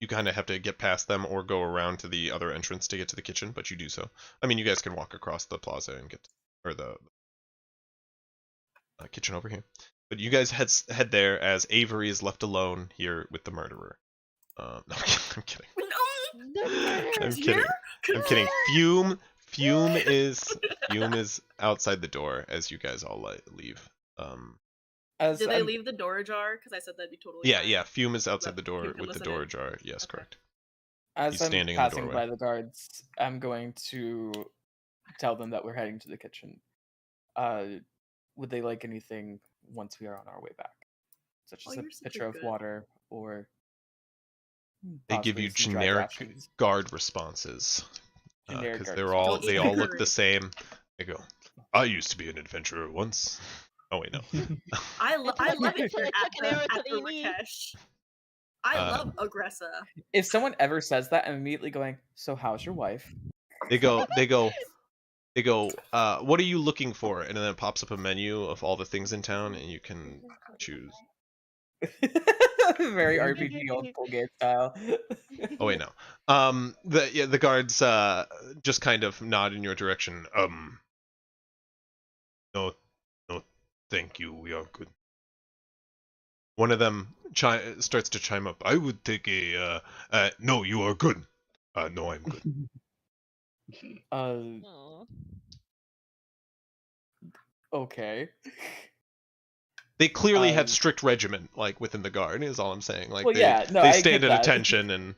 You kind of have to get past them or go around to the other entrance to get to the kitchen, but you do so. I mean, you guys can walk across the plaza and get, or the kitchen over here. But you guys head there as Avery is left alone here with the murderer. No, I'm kidding. I'm kidding. I'm kidding. Fume is outside the door as you guys all leave. As Did they I'm- leave the door ajar? Because I said that'd be totally Yeah, fine. yeah. Fume is outside Let the door Fume can with the listen door in. ajar. Yes, Okay. correct. As He's I'm standing in the passing doorway. by the guards, I'm going to tell them that we're heading to the kitchen. Would they like anything once we are on our way back, such Oh, as a you're such a pitcher of good- water or They give possibly you some dried generic rations? guard responses Generic because guard Don't they eat all the look curry. the same. They go, "I used to be an adventurer once." Oh wait, no. I Until love it until here I at took an arrow the, to at the the knee. Rakesh. I love Aggressa. If someone ever says that, I'm immediately going, "So how's your wife?" They go, what are you looking for? And then it pops up a menu of all the things in town, and you can choose. Very RPG old full game style. Oh wait, no. The guards just kind of nod in your direction. No, no, thank you. We are good. One of them starts to chime up. I would take a. No, you are good. No, I'm good. Aw. Okay. They clearly have Um, strict regimen, like within the guard. Is all I'm saying. Like Well, they yeah, no, they I stand get at that. attention and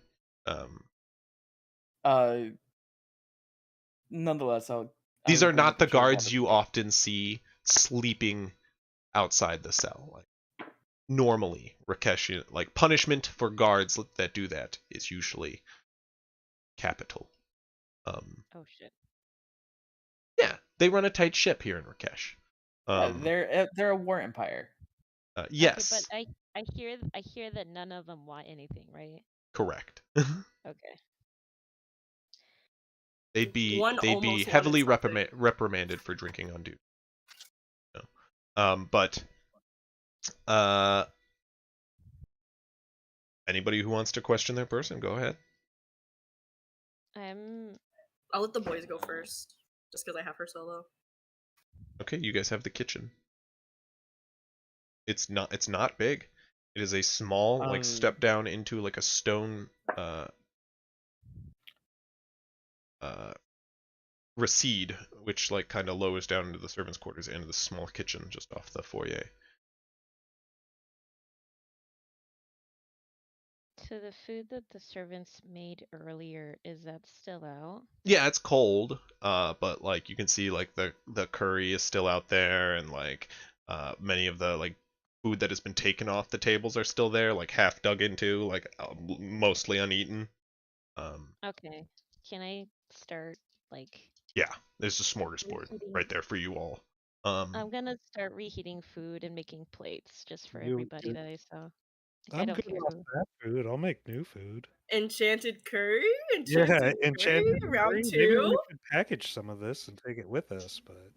Nonetheless, I these will are bring not the pitcher of guards water you for you. often see sleeping outside the cell. Like normally, Rakesh, like punishment for guards that do that is usually capital. Oh shit. Yeah, they run a tight ship here in Rakesh. They're a war empire. Yes, Okay, but I hear that none of them want anything, right? correct. Okay. They'd be One almost wanted heavily something. reprimanded for drinking on duty. No. But anybody who wants to question their person, go ahead. I'll let the boys go first, just because I have her solo. Okay, you guys have the kitchen. It's not big. It is a small like step down into like a stone recede, which like kind of lowers down into the servants' quarters and the small kitchen just off the foyer. So the food that the servants made earlier, is that still out? Yeah, it's cold, but like you can see like the curry is still out there, and like many of the like food that has been taken off the tables are still there, like half dug into, like mostly uneaten. Okay. Can I start like Yeah, there's a smorgasbord reheating? right there for you all. I'm gonna start reheating food and making plates just for everybody that I saw. Like, I I'm don't good care off who. that food. I'll make new food. Enchanted curry? Yeah, enchanted Round curry. Maybe we 2? could package some of this and take it with us, but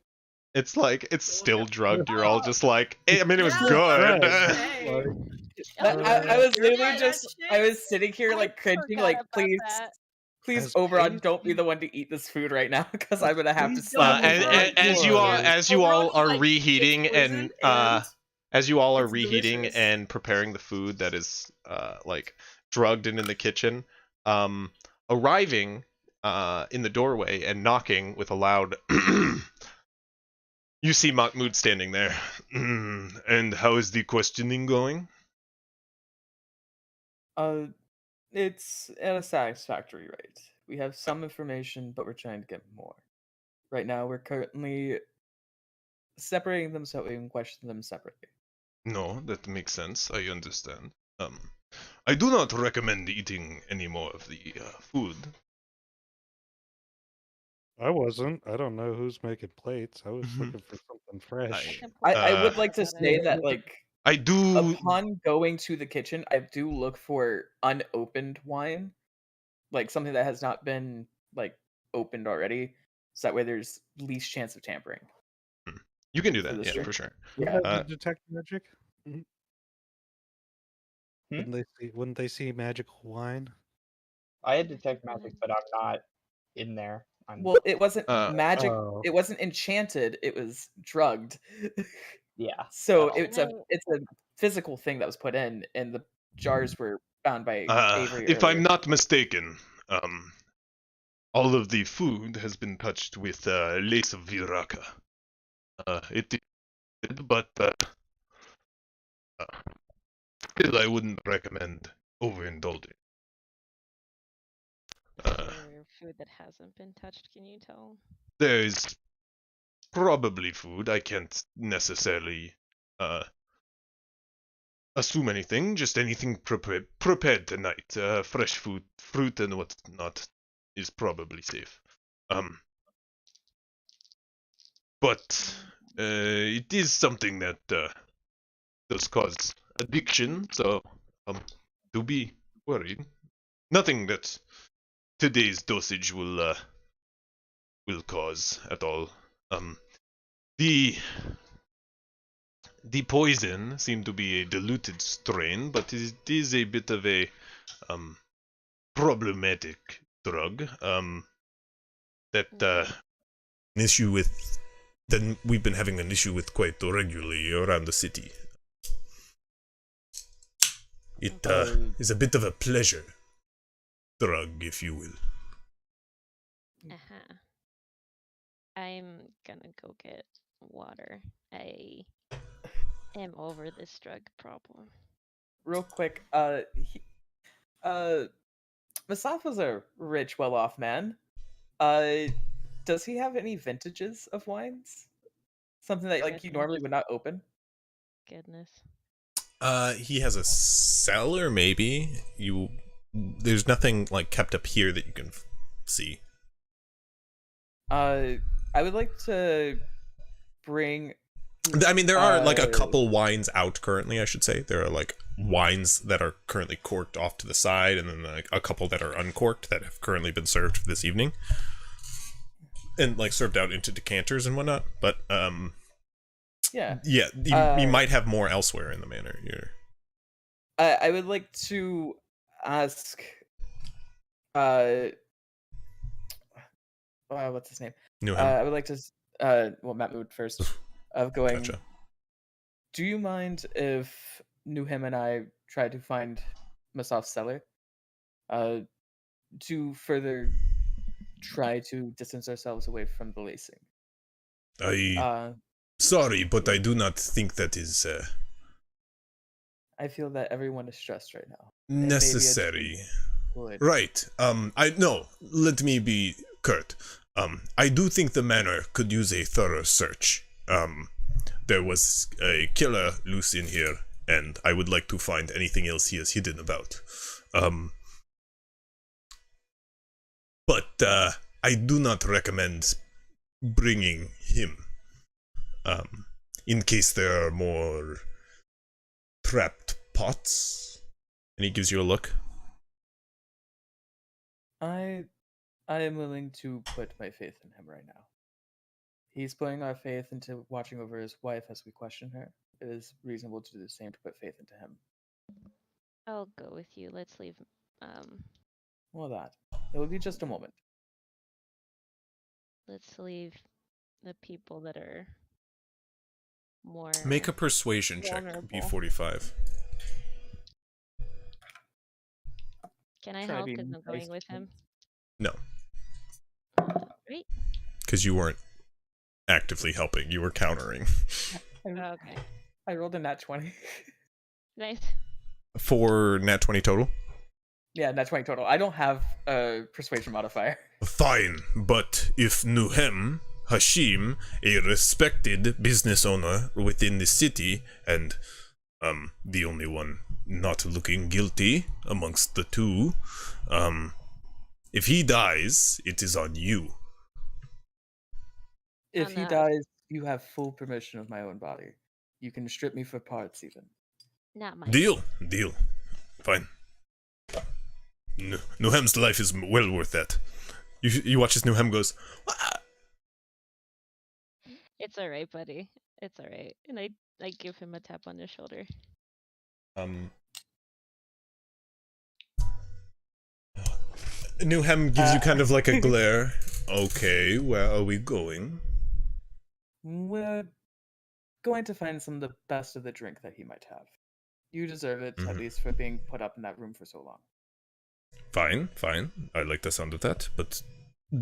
it's like it's We'll still have- drugged. You're all Oh! just like, I mean, it was Yeah, good. hey. like, I was You're literally right, just that I shit. was sitting here I like cringing, forgot like about please, that. please As Oberon, don't be Casey- the one to eat this food right now because I'm gonna have to Please slap don't. you. And Oberon as you all Oberon, are like, reheating it's and poisoned as you all are it's reheating delicious. and preparing the food that is like drugged and in the kitchen, arriving in the doorway and knocking with a loud you see Mahmoud standing there. And how is the questioning going? It's at a satisfactory rate. We have some information, but we're trying to get more. Right now, we're currently separating them so we can question them separately. No, that makes sense. I understand. I do not recommend eating any more of the food. I wasn't. I don't know who's making plates. I was Mhm. looking for something fresh. I would like to Got say it. that like I do. upon going to the kitchen, I do look for unopened wine, like something that has not been like opened already, so that way there's least chance of tampering. You can do For that, the yeah, stream. for sure. Yeah. Detect magic. Wouldn't they see magical wine? I had detect magic, but I'm not in there. Well, it wasn't magic. Oh. It wasn't enchanted. It was drugged. Yeah. So Oh. it's a physical thing that was put in, and the jars were found by Avery. If earlier. I'm not mistaken, all of the food has been touched with lace of viraka. It is, but still, I wouldn't recommend overindulging. Is there food that hasn't been touched? Can you tell? There's probably food. I can't necessarily assume anything. Just anything prepared tonight. Fresh food, fruit, and whatnot is probably safe. But it is something that does cause addiction. So do be worried. Nothing that today's dosage will cause at all. The poison seemed to be a diluted strain, but it is a bit of a problematic drug. That an issue with that we've been having an issue with quite regularly around the city. It is a bit of a pleasure drug, if you will. Uh-huh. I'm gonna go get water. I am over this drug problem. Real quick, Masafa's a rich, well-off man. Does he have any vintages of wines? Something that you normally would not open? Goodness. He has a cellar, maybe. There's nothing like kept up here that you can see. I would like to bring. I mean, there are like a couple wines out currently, I should say. There are like wines that are currently corked off to the side, and then like a couple that are uncorked that have currently been served this evening. And like served out into decanters and whatnot. But yeah, you might have more elsewhere in the manor. I would like to ask what's his name? I would like to Mahmoud first of going. Gotcha. Do you mind if Nuhem and I try to find Masaf's cellar to further try to distance ourselves away from the lacing? Sorry, but I do not think that is I feel that everyone is stressed right now. necessary. Right. Let me be curt. I do think the manor could use a thorough search. There was a killer loose in here, and I would like to find anything else he has hidden about. But I do not recommend bringing him. In case there are more trapped pots. And he gives you a look. I am willing to put my faith in him right now. He's putting our faith into watching over his wife as we question her. It is reasonable to do the same to put faith into him. I'll go with you. Let's leave. Well, it will be just a moment. Let's leave the people that are more. Make a persuasion check. B45. Can I help because I'm going with him? No. Great. Because you weren't actively helping. You were countering. Okay. I rolled a nat 20. Nice. For nat 20 total? Yeah, nat 20 total. I don't have a persuasion modifier. Fine, but if Nuhem Hashim, a respected business owner within the city, and the only one not looking guilty amongst the two, if he dies, it is on you. If he dies, you have full permission of my own body. You can strip me for parts, even. Not my Deal. Fine. Nuhem's life is well worth that. You watch as Nuhem goes, It's alright, buddy. It's alright. And I give him a tap on the shoulder. Newham gives you kind of like a glare. Okay, where are we going? We're going to find some of the best of the drink that he might have. You deserve it, at least for being put up in that room for so long. Fine, fine. I like the sound of that, but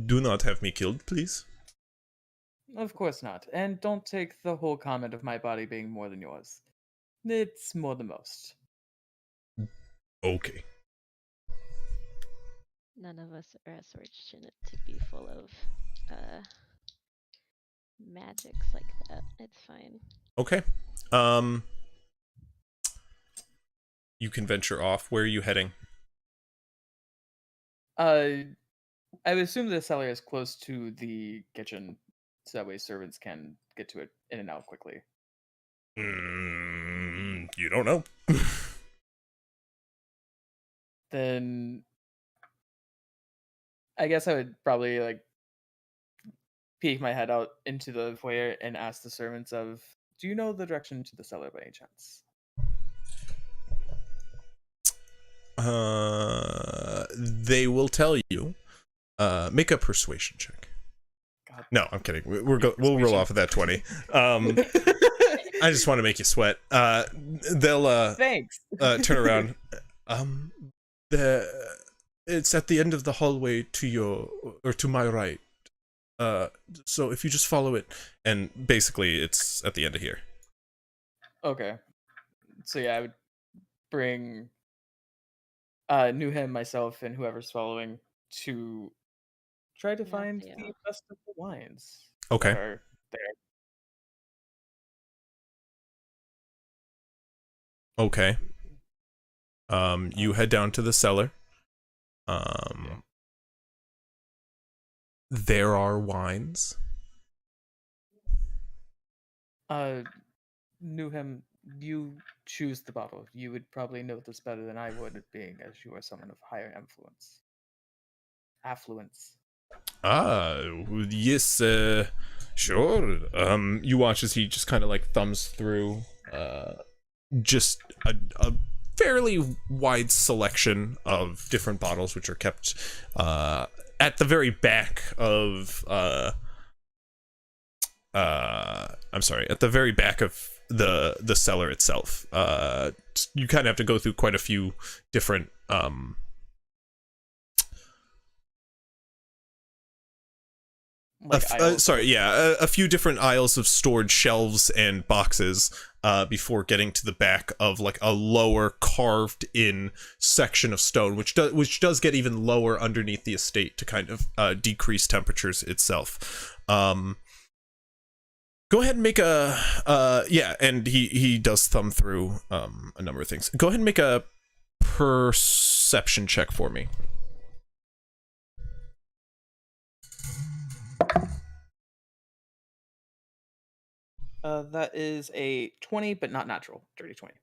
do not have me killed, please. Of course not. And don't take the whole comment of my body being more than yours. It's more than most. Okay. None of us are as fortunate to be full of magics like that. It's fine. Okay. You can venture off. Where are you heading? I would assume the cellar is close to the kitchen, so that way servants can get to it in and out quickly. You don't know. Then I guess I would probably like peek my head out into the foyer and ask the servants of, do you know the direction to the cellar by any chance? They will tell you. Make a persuasion check. God. No, I'm kidding. We'll roll off of that 20. I just want to make you sweat. They'll Thanks. turn around. It's at the end of the hallway to my right. So if you just follow it, and basically it's at the end of here. Okay. So yeah, I would bring Newham, myself, and whoever's following to try to find Theo. the best of the wines. Okay. That are there. Okay. You head down to the cellar. There are wines. Newham, you choose the bottle. You would probably know this better than I would, being as you are someone of higher influence. Affluence. Yes, sure. You watch as he just kind of like thumbs through just a fairly wide selection of different bottles, which are kept at the very back of I'm sorry, at the very back of the cellar itself. You kind of have to go through quite a few different a few different aisles of stored shelves and boxes before getting to the back of like a lower carved in section of stone, which does get even lower underneath the estate to kind of decrease temperatures itself. Go ahead and make a and he does thumb through a number of things. Go ahead and make a perception check for me. That is a 20, but not natural. Dirty 20.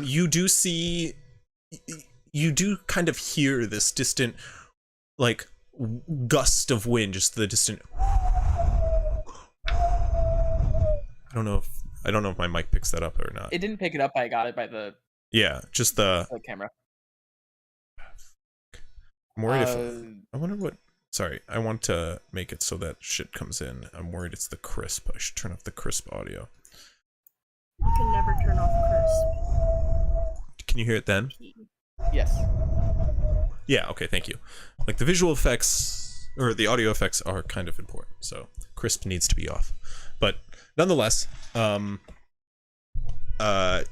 You do see, you do kind of hear this distant, like, gust of wind, just the distant. I don't know if my mic picks that up or not. It didn't pick it up. I got it by the just the camera. I'm worried if I wonder what. Sorry, I want to make it so that shit comes in. I'm worried it's the crisp. I should turn off the crisp audio. You can never turn off crisp. Can you hear it then? Yes. Yeah, okay, thank you. Like the visual effects or the audio effects are kind of important, so crisp needs to be off. But nonetheless,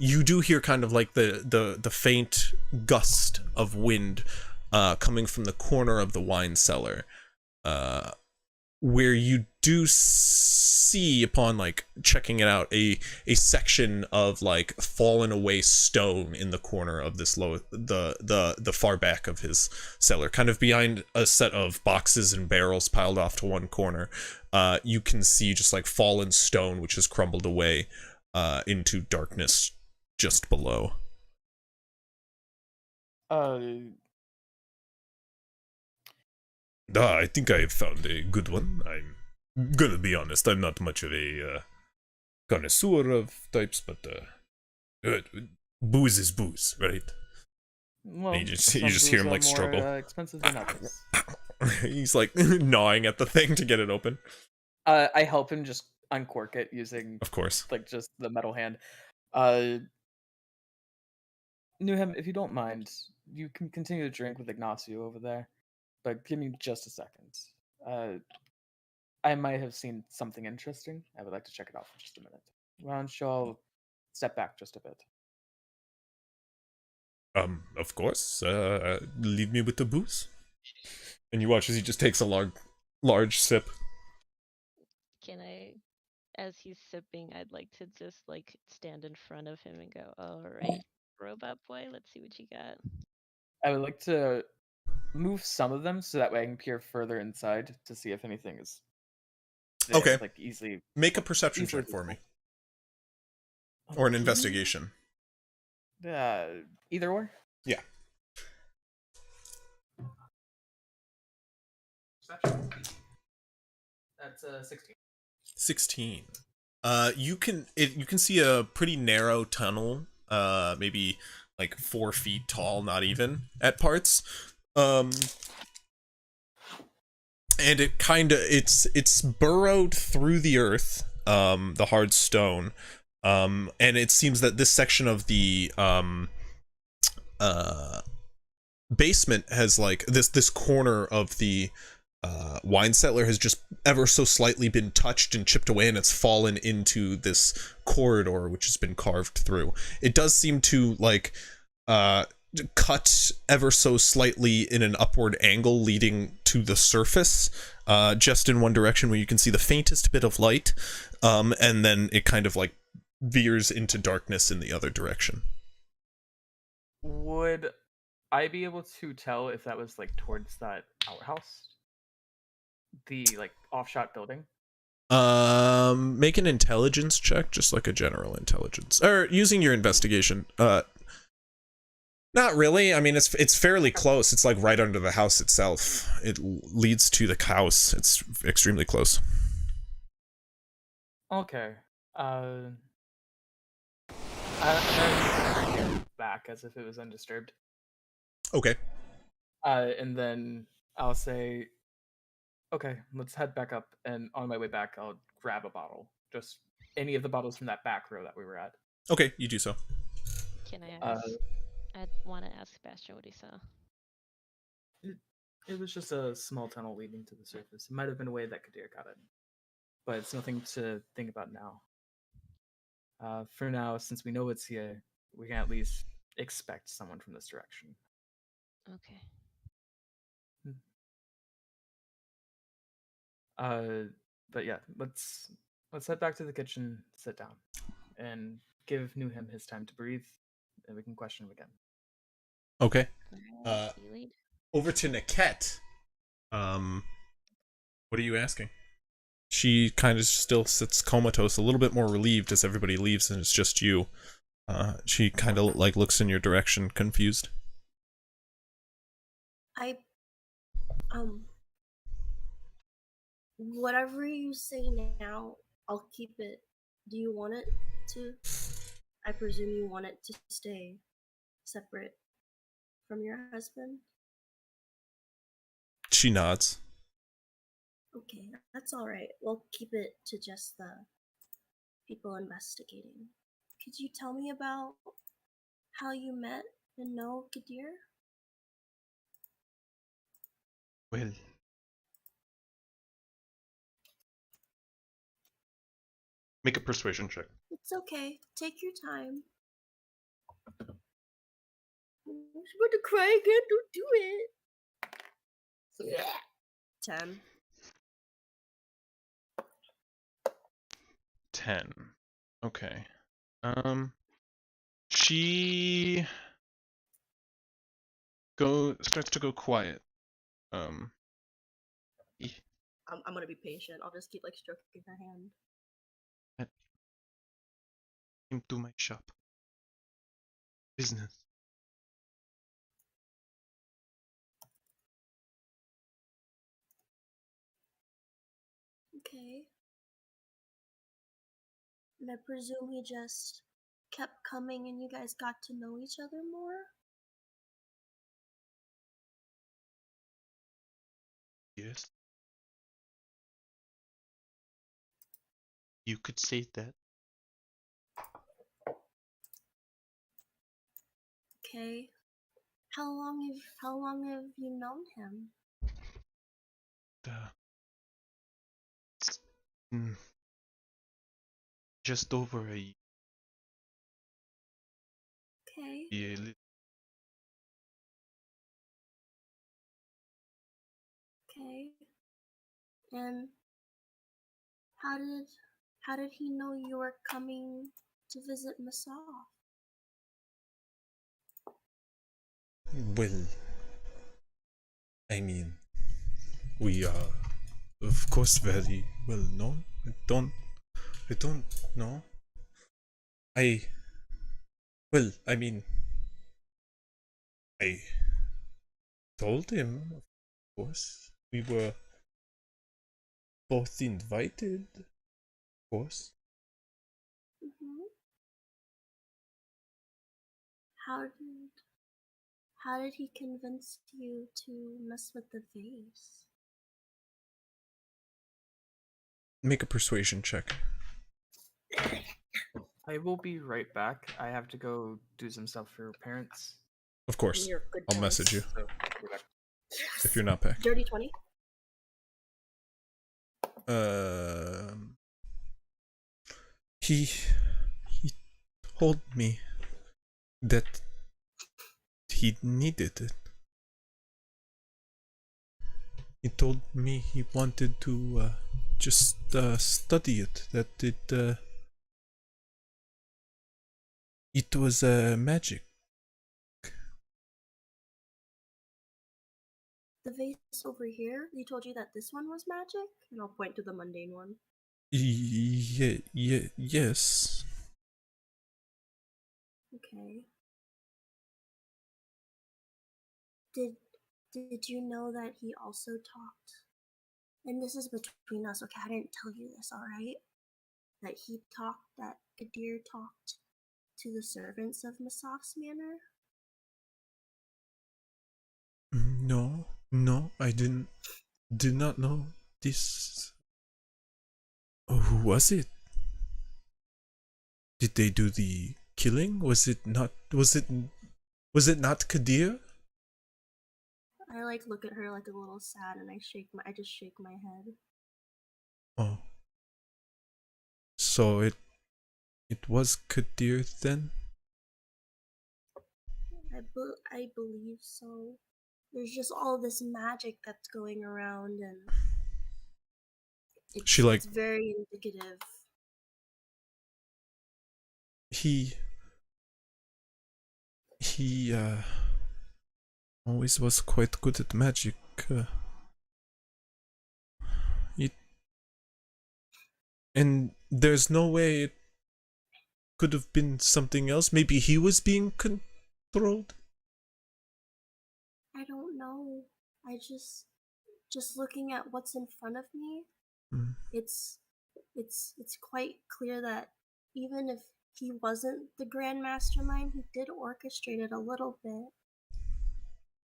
you do hear kind of like the faint gust of wind coming from the corner of the wine cellar, where you do see, upon like checking it out, a section of like fallen away stone in the corner of this the far back of his cellar, kind of behind a set of boxes and barrels piled off to one corner. You can see just like fallen stone which has crumbled away into darkness just below. I think I have found a good one. I'm gonna be honest, I'm not much of a connoisseur of types, but booze is booze, right? Well, you just some hear him booze are like more, struggle. expensive than others. He's like gnawing at the thing to get it open. I help him just uncork it using Of course. like just the metal hand. Newham, if you don't mind, you can continue to drink with Ignacio over there, but give me just a second. I might have seen something interesting. I would like to check it out for just a minute. Why don't you all step back just a bit? Of course. Leave me with the booze. And you watch as he just takes a large sip. Can I, as he's sipping, I'd like to just like stand in front of him and go, "All right, robot boy, let's see what you got." I would like to move some of them so that way I can peer further inside to see if anything is there, Okay. like easily. Make a perception easily check for me. visible. Or an Okay. investigation. Either or. Yeah. Perception. That's 16. 16. You can see a pretty narrow tunnel, maybe like 4 feet tall, not even at parts. And it it's burrowed through the earth, the hard stone. And it seems that this section of the basement has like this corner of the wine cellar has just ever so slightly been touched and chipped away, and it's fallen into this corridor which has been carved through. It does seem to like cut ever so slightly in an upward angle leading to the surface, just in one direction where you can see the faintest bit of light, and then it kind of like veers into darkness in the other direction. Would I be able to tell if that was like towards that outhouse? The like offshot building? Make an intelligence check, just like a general intelligence. Or using your investigation. Not really. I mean, it's fairly close. It's like right under the house itself. It leads to the house. It's extremely close. Okay. I'm gonna back as if it was undisturbed. Okay. And then I'll say, okay, let's head back up. And on my way back, I'll grab a bottle. Just any of the bottles from that back row that we were at. Okay, you do so. Can I ask? I'd want to ask Sebastian what he saw. It was just a small tunnel leading to the surface. It might have been a way that Kadir got in. But it's nothing to think about now. For now, since we know it's here, we can at least expect someone from this direction. Okay. But yeah, let's head back to the kitchen, sit down, and give Newham his time to breathe, and we can question him again. Okay. You lead. Over to Niket. What are you asking? She kind of still sits comatose, a little bit more relieved as everybody leaves and it's just you. She kind of like looks in your direction, confused. Whatever you say now, I'll keep it. Do you want it to? I presume you want it to stay separate from your husband? She nods. Okay, that's alright. We'll keep it to just the people investigating. Could you tell me about how you met and know Kadir? Well, make a persuasion check. It's okay. Take your time. I'm about to cry again. Don't do it. 10. 10. Okay. She starts to go quiet. I'm gonna be patient. I'll just keep like stroking her hand. Came to my shop. Business. Okay. And I presume he just kept coming and you guys got to know each other more? Yes. You could say that. Okay. How long have you known him? It's, mm, just over a Okay. year. Okay. And how did he know you were coming to visit Masaf? Well, I mean, we are, of course, very well known. I don't know. Well, I mean, I told him, of course. We were both invited, of course. Mm-hmm. How did he convince you to mess with the vase? Make a persuasion check. I will be right back. I have to go do some stuff for parents. Of course, You're a good I'll choice. message you So, be back. if you're not back. Dirty 20? He told me that he needed it. He told me he wanted to just study it. That it was magic. The vase over here, he told you that this one was magic? And I'll point to the mundane one. Yes. Okay. Did you know that he also talked? And this is between us, okay? I didn't tell you this, alright? That Kadir talked to the servants of Masaf's manor? No, I did not know this. Who was it? Did they do the killing? Was it not not Kadir? I like look at her like a little sad and I just shake my head. Oh. So it was Kadir then? I believe so. There's just all this magic that's going around and it's very indicative. He always was quite good at magic. And there's no way it could have been something else. Maybe he was being controlled. I don't know. I just looking at what's in front of me, it's quite clear that even if he wasn't the grand mastermind, he did orchestrate it a little bit.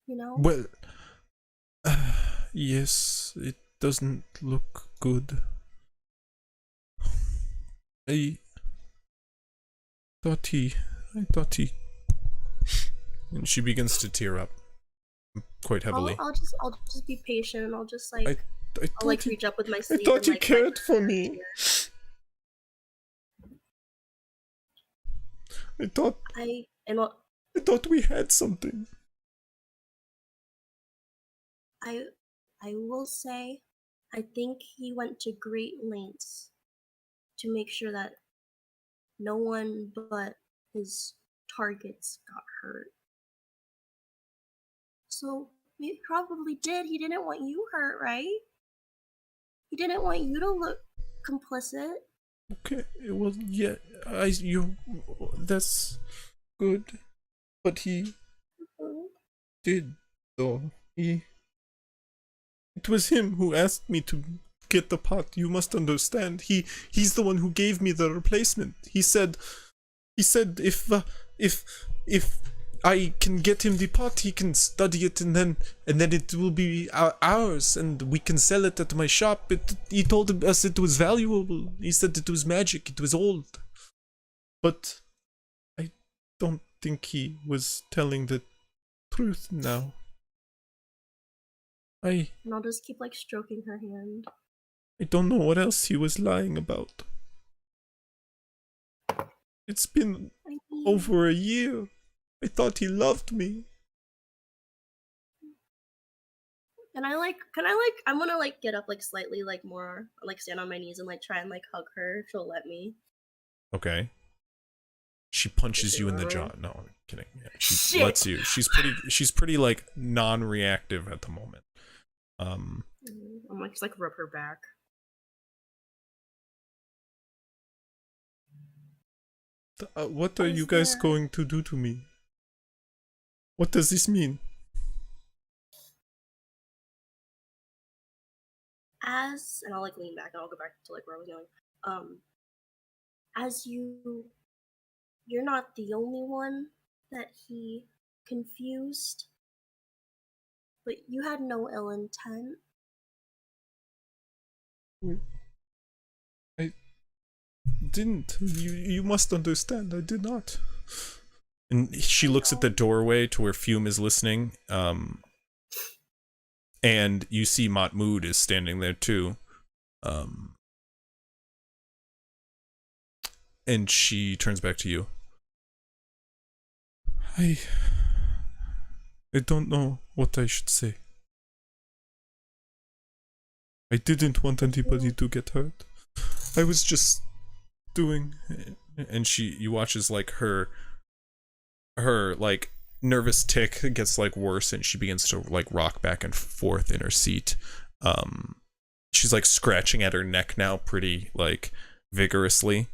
You know? Well, yes, it doesn't look good. I thought he, and she begins to tear up quite heavily. I'll just be patient and I'll just like I'll like reach up with my sleeve. I thought and, he like, cared for me. I thought we had something. I will say, I think he went to great lengths to make sure that no one but his targets got hurt. So he probably did. He didn't want you hurt, right? He didn't want you to look complicit. Okay, well, yeah, that's good, but he did, though. It was him who asked me to get the pot. You must understand. He's the one who gave me the replacement. He said if I can get him the pot, he can study it, and then it will be ours, and we can sell it at my shop. He told us it was valuable. He said it was magic. It was old. But I don't think he was telling the truth now. And I'll just keep like stroking her hand. I don't know what else he was lying about. It's been I mean, over a year. I thought he loved me. can I I'm gonna like get up like slightly like more, like stand on my knees and like try and like hug her if she'll let me. Okay. She punches you in the jaw. No, I'm kidding. Yeah, she Shit. lets you. She's pretty like non-reactive at the moment. I'm like just like rub her back. What are you guys going to do to me? What does this mean? And I'll like lean back and I'll go back to like where I was going. As you're not the only one that he confused, but you had no ill intent. I didn't. You must understand. I did not. And she looks at the doorway to where Fume is listening. And you see Matmud is standing there too. And she turns back to you. I don't know what I should say. I didn't want anybody to get hurt. I was just doing, and you watch as like her like nervous tick gets like worse, and she begins to like rock back and forth in her seat. She's like scratching at her neck now pretty like vigorously.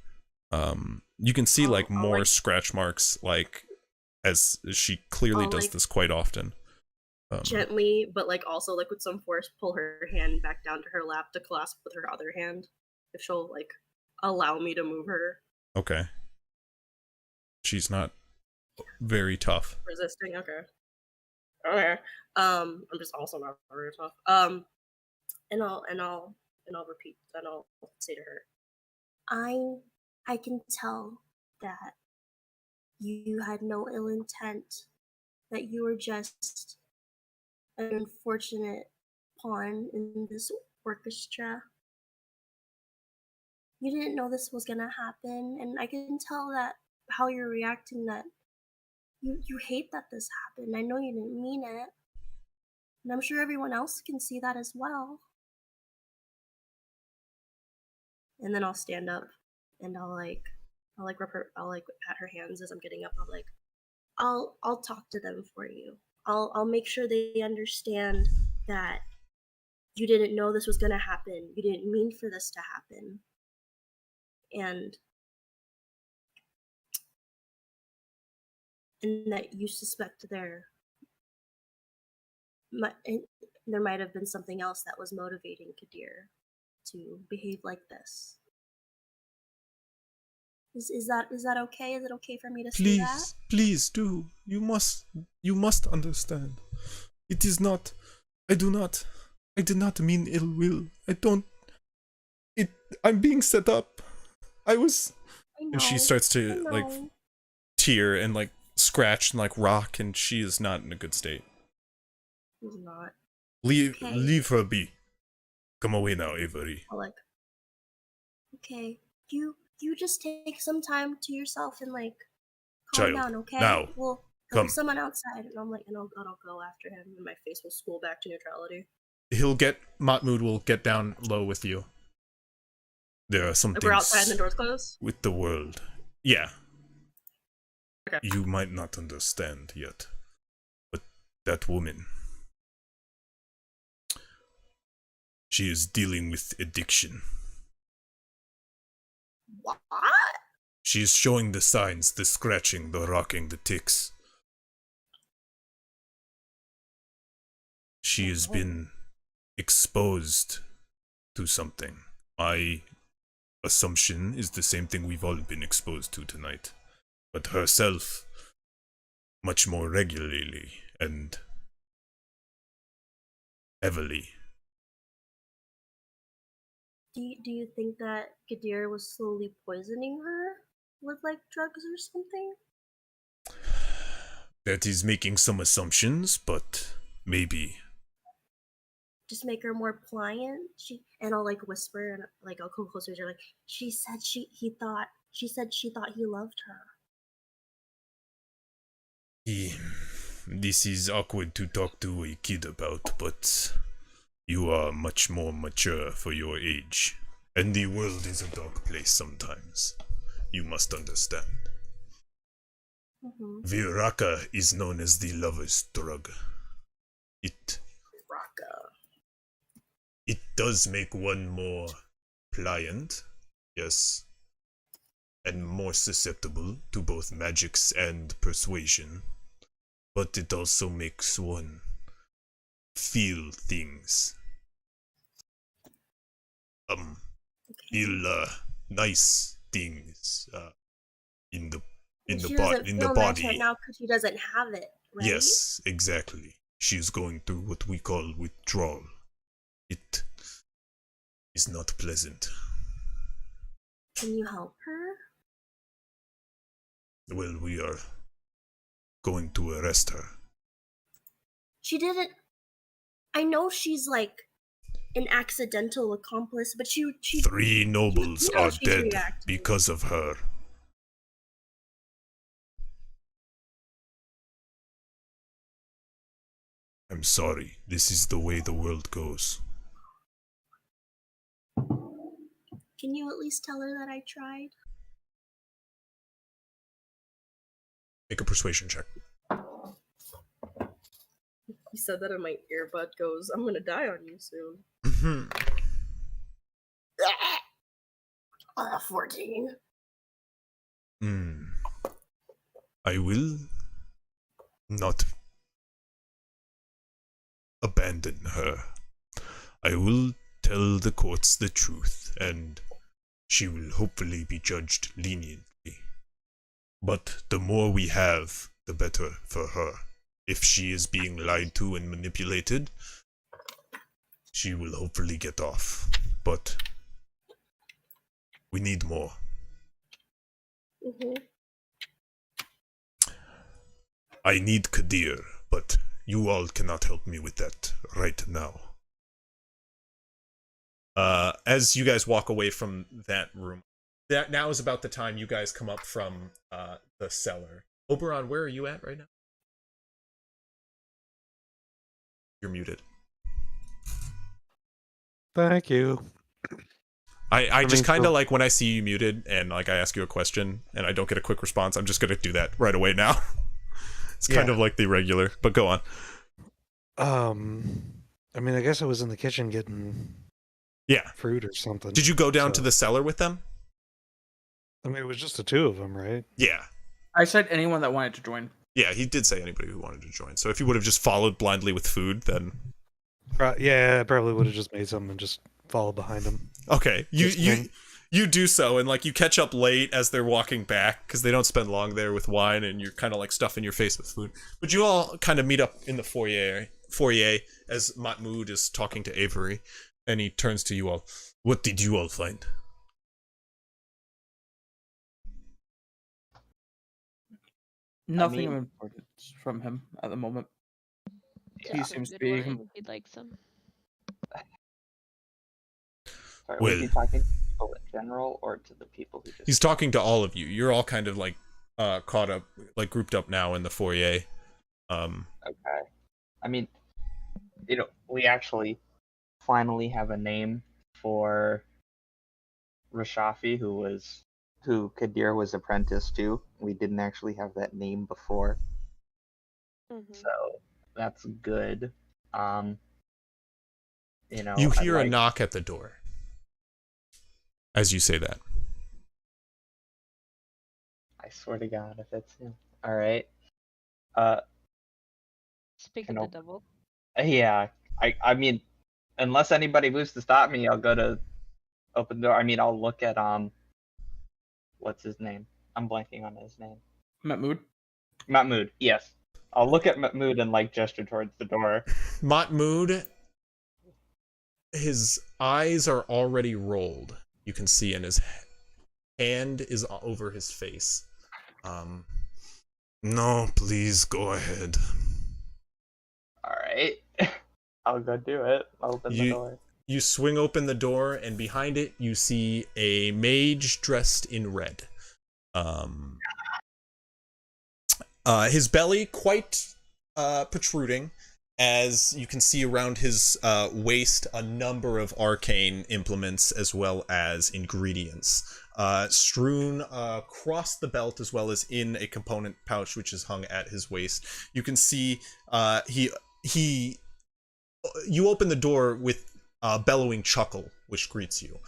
You can see like more scratch marks, like as she clearly does this quite often. Gently, but like also like with some force, pull her hand back down to her lap to clasp with her other hand, if she'll like allow me to move her. Okay. She's not very tough. Resisting, okay. I'm just also not very tough. And I'll repeat, and I'll say to her, I can tell that you had no ill intent, that you were just an unfortunate pawn in this orchestra. You didn't know this was gonna happen, and I can tell that how you're reacting, that you hate that this happened. I know you didn't mean it. And I'm sure everyone else can see that as well. And then I'll stand up and I'll rub her, I'll like pat her hands as I'm getting up. I'll talk to them for you. I'll make sure they understand that you didn't know this was gonna happen. You didn't mean for this to happen. And that you suspect there might have been something else that was motivating Kadir to behave like this. Is that okay? Is it okay for me to say that? Please do. You must understand. It is not. I did not mean ill will. I'm being set up. I was. I know, and she starts to like tear and like scratch and like rock, and she is not in a good state. She's not. Leave her be. Come away now, Avery. Okay. You just take some time to yourself and like Child, calm down, okay? now, There'll come. be someone outside, and I'll go after him, and my face will school back to neutrality. Matmud will get down low with you. There are some Like things we're outside and the door's closed? with the world. Yeah. Okay. You might not understand yet, but that woman, she is dealing with addiction. What? She is showing the signs, the scratching, the rocking, the ticks. She has been exposed to something. My assumption is the same thing we've all been exposed to tonight. But herself, much more regularly and heavily. Do you think that Kadir was slowly poisoning her with like drugs or something? That is making some assumptions, but maybe. Just make her more pliant. And I'll like whisper and like I'll come closer to her. Like she said she thought he loved her. This is awkward to talk to a kid about, but you are much more mature for your age. And the world is a dark place sometimes. You must understand. Mm-hmm. Viraka is known as the lover's drug. It does make one more pliant, yes, and more susceptible to both magics and persuasion, but it also makes one feel things. Feel nice things in the She doesn't feel nice body. right now because she doesn't have it, right? Yes, exactly. She is going through what we call withdrawal. It is not pleasant. Can you help her? Well, we are going to arrest her. She didn't. I know she's like an accidental accomplice, but she 3 nobles you know are she's dead reacting. because of her. I'm sorry. This is the way the world goes. Can you at least tell her that I tried? Make a persuasion check. He said that and my earbud goes, I'm gonna die on you soon. 14. I will not abandon her. I will tell the courts the truth, and she will hopefully be judged leniently. But the more we have, the better for her. If she is being lied to and manipulated, she will hopefully get off. But we need more. Mm-hmm. I need Kadir, but you all cannot help me with that right now. As you guys walk away from that room, that now is about the time you guys come up from the cellar. Oberon, where are you at right now? You're muted. Thank you. I just mean, kind of so- like when I see you muted and like I ask you a question and I don't get a quick response, I'm just gonna do that right away now. It's kind Yeah. of like the regular, but go on. I mean, I guess I was in the kitchen getting Yeah. fruit or something. Did you go down to so- the cellar with them? I mean, it was just the two of them, right? Yeah. I said anyone that wanted to join. Yeah, he did say anybody who wanted to join. So if you would have just followed blindly with food, then Yeah, I probably would have just made something and just followed behind them. okay. Just me. You do so, and like you catch up late as they're walking back because they don't spend long there with wine, and you're kind of like stuffing your face with food. But you all kind of meet up in the foyer as Mahmoud is talking to Avery, and he turns to you all. What did you all find? Nothing mean- of importance from him at the moment. Just He some seems to good be. wine, if you'd like some. Sorry, Well- was he talking to people in general or to the people who just... He's talking to all of you. You're all kind of like caught up, like grouped up now in the foyer. Okay. I mean, we actually finally have a name for Rashafi, who Kadir was apprenticed to. We didn't actually have that name before, Mm-hmm. so that's good. You I'd hear a like- knock at the door as you say that. I swear to God, if it's him. All right. Speak Can of the op- devil. Yeah. I mean, unless anybody moves to stop me, I'll go to open the door. I mean, I'll look at what's his name? I'm blanking on his name. Mahmood. Mahmood. Yes, I'll look at Mahmood and like gesture towards the door. Mahmood, his eyes are already rolled. You can see, and his hand is over his face. No, please go ahead. All right, I'll go do it. I'll open the door. You swing open the door, and behind it, you see a mage dressed in red. His belly quite protruding, as you can see around his waist a number of arcane implements as well as ingredients strewn across the belt, as well as in a component pouch which is hung at his waist. You can see you open the door with a bellowing chuckle which greets you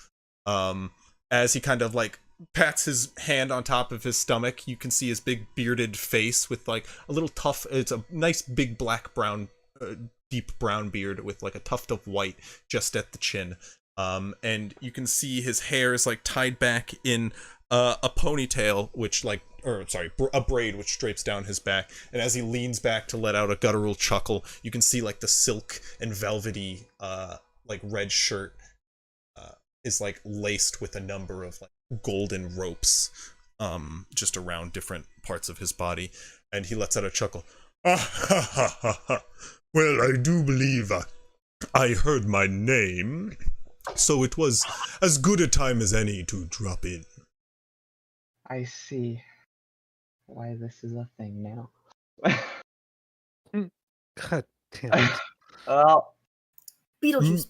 as he kind of like pats his hand on top of his stomach. You can see his big bearded face with like a little tuft. It's a nice big deep brown beard with like a tuft of white just at the chin. And you can see his hair is like tied back in a ponytail, a braid which drapes down his back. And as he leans back to let out a guttural chuckle, you can see like the silk and velvety like red shirt is like laced with a number of like golden ropes just around different parts of his body. And he lets out a chuckle. Well, I do believe I heard my name, so it was as good a time as any to drop in. I see why this is a thing now. God damn it. Well, Beetlejuice.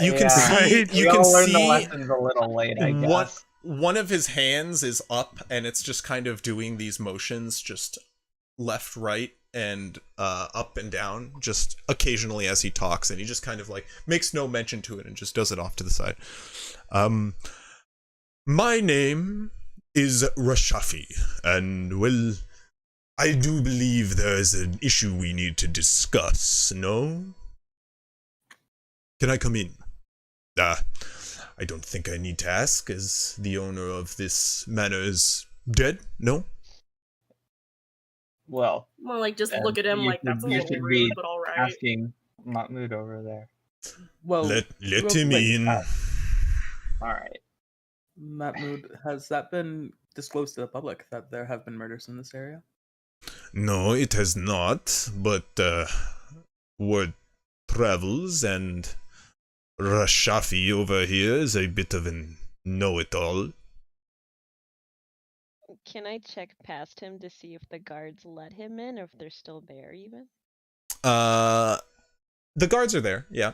You can see. We You can all learned the see. lessons a little late, I guess. One of his hands is up, and it's just kind of doing these motions, just left, right, and up and down, just occasionally as he talks, and he just kind of like makes no mention to it and just does it off to the side. My name is Rashafi, and well, I do believe there is an issue we need to discuss, no? Can I come in? I don't think I need to ask, as the owner of this manor is dead, no? Well, More like just look at him like that's a little should rude, be but all right. asking Mahmood over there. Well, Let real him quick, in. All right. Mahmood, has that been disclosed to the public that there have been murders in this area? No, it has not, but word travels, and Rashafi over here is a bit of an know-it-all. Can I check past him to see if the guards let him in or if they're still there even? The guards are there, yeah.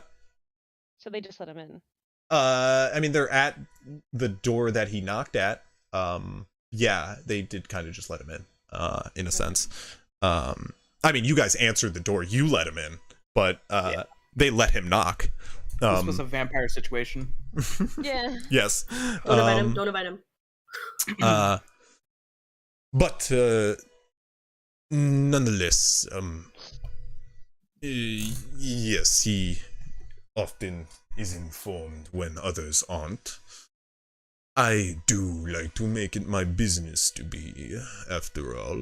So they just let him in. I mean, they're at the door that he knocked at. Yeah, they did kind of just let him in a sense. I mean, you guys answered the door, you let him in, but they let him knock. This was a vampire situation. Yeah. Yes. Don't invite him. Don't invite him. But nonetheless, yes, he often is informed when others aren't. I do like to make it my business to be, after all.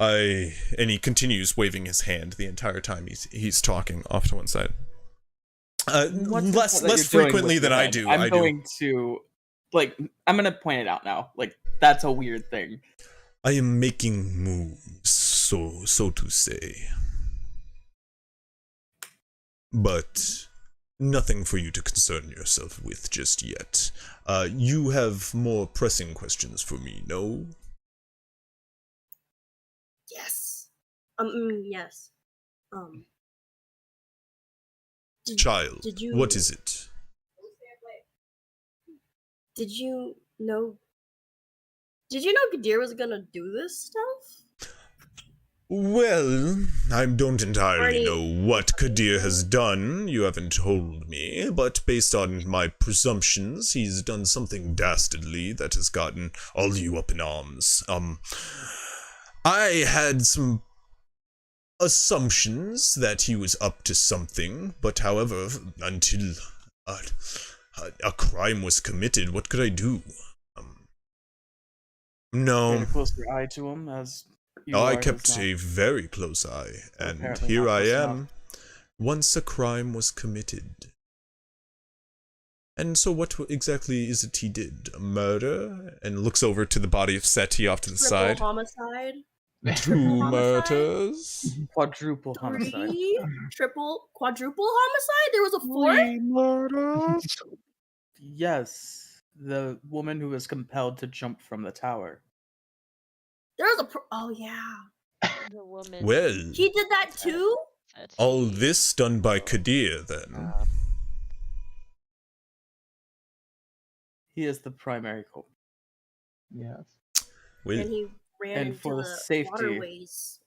And he continues waving his hand the entire time he's talking off to one side. Less frequently than I do. I'm going to point it out now. Like, that's a weird thing. I am making moves, so to say. But nothing for you to concern yourself with just yet. You have more pressing questions for me, no? Yes. Yes. Child, what is it? Did you know Kadir was gonna do this stuff? Well, I don't entirely Barney. know what Kadir has done, you haven't told me, but based on my presumptions, he's done something dastardly that has gotten all you up in arms. I had assumptions that he was up to something, but however, until a crime was committed, what could I do? No. Paid a closer eye to him, as you I are kept his a very close eye, Well, and apparently here not I close am, enough. once a crime was committed. And so what exactly is it he did? A murder? And looks over to the body of Seti off to the Triple side. homicide. 2 homicide? murders? Quadruple homicide. 3, triple, quadruple homicide? There was a 4th? Murders. Yes, the woman who was compelled to jump from the tower. There was a oh yeah. The woman. Well, He did that too? all this done by Kadir, then. He is the primary culprit. Yes. Well, And he ran And into for the the safety- waterways.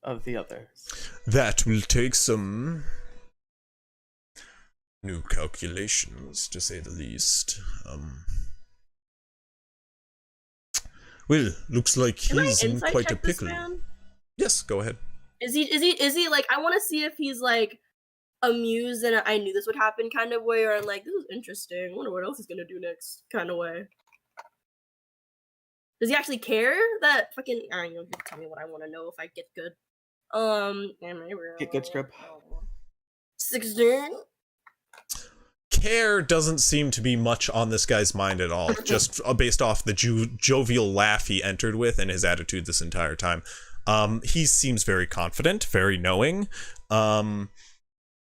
Of the others. that will take some new calculations, to say the least. Well, looks like Can I he's in insight quite a check this pickle. man? Yes, go ahead. Is he like, I want to see if he's like amused and I knew this would happen kind of way, or I'm like, this is interesting, I wonder what else he's gonna do next kind of way. Does he actually care that fucking, I don't know, you tell me what I want to know if I get good. Get good, Scrib. 16? Care doesn't seem to be much on this guy's mind at all, just based off the jovial laugh he entered with and his attitude this entire time. He seems very confident, very knowing.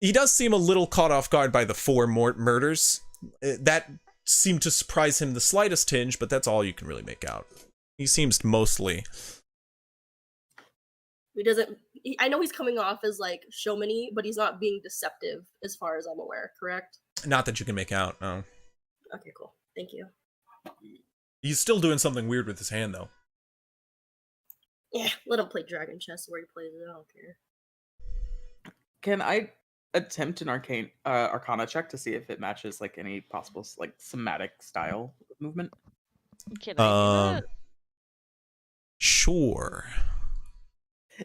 He does seem a little caught off guard by the 4 murders. That seemed to surprise him the slightest tinge, but that's all you can really make out. He seems mostly... He doesn't, I know he's coming off as like showmany, but he's not being deceptive as far as I'm aware, correct? Not that you can make out, no. Okay, cool. Thank you. He's still doing something weird with his hand, though. Yeah, let him play Dragon Chess where he plays it, I don't care. Can I attempt an arcana check to see if it matches like any possible like somatic style of movement? Can I do that? Sure.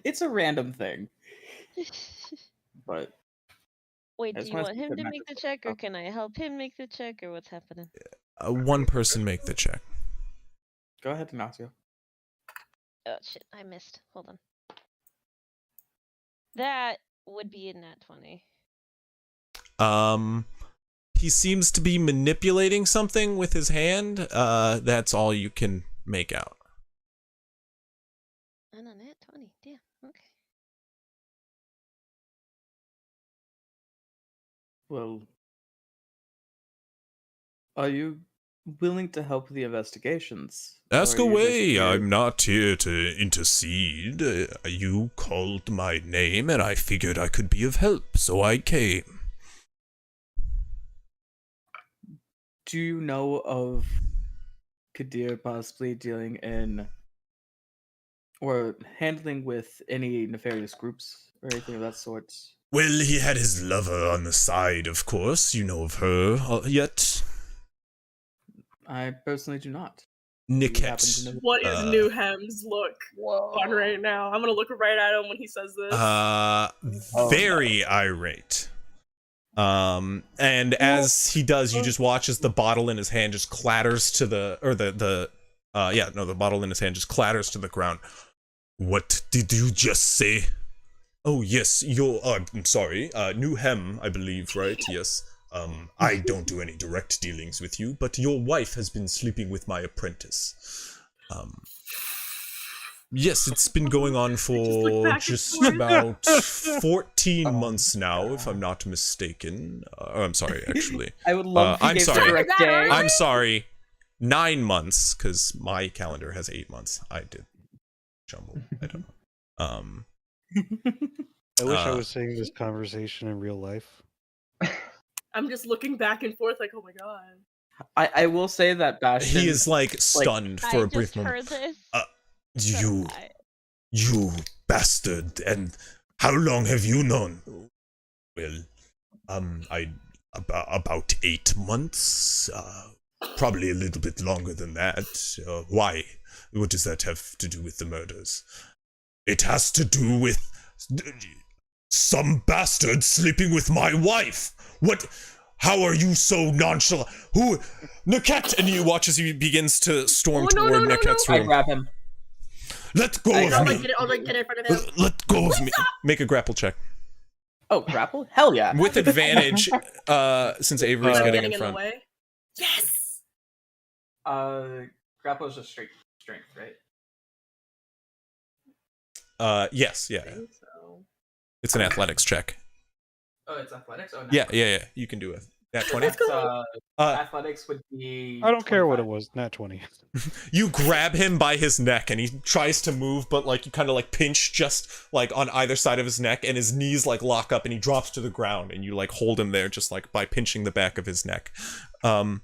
It's a random thing, but Wait, I do just you wanna want see if him it to make matches the the check, or style. can I help him make the check, or what's happening? One person make the check. Go ahead, Ignacio. Oh shit, I missed. Hold on. That would be in that 20. He seems to be manipulating something with his hand. That's all you can make out. And a nat 20. Damn. Okay. Well, are you willing to help the investigations? Ask Or are you just away. here- I'm not here to intercede. You called my name, and I figured I could be of help, so I came. Do you know of Kadir possibly dealing in or handling with any nefarious groups or anything of that sort? Well, he had his lover on the side, of course. You know of her yet? I personally do not. Niket. to know- What is New Hem's look on right now? I'm gonna look right at him when he says this. Very irate. And as he does, you just watch as the bottle in his hand just clatters to the bottle in his hand just clatters to the ground. What did you just say? Oh yes, I'm sorry, New Hem, I believe, right? Yes. I don't do any direct dealings with you, but your wife has been sleeping with my apprentice. Yes, it's been going on for just about 14 months now, if I'm not mistaken. I'm sorry, actually. I would love if you I'm gave the sorry. correct day. I'm sorry. 9 months, because my calendar has 8 months. I did jumble. I don't know. I wish I was saying this conversation in real life. I'm just looking back and forth like, oh my god. I will say that Bastion. He is like stunned for I a brief just moment. heard this. You bastard! And how long have you known? Well, about 8 months. Probably a little bit longer than that. Why? What does that have to do with the murders? It has to do with Some bastard sleeping with my wife. What? How are you so nonchalant? Who? Naket! And you watch as he begins to storm Oh, no, toward no, no, Naket's I room. grab him. Let go I of grab me. him. I'll like get in front of him. Let go of me. Make a grapple check. Oh, grapple? Hell yeah. With advantage, since Avery's I'm getting getting in front. the way. Yes. Grapple is just straight strength, right? Yes, I yeah. think so. It's an athletics check. Oh, it's athletics. Oh, no. Yeah. You can do it. That 20. Let's go. Athletics would be. I don't care what it 25. was. Nat 20. You grab him by his neck, and he tries to move, but like you kind of like pinch just like on either side of his neck, and his knees like lock up, and he drops to the ground, and you like hold him there just like by pinching the back of his neck. I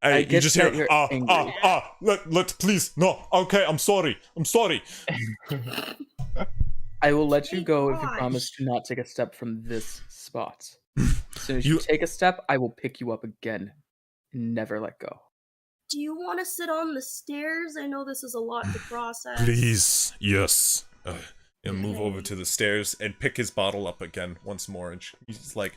You get just that hear you're angry. let please no. Okay, I'm sorry. I will let you Hey, go if you gosh. promise to not take a step from this spot. As soon as you take a step, I will pick you up again. Never let go. Do you want to sit on the stairs? I know this is a lot to process. Please, yes. And move over Okay. to the stairs and pick his bottle up again once more, and he's like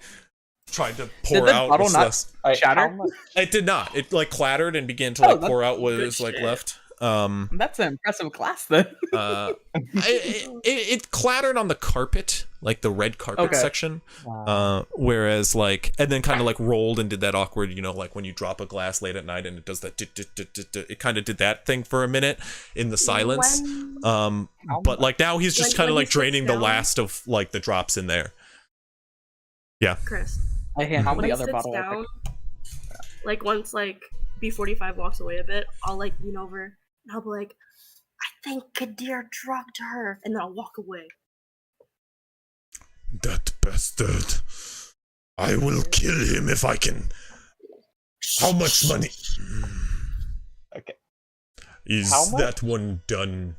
trying to Did pour the out bottle what's not less. shatter? How much? It did not. It like clattered and began to Oh, like pour out what good is like shit. left. That's an impressive class then. It clattered on the carpet, like the red carpet Okay. section. Whereas like, and then kind of like rolled and did that awkward, like when you drop a glass late at night and it does that. It kind of did that thing for a minute in the silence. When- But like now he's just When- kind of when he like draining sits the down? last of like the drops in there. Chris. I hand How him When the he other sits bottle. down, like once like B45 walks away a bit, I'll like lean over and I'll be like, I think Kadir drugged her, and then I'll walk away. That bastard. I will kill him if I can. How much money? Okay. Is How much? that one done?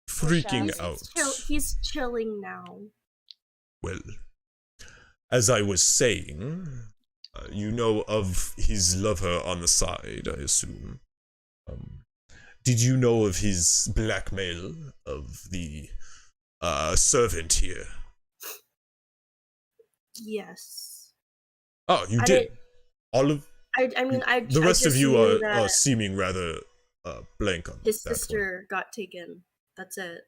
Freaking He's out. He's chilling now. Well, as I was saying, you know of his lover on the side, I assume. Did you know of his blackmail of the servant here? Yes. Oh, you I did. didn't- All of I mean, I. the I rest of just you knew are that seeming rather blank on his that one. sister got taken. That's it.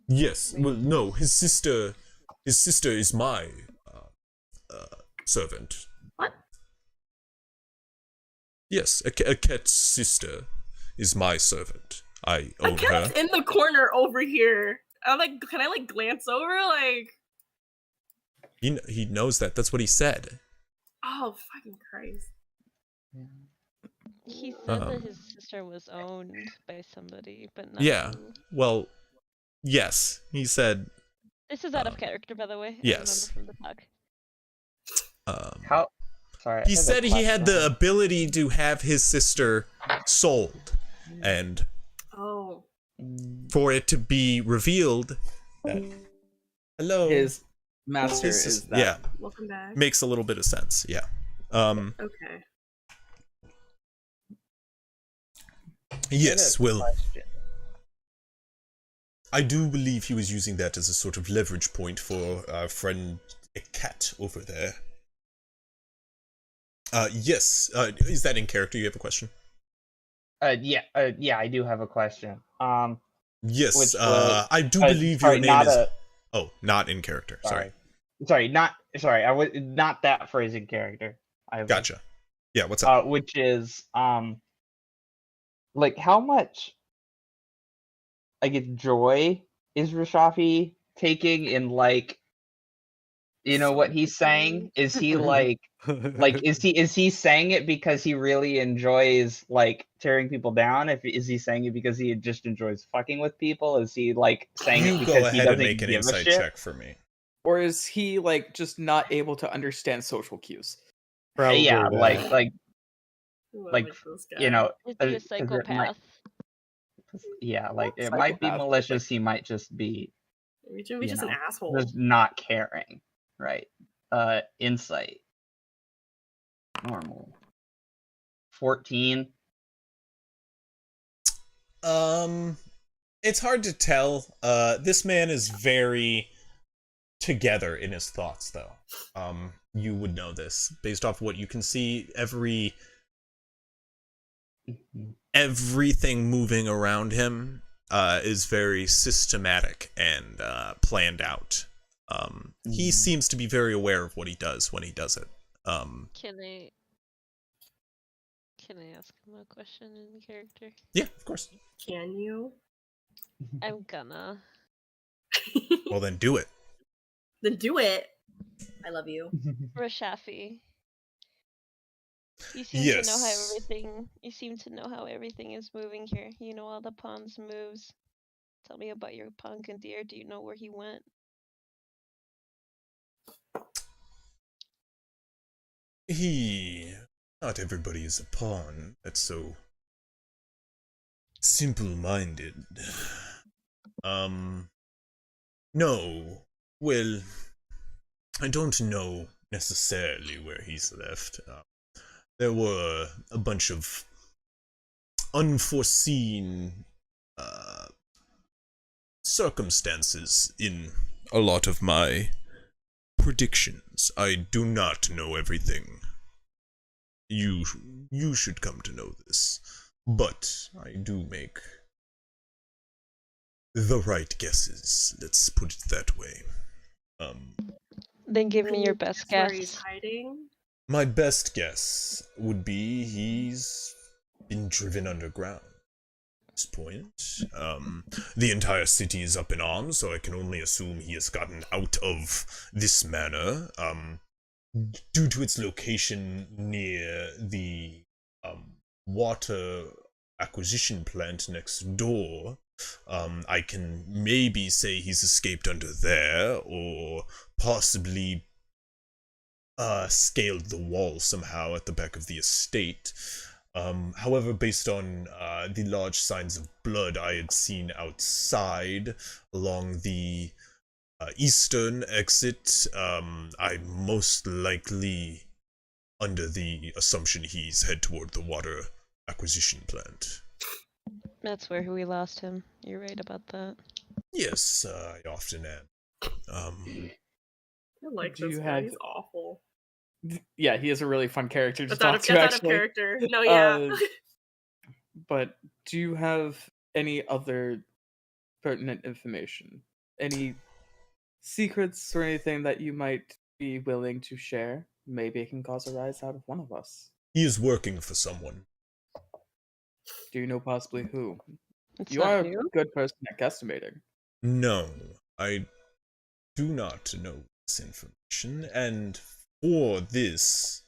Yes. Well, no. His sister is my servant. What? Yes, a cat's sister is my servant. I A own cat's her. in the corner over here. I'm like, can I like glance over? Like, He knows that. That's what he said. oh fucking Christ. He said that Um, his sister was owned by somebody, but not Yeah. who. Well, yes. He said. This is out of character, by the way. yes. I remember from the talk. How? Sorry. I He have a said he had the question. ability to have his sister sold, and Oh, for it to be revealed that hello His master his is sis- that. yeah, welcome back. makes a little bit of sense. Yeah. Okay. Yes. I have a Well, question. I do believe he was using that as a sort of leverage point for our friend a cat over there. Yes. Is that in character? You have a question? Yeah, I do have a question. Yes. Which was- I do believe sorry, your name not is. a- Oh, not in character. Sorry. Sorry. I was not that phrasing character. Gotcha. Yeah. What's up? Which is like how much, I guess, joy is Rashafi taking in, like, what he's saying? Is he like is he saying it because he really enjoys like tearing people down? Is he saying it because he just enjoys fucking with people? Is he like saying it You because go he ahead doesn't and make an give a insight shit? check for me. Or is he like just not able to understand social cues? Probably Yeah, that. like Ooh, I Like, this guy. you know, Is he a 'cause it might- psychopath? yeah, like it might be Psychopath, malicious. He might just be Maybe he's just you an know, asshole. just not caring, right? Insight, normal, 14. It's hard to tell. This man is very together in his thoughts, though. You would know this based off what you can see. Everything moving around him is very systematic and planned out. He seems to be very aware of what he does when he does it. Can I ask him a question in character? Yeah, of course. Can you? I'm gonna. Well, then do it. Then do it. I love you. Rashafi. You seem to know how Yes. everything. You seem to know how everything is moving here. You know all the pawn's moves. Tell me about your pawn Kadir. Do you know where he went? Not everybody is a pawn. That's so simple-minded. No. Well, I don't know necessarily where he's left. There were a bunch of unforeseen circumstances in a lot of my predictions. I do not know everything. You should come to know this, but I do make the right guesses. Let's put it that way. Then give me Can your you best guess where he's guess. hiding? My best guess would be he's been driven underground. At this point, the entire city is up in arms, so I can only assume he has gotten out of this manor. Due to its location near the water acquisition plant next door, I can maybe say he's escaped under there, or possibly scaled the wall somehow at the back of the estate. However, based on the large signs of blood I had seen outside along the eastern exit, I'm most likely under the assumption he's head toward the water acquisition plant. That's where we lost him. You're right about that. Yes, I often am. I like Do this you guy. have- He's awful. Yeah, he is a really fun character to That's out talk of, to, that's out of actually. character. No, yeah. But do you have any other pertinent information? Any secrets or anything that you might be willing to share? Maybe it can cause a rise out of one of us. He is working for someone. Do you know possibly who? It's You not are a you. good person at guesstimating. No, I do not know this information, and for this,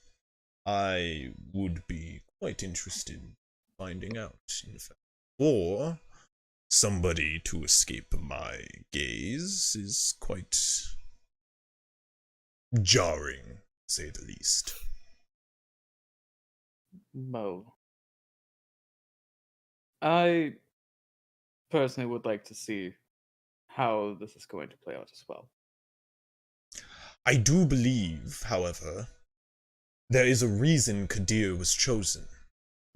I would be quite interested in finding out, in fact. For somebody to escape my gaze is quite jarring, to say the least. Mo. I personally would like to see how this is going to play out as well. I do believe, however, there is a reason Kadir was chosen,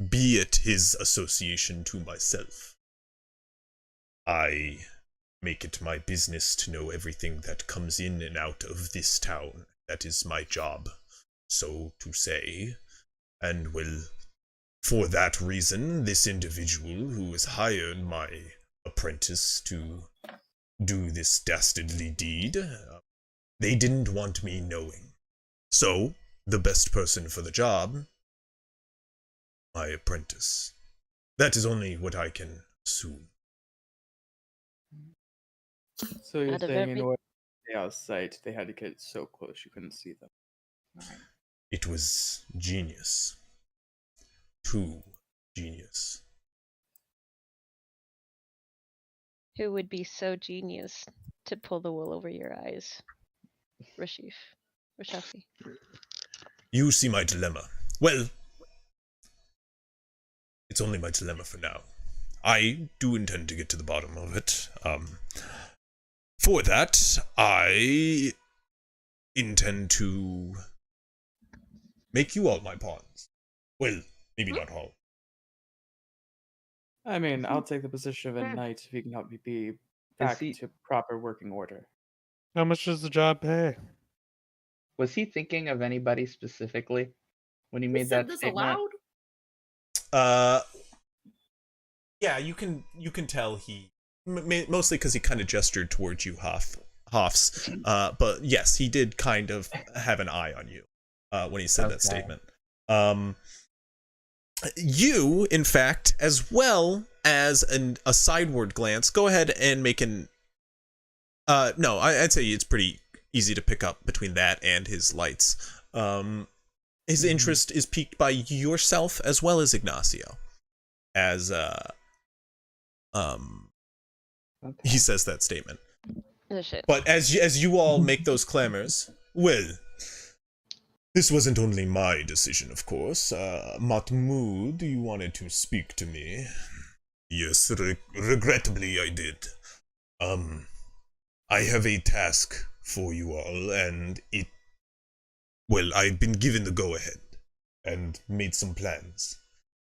be it his association to myself. I make it my business to know everything that comes in and out of this town. That is my job, so to say. And well, for that reason, this individual who has hired my apprentice to do this dastardly deed, they didn't want me knowing. So, the best person for the job, my apprentice. That is only what I can assume. So you're Out of saying in every- order to stay out of sight, they had to get so close you couldn't see them. It was genius. Too genius. Who would be so genius to pull the wool over your eyes? Rashafi. You see my dilemma. Well, it's only my dilemma for now. I do intend to get to the bottom of it. For that, I intend to make you all my pawns. Well, maybe not all. I mean, I'll take the position of a Sure. knight if you can help me be back he- to proper working order. How much does the job pay? Was he thinking of anybody specifically when he He made said that this statement? aloud. Yeah, you can tell he mostly because he kind of gestured towards you, Hoffs. But yes, he did kind of have an eye on you when he said that Okay. statement. You, in fact, as well as a sideward glance, go ahead and make an. No, I'd say it's pretty easy to pick up between that and his lights. His interest is piqued by yourself as well as Ignacio, as Okay. he says that statement. Oh shit. But as you all make those clamors, well, this wasn't only my decision, of course. Mahmoud, you wanted to speak to me. Yes, regrettably I did. I have a task for you all, and well, I've been given the go-ahead, and made some plans.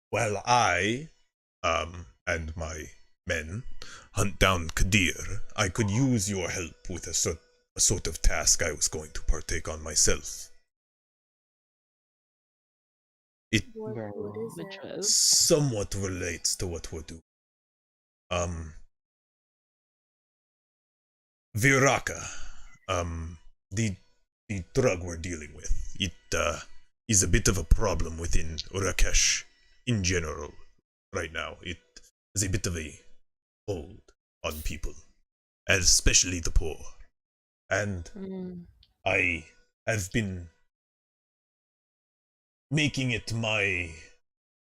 While I, and my men hunt down Kadir, I could use your help with a sort of task I was going to partake on myself. It What Very is well. Which it? was somewhat relates to what we're doing. Viraka, the drug we're dealing with, it is a bit of a problem within Urakesh in general right now. It has a bit of a hold on people, and especially the poor. And I have been making it my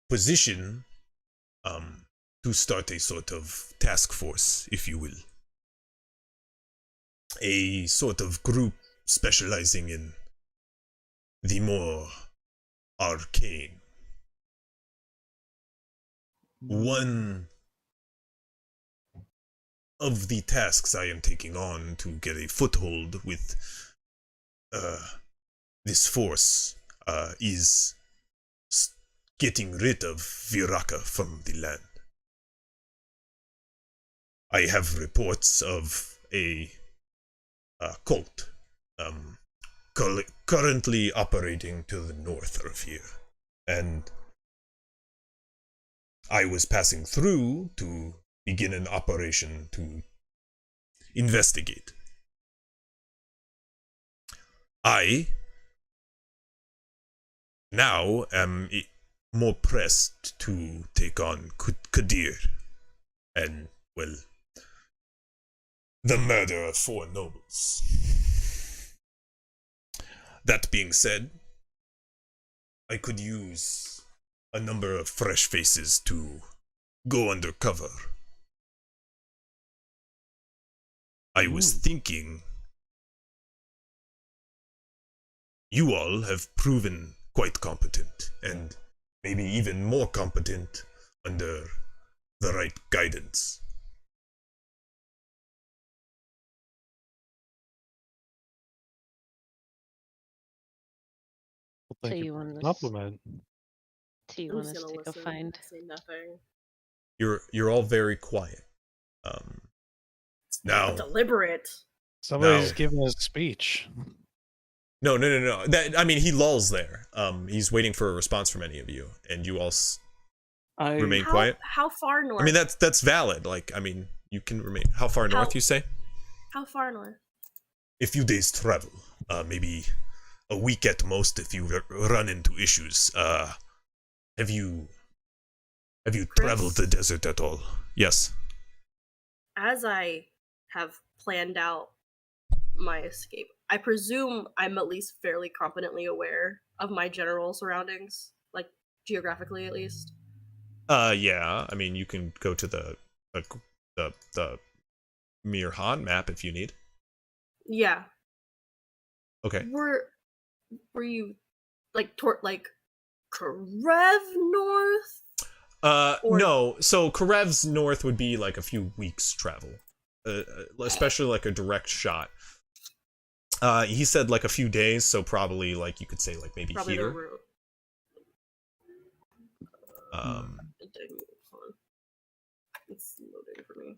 position to start a sort of task force, if you will. A sort of group specializing in the more arcane. One of the tasks I am taking on to get a foothold with this force is getting rid of Viraka from the land. I have reports of a cult currently operating to the north of here, and I was passing through to begin an operation to investigate. I now am more pressed to take on Kadir and, well, the murder of 4 nobles. That being said, I could use a number of fresh faces to go undercover. I was thinking you all have proven quite competent, and maybe even more competent under the right guidance. Well, So thank you you for want the us? compliment. Do you I'm want just us gonna to go listen. find? I say nothing. You're all very quiet. It's Now, deliberate. Somebody's No. giving a speech. no. I mean, he lulls there. He's waiting for a response from any of you, and you all remain quiet. How far north? I mean, that's valid. Like, I mean, you can remain. How far north, you say? How far north? A few days travel. Maybe a week at most if you run into issues. Have you traveled the desert at all? Yes. As I have planned out my escape, I presume I'm at least fairly competently aware of my general surroundings, like geographically at least. Yeah. I mean, you can go to the Mirhan map if you need. Yeah. Okay. Were you like Karev north? Or- No. So Karev's north would be like a few weeks travel, especially like a direct shot. He said like a few days, so probably like you could say like maybe Probably the here. route. It's loading for me.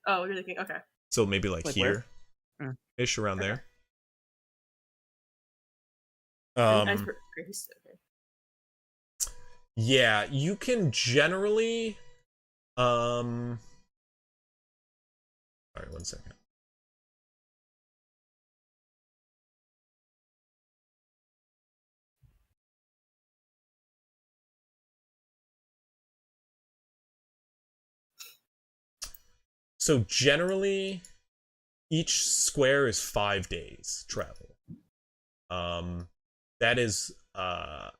Oh, you're thinking, okay. So maybe like Like here, where? ish around Okay. there. Grace, okay. Yeah, you can generally sorry, 1 second. So generally each square is 5 days travel. That is sorry.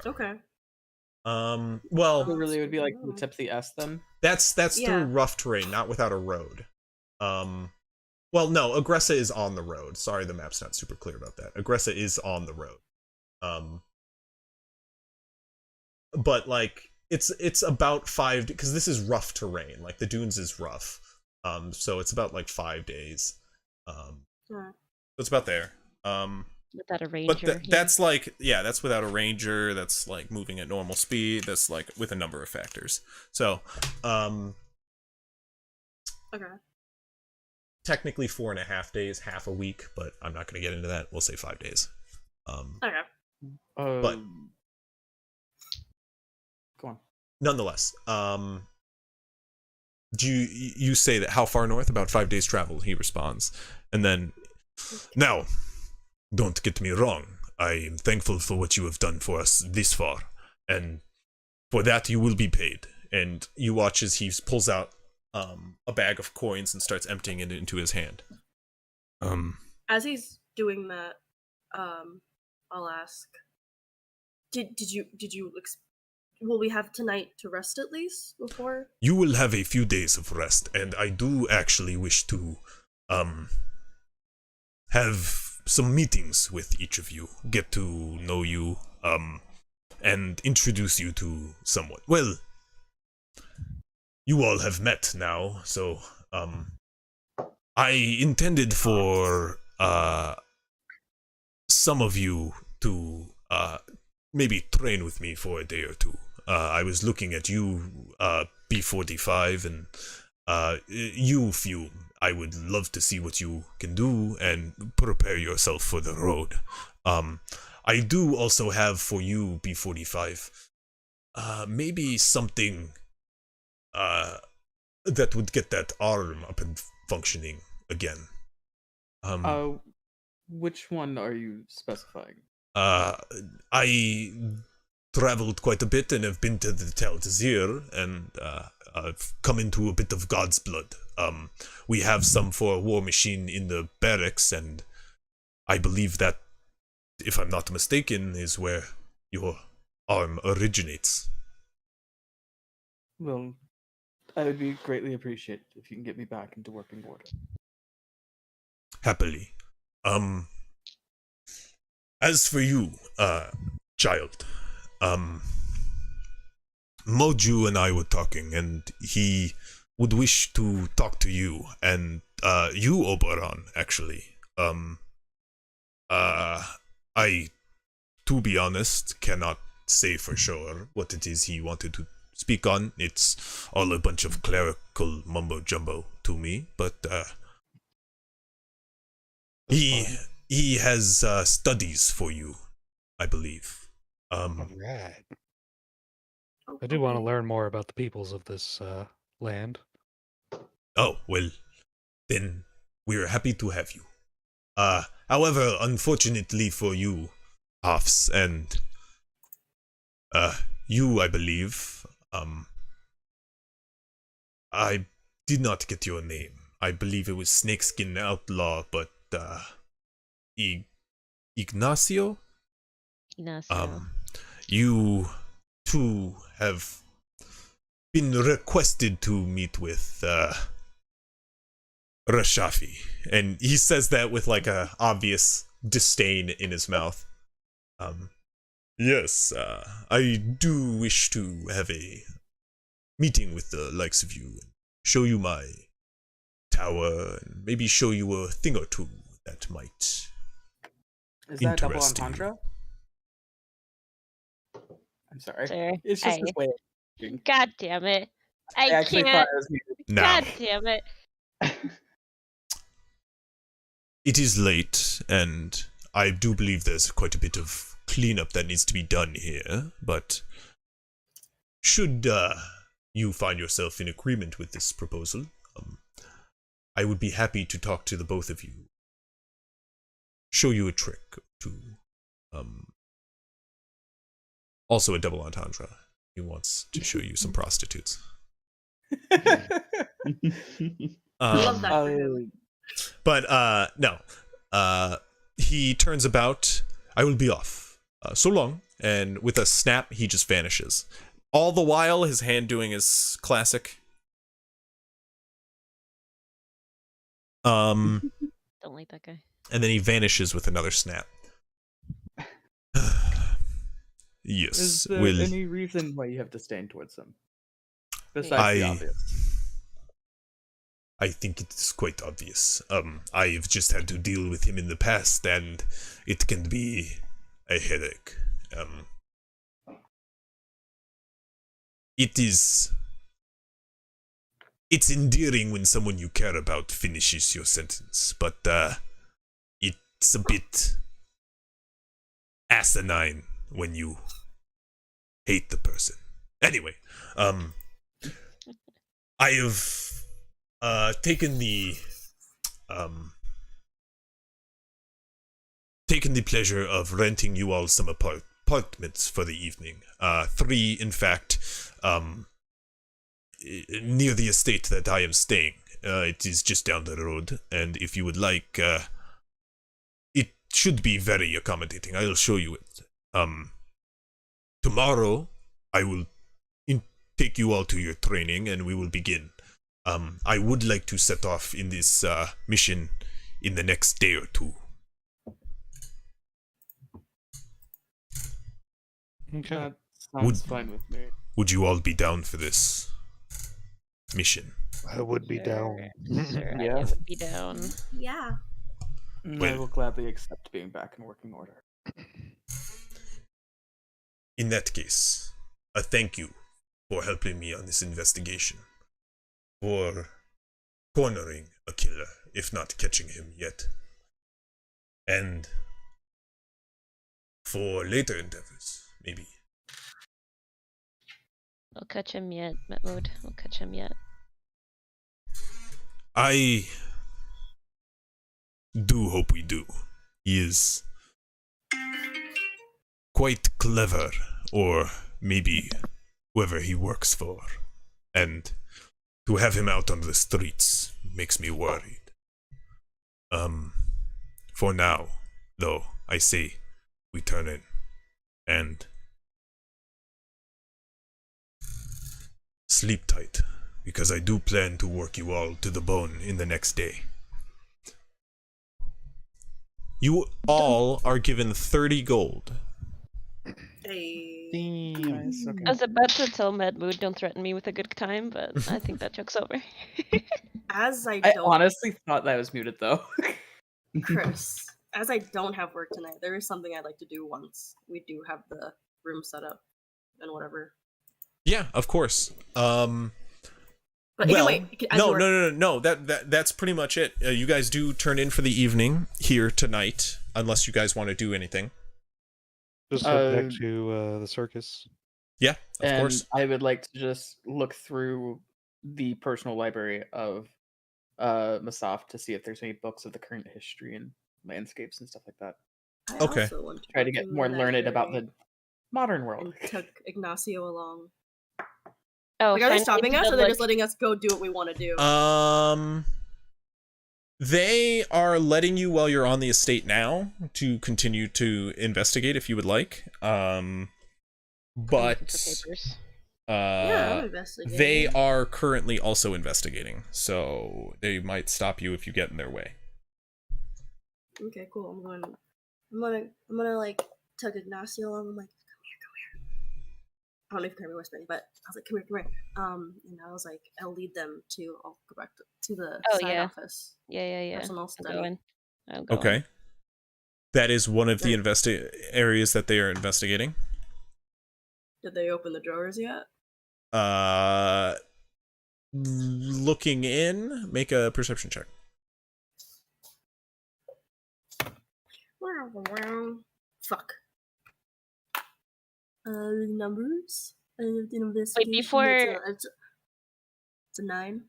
Okay. Well, So really, it would be like Oh. the tip of the S then. that's Yeah. through rough terrain, not without a road. Well, no, Aggressa is on the road. Sorry, the map's not super clear about that. Aggressa is on the road. But like it's about 5 because this is rough terrain. Like the dunes is rough. So it's about like 5 days. Yeah. So it's about there. Without a ranger. But that's like, yeah, that's without a ranger. That's like moving at normal speed. That's like with a number of factors. So, Okay. technically 4.5 days, half a week, but I'm not going to get into that. We'll say 5 days. Okay. But Go on. nonetheless, do you say that how far north? About 5 days travel, he responds. And then, now, don't get me wrong. I am thankful for what you have done for us this far. And for that, you will be paid. And you watch as he pulls out a bag of coins and starts emptying it into his hand. As he's doing that, I'll ask. Did you will we have tonight to rest at least before? You will have a few days of rest, and I do actually wish to have some meetings with each of you, get to know you, and introduce you to someone. Well, you all have met now, so I intended for some of you to maybe train with me for a day or two. I was looking at you, B45, and you, Fume. I would love to see what you can do and prepare yourself for the road. I do also have for you, B45, maybe something that would get that arm up and functioning again. Which one are you specifying? I traveled quite a bit and have been to the Tel Tazir, and I've come into a bit of God's blood. We have some for a war machine in the barracks, and I believe that, if I'm not mistaken, is where your arm originates. Well, I would be greatly appreciated if you can get me back into working order. Happily. As for you, child, Moju and I were talking, and he would wish to talk to you, and you, Oberon, actually. I, to be honest, cannot say for sure what it is he wanted to speak on. It's all a bunch of clerical mumbo-jumbo to me, but he has studies for you, I believe. Alright. Oh, I do want to okay. learn more about the peoples of this land. Oh, well, then we're happy to have you. However, unfortunately for you, Hafs, and you, I believe, I did not get your name. I believe it was Snakeskin Outlaw, but Ignacio? Ignacio. You two have been requested to meet with Rashafi, and he says that with like a obvious disdain in his mouth. Yes, I do wish to have a meeting with the likes of you and show you my tower and maybe show you a thing or two that might Is that double interest you. entendre? I'm sorry. Sir, It's just this way of thinking. God damn it. I I actually thought can't. I was muted. Now, God damn it. it is late, and I do believe there's quite a bit of cleanup that needs to be done here, but should you find yourself in agreement with this proposal, I would be happy to talk to the both of you, show you a trick to, also a double entendre. He wants to show you some prostitutes. Love that for him. But no. He turns about. I will be off. So long. And with a snap, he just vanishes. All the while, his hand doing his classic. Don't like that guy. And then he vanishes with another snap. Yes. Is there Will any reason why you have disdain towards him? Besides the obvious. I think it's quite obvious. I've just had to deal with him in the past, and it can be a headache. It's endearing when someone you care about finishes your sentence, but it's a bit asinine when you hate the person. Anyway, I have taken the pleasure of renting you all some apartments for the evening. 3, in fact, near the estate that I am staying. It is just down the road, and if you would like, it should be very accommodating. I'll show you it. Tomorrow, I will take you all to your training, and we will begin. I would like to set off in this mission in the next day or 2. Okay. That sounds fine with me. Would you all be down for this mission? I would be down. Sure, Yeah. I would be down. Yeah. I Well- will gladly accept being back in working order. In that case, a thank you for helping me on this investigation. For cornering a killer, if not catching him yet. And for later endeavors, maybe. We'll catch him yet, Metmode. We'll catch him yet. I do hope we do. He is quite clever, or maybe whoever he works for. And to have him out on the streets makes me worried. For now, though, I say we turn in and sleep tight, because I do plan to work you all to the bone in the next day. You all are given 30 gold. Hey. Nice, okay. I was about to tell Medmood don't threaten me with a good time, but I think that joke's over. As I I don't, honestly thought that was muted though. Chris, as I don't have work tonight, there is something I'd like to do once we do have the room set up and whatever. Yeah, of course. But Well, anyway, as you were- no. That's pretty much it. You guys do turn in for the evening here tonight, unless you guys want to do anything. Just head back to the circus. Yeah, of And course. I would like to just look through the personal library of Masaf to see if there's any books of the current history and landscapes and stuff like that. I Okay. also want Try go to get the more learned about library the modern world. and took Ignacio along. Oh, Like, are they find stopping into us, the or they're look- just letting us go do what we want to do? They are letting you while you're on the estate now to continue to investigate if you would like. looking But for papers. Yeah, I'm investigating. they are currently also investigating, so they might stop you if you get in their way. Okay, cool. I'm gonna like tug Ignacio along. I'm like, come here. I don't know if you can hear me whispering, but I was like, come here. And I was like, I'll lead them to. I'll go back to the Oh, side yeah. office. Yeah. Personal I'm study. going. I'm going. Okay. That is one of the Right. areas that they are investigating. Did they open the drawers yet? Looking in, make a perception check. Fuck. Numbers. Wait, Investigation. before It's a 9.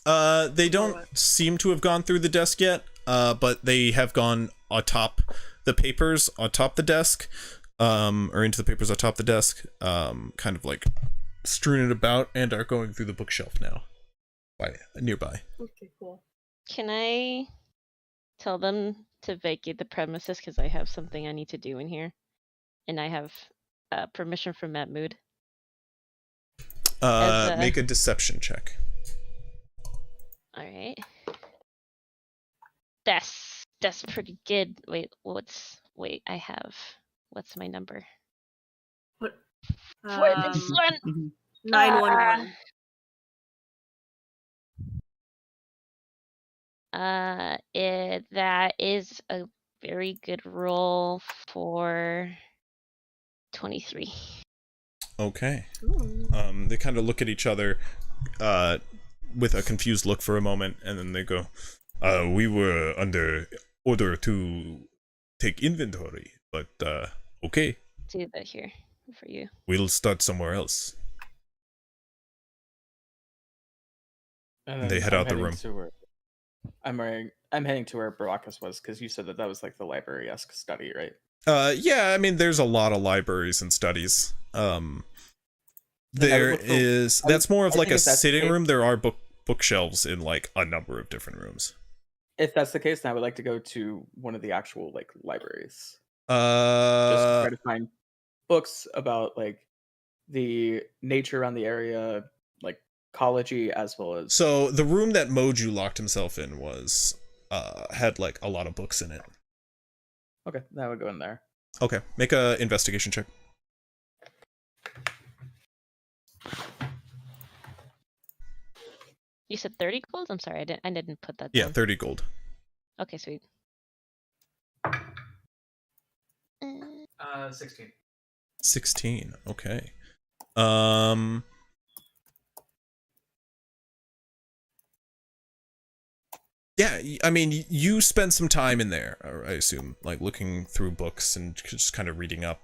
They Or don't what? seem to have gone through the desk yet, but they have gone atop the papers atop the desk, or into the papers atop the desk, kind of like strewn it about, and are going through the bookshelf now, nearby. Okay, cool. can I tell them to vacate the premises because I have something I need to do in here, and I have permission from Matt Mood. As, Make a deception check. All right. That's pretty good. Wait, what's my number What? for this one? 911. That is a very good roll for 23. Okay. Ooh. They kind of look at each other, with a confused look for a moment, and then they go, "We were under order to take inventory, but okay, Do that here for you. we'll start somewhere else." And They then head I'm out the heading room. to where- I'm heading to where Baracus was because you said that was like the library-esque study, right? Yeah, I mean, there's a lot of libraries and studies. would There look for- is. I would- That's more of I like think a if that's the sitting case- room. There are bookshelves in like a number of different rooms. If that's the case, then I would like to go to one of the actual like libraries, just to try to find books about like the nature around the area, like ecology, as well as. So the room that Moju locked himself in was had like a lot of books in it. Okay, that would go in there. Okay, make a investigation check. You said 30 gold? I'm sorry, I didn't put that Yeah, down. 30 gold. Okay, sweet. 16. 16. Okay. Yeah, I mean, you spent some time in there, I assume, like looking through books and just kind of reading up.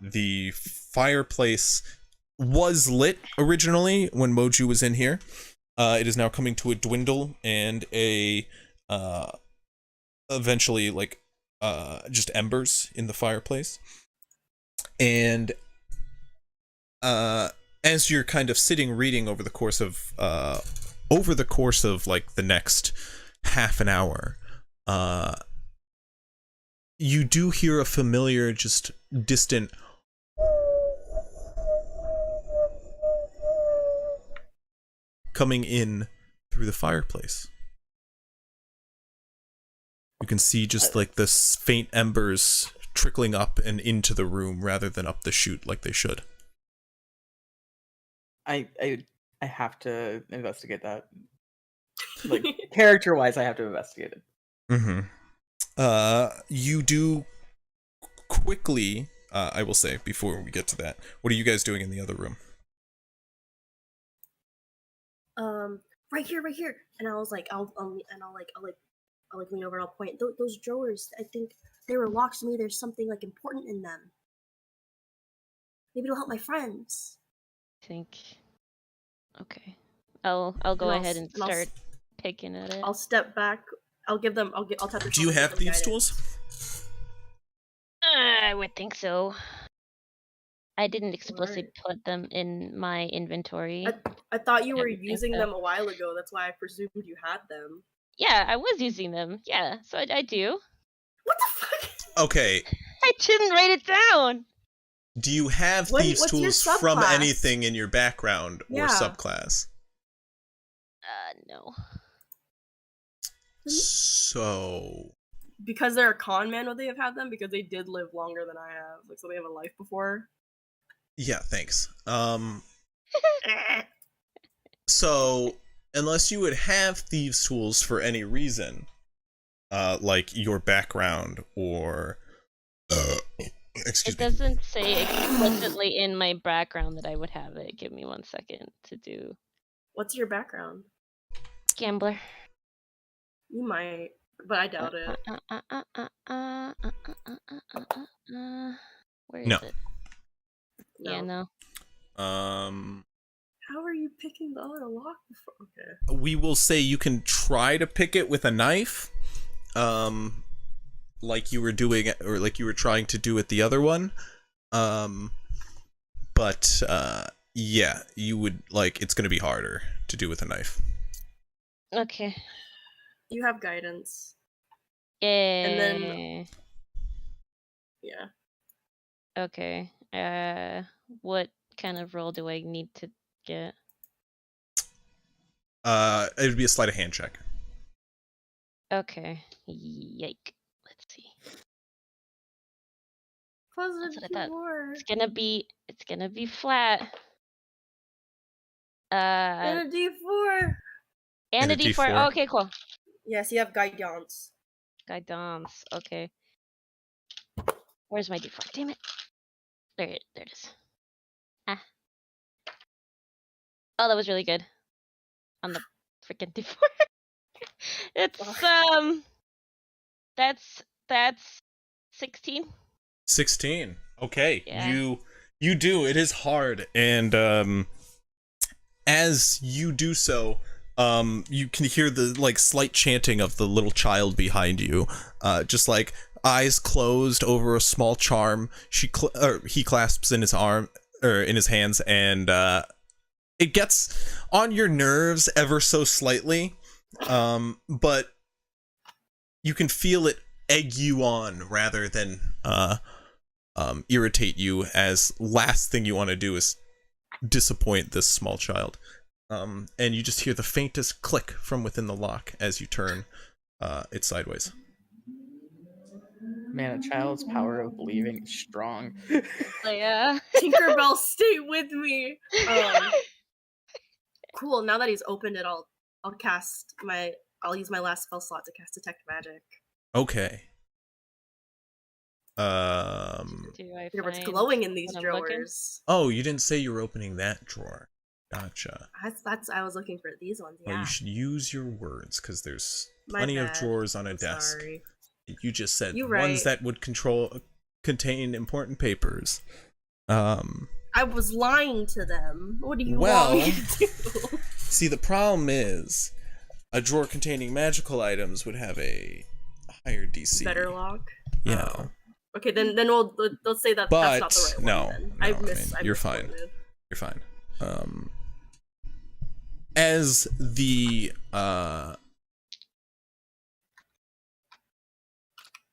The fireplace was lit originally when Moju was in here. It is now coming to a dwindle and eventually like just embers in the fireplace. And as you're kind of sitting reading over the course of like the next half an hour, you do hear a familiar, just distant coming in through the fireplace. You can see just like the faint embers trickling up and into the room rather than up the chute like they should. I have to investigate that. Like character-wise, I have to investigate it. Mm-hmm. You do quickly. I will say before we get to that, what are you guys doing in the other room? Right here. And I was like, I'll lean over and I'll point. Those drawers, I think they were locked to me. There's something like important in them. Maybe it'll help my friends. I think. Okay. I'll go ahead and start picking at it. I'll step back. I'll tap their Do you shoulder, have give them thieves' guidance. tools? I would think so. I didn't explicitly put them in my inventory. I thought you I were would think using so. them a while ago. That's why I presumed you had them. Yeah, I was using them. Yeah, so I do. What the fuck? Okay. I didn't write it down. Do you have What- thieves' what's your tools from subclass? anything in your background or Yeah. subclass? No. So Because they're a con man, would they have had them? Because they did live longer than I have. Like, so they have a life before. yeah, thanks. So unless you would have thieves' tools for any reason, like your background or Excuse It me. doesn't say explicitly in my background that I would have it. Give me 1 second to do What's your background? gambler. You might, but I doubt it. Where No. is it? Yeah, no. How are you picking the other lock before? Okay. We will say you can try to pick it with a knife, like you were doing, or like you were trying to do with the other one. But yeah, you would like it's gonna be harder to do with a knife. Okay. You have guidance. Yeah. And then yeah. Okay. What kind of roll do I need to get? It would be a sleight of hand check. Okay. Yike. Let's see. That's Positive what I thought. 4. It's gonna be flat. And a D4. And a D4. Oh, okay, cool. Yes, you have guidance. Guidance. Okay. Where's my D4? Damn it. There it is. Ah. Oh, that was really good. On the freaking D4. It's that's 16. 16. Okay. Yeah. You do. It is hard, and as you do so, you can hear the like slight chanting of the little child behind you, just like eyes closed over a small charm. He clasps in his arm or in his hands, and it gets on your nerves ever so slightly, but you can feel it egg you on rather than irritate you, as last thing you want to do is disappoint this small child. And you just hear the faintest click from within the lock as you turn it sideways. Man, a child's power of believing is strong. Yeah. Tinkerbell, stay with me. Cool. Now that he's opened it, I'll use my last spell slot to cast Detect Magic. Okay. Do I What's find glowing in these what I'm looking? drawers? Oh, you didn't say you were opening that drawer. Gotcha. That's I was looking for these ones. Yeah. Well, you should use your words, because there's My plenty of bad. drawers on a I'm desk. sorry. You just said You ones right. that would contain important papers. I was lying to them. What do you Well, want me to do? see, the problem is a drawer containing magical items would have a higher DC. Better lock. Yeah. Oh. Okay, then let's say that But that's not the right one. Then. no, I mean, you're fine. misquoted. You're fine. As the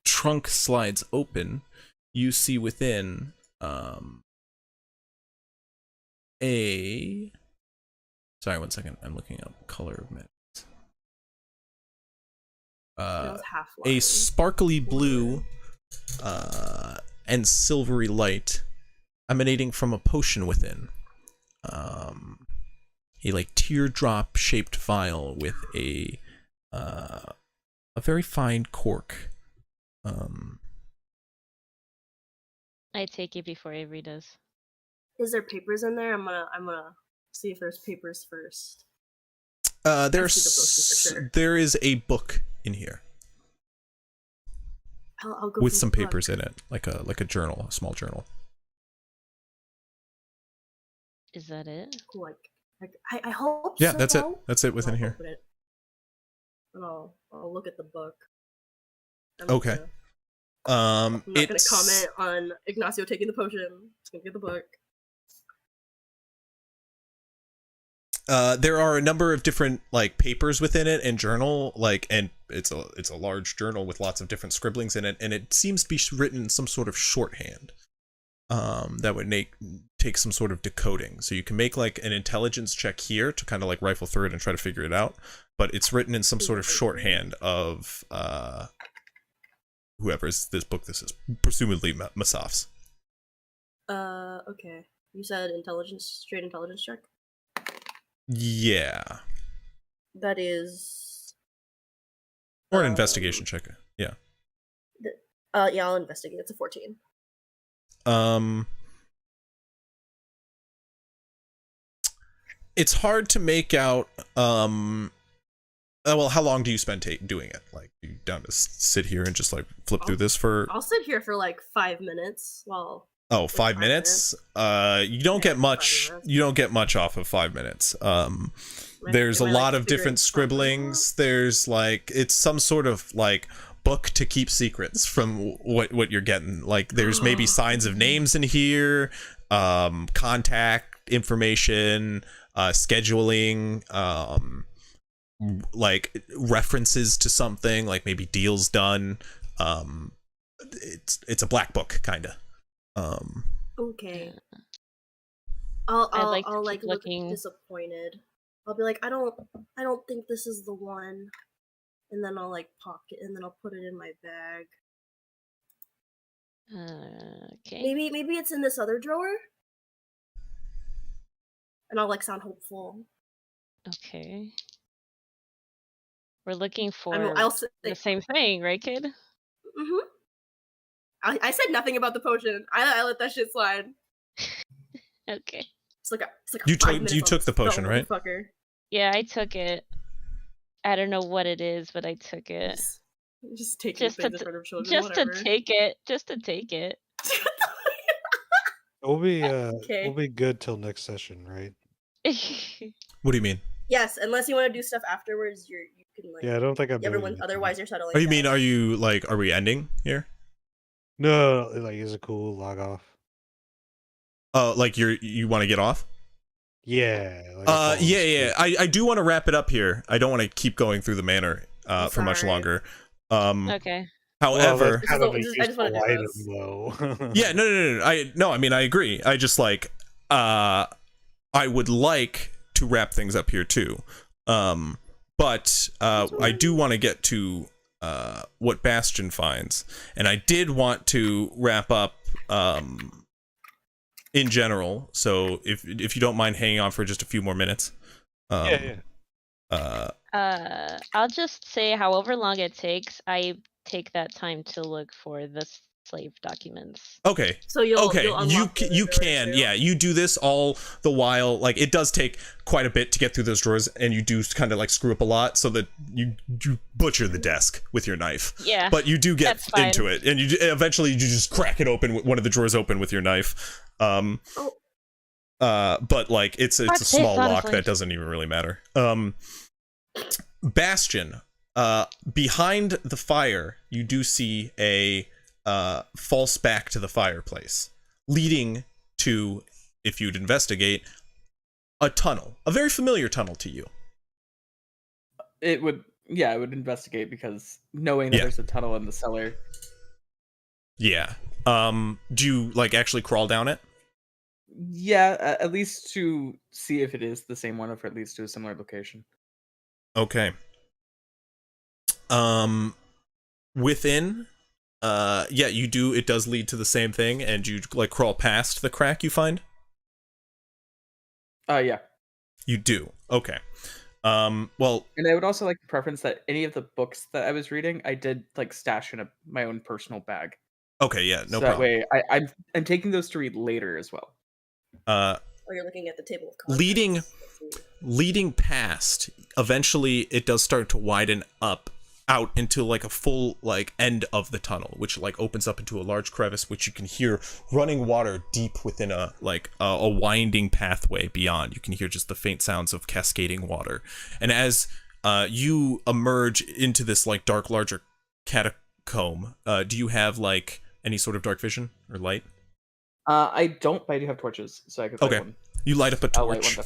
trunk slides open, you see within sorry, 1 second. I'm looking up color of magic. A sparkly blue and silvery light emanating from a potion within. A like teardrop shaped vial with a very fine cork. I take it before Avery does. Is there papers in there? I'm gonna see if there's papers first. There is a book in here. I'll go with through some the papers book. in it, like a journal, a small journal. Is that it? Like I hope. Yeah, so. that's it. That's it within I'll here. open it. And I'll look at the book. Okay. I'm not gonna comment on Ignacio taking the potion. Just gonna get the book. There are a number of different like papers within it and journal, like, and it's a large journal with lots of different scribblings in it, and it seems to be written in some sort of shorthand. That would take some sort of decoding. So you can make like an intelligence check here to kind of like rifle through it and try to figure it out, but it's written in some sort of shorthand of whoever's this is, presumably Masaf's. Okay. You said straight intelligence check? Yeah. That is... Or an investigation check, yeah. Yeah, I'll investigate. It's a 14. It's hard to make out. Well, how long do you spend doing it? Like, you down to sit here and just like flip through this for? I'll sit here for like 5 minutes while. Oh, 5 minutes? You don't get much. You don't get much off of 5 minutes. There's a lot of different scribblings. There's like, it's some sort of like book to keep secrets from what you're getting. Like, there's maybe signs of names in here, contact information, scheduling, like references to something, like maybe deals done. It's a black book kind of. Okay. Yeah. I'll like to I'll keep like look looking. disappointed. I'll be like, I don't think this is the one, and then I'll like pocket, and then I'll put it in my bag. Okay. Maybe it's in this other drawer, and I'll like sound hopeful. Okay. We're looking for I'll say, the same thing, right, kid? Mm-hmm. I said nothing about the potion. I let that shit slide. Okay. It's like You 5 minutes you on took this the potion, right? motherfucker. Yeah, I took it. I don't know what it is, but I took it. Just taking Just to things in front of children. Just to whatever. take it. Just to take it. We'll be Okay. we'll be good till next session, right? What do you mean? Yes, unless you want to do stuff afterwards, you can like. Yeah, I don't think I'm doing Everyone. anything. Otherwise, you're settling. Oh, you mean, down. are you like, are we ending here? No, like, is it cool? Log off. Oh, like you want to get off? Yeah. Like Yeah. I do want to wrap it up here. I don't want to keep going through the manor for much sorry. longer. Okay. However, kind of a I just useful wanna do item, this. though. yeah, no. I mean, I agree. I just like, I would like to wrap things up here too. But I do want to get to what Bastion finds, and I did want to wrap up in general. So if you don't mind hanging on for just a few more minutes. Yeah. I'll just say however long it takes, I take that time to look for the slave documents. Okay. So you'll you unlock the you door can too? yeah, you do this all the while. Like, it does take quite a bit to get through those drawers, and you do kind of like screw up a lot, so that you butcher the desk with your knife. Yeah. But you do get That's fine. into it, and you eventually you just crack it open, one of the drawers open with your knife. But like, it's a small lock that doesn't even really matter. Bastion, behind the fire, you do see a false back to the fireplace, leading to, if you'd investigate, a tunnel, a very familiar tunnel to you. I would investigate because knowing that there's a tunnel in the cellar. Yeah. Do you like actually crawl down it? Yeah, at least to see if it is the same one, or if it leads to a similar location. Okay. Within, yeah, you do. It does lead to the same thing, and you like crawl past the crack you find. Yeah. You do. Okay. Well, and I would also like to preference that any of the books that I was reading, I did like stash in my own personal bag. Okay, yeah, no so problem. That way, I'm taking those to read later as well. Or you're looking at the table of contents. leading past, eventually it does start to widen up out into like a full like end of the tunnel, which like opens up into a large crevice, which you can hear running water deep within a winding pathway beyond. You can hear just the faint sounds of cascading water. And as you emerge into this like dark, larger catacomb, do you have like any sort of dark vision or light? I don't, but I do have torches, so I could light one. You light up a torch.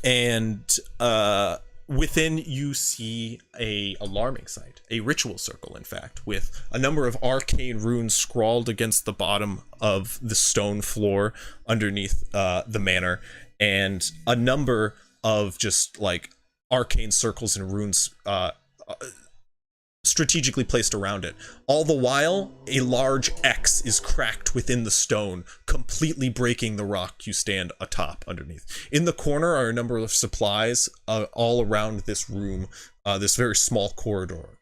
And within you see a alarming sight, a ritual circle, in fact, with a number of arcane runes scrawled against the bottom of the stone floor underneath the manor, and a number of just like arcane circles and runes strategically placed around it. All the while, a large X is cracked within the stone, completely breaking the rock you stand atop underneath. In the corner are a number of supplies all around this room, this very small corridor.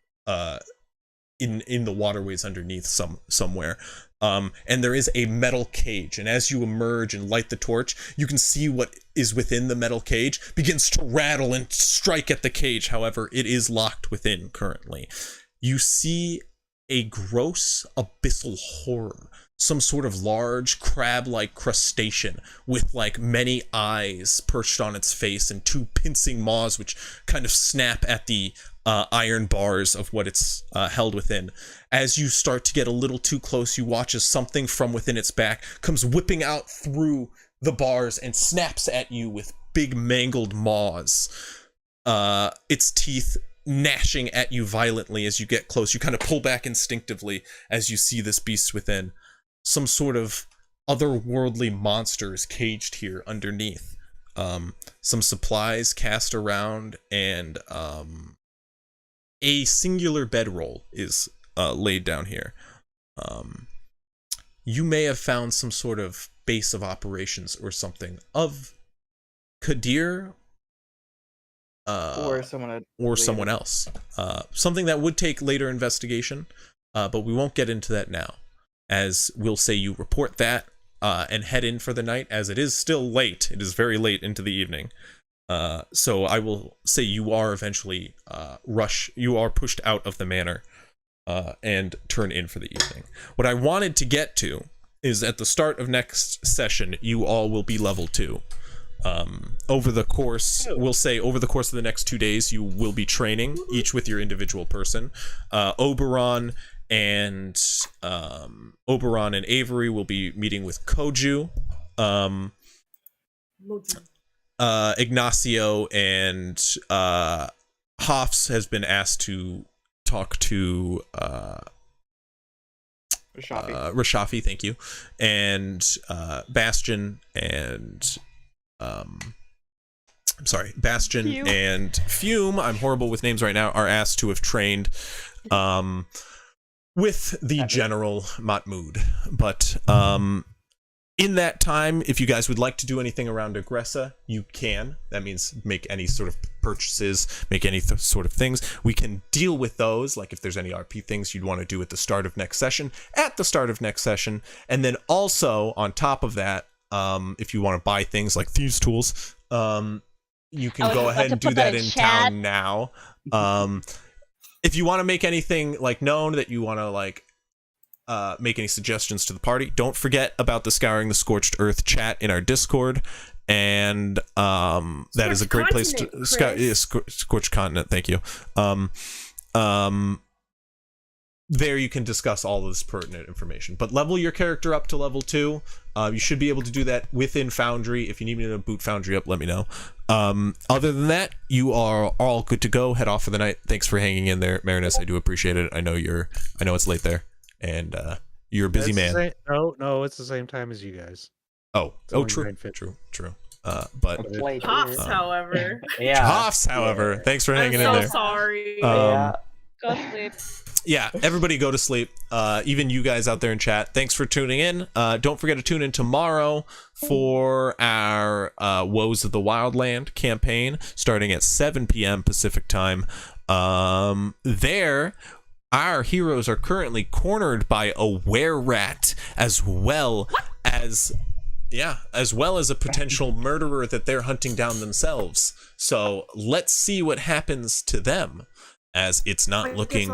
in the waterways underneath somewhere. And there is a metal cage, and as you emerge and light the torch, you can see what is within the metal cage begins to rattle and strike at the cage. However, it is locked within currently. You see a gross abyssal horror, some sort of large crab-like crustacean with like many eyes perched on its face and two pincing maws which kind of snap at the iron bars of what it's held within. As you start to get a little too close, you watch as something from within its back comes whipping out through the bars and snaps at you with big mangled maws. Its teeth gnashing at you violently as you get close. You kind of pull back instinctively as you see this beast within. Some sort of otherworldly monster is caged here underneath. Some supplies cast around, and a singular bedroll is laid down here. You may have found some sort of base of operations or something of Kadir or someone else. Something that would take later investigation, but we won't get into that now, as we'll say you report that and head in for the night, as it is still late. It is very late into the evening. So I will say you are eventually you are pushed out of the manor and turn in for the evening. What I wanted to get to is at the start of next session, you all will be level 2. Over the course of the next 2 days, you will be training, each with your individual person. Oberon and Avery will be meeting with Koju. Ignacio and Hoffs has been asked to talk to Rashafi, thank you, and Bastion and Fume. And Fume, I'm horrible with names right now, are asked to have trained with the general Mahmoud. But in that time, if you guys would like to do anything around Agressa, you can. That means make any sort of purchases, make any sort of things. We can deal with those, like if there's any RP things you'd want to do at the start of next session, and then also, on top of that, if you want to buy things like thieves' tools, you can go ahead and do that in town now. If you want to make anything like known that you want to like make any suggestions to the party, don't forget about the Scouring the Scorched Earth chat in our Discord, and that is a great place to Scorched Continent. Thank you. There you can discuss all of this pertinent information, but level your character up to level 2. You should be able to do that within Foundry. If you need me to boot Foundry up, let me know. Other than that, you are all good to go. Head off for the night. Thanks for hanging in there, Marinus. I do appreciate it. I know it's late there, and you're a busy man. No, it's the same time as you guys. True. But Hoffs, however. Hoffs, however. Thanks for hanging in there. I'm so sorry. Go sleep. Yeah, everybody go to sleep. Even you guys out there in chat, thanks for tuning in. Don't forget to tune in tomorrow for our Woes of the Wildland campaign, starting at 7 p.m. Pacific time. There, our heroes are currently cornered by a were-rat, as well as a potential murderer that they're hunting down themselves. So let's see what happens to them, as it's not looking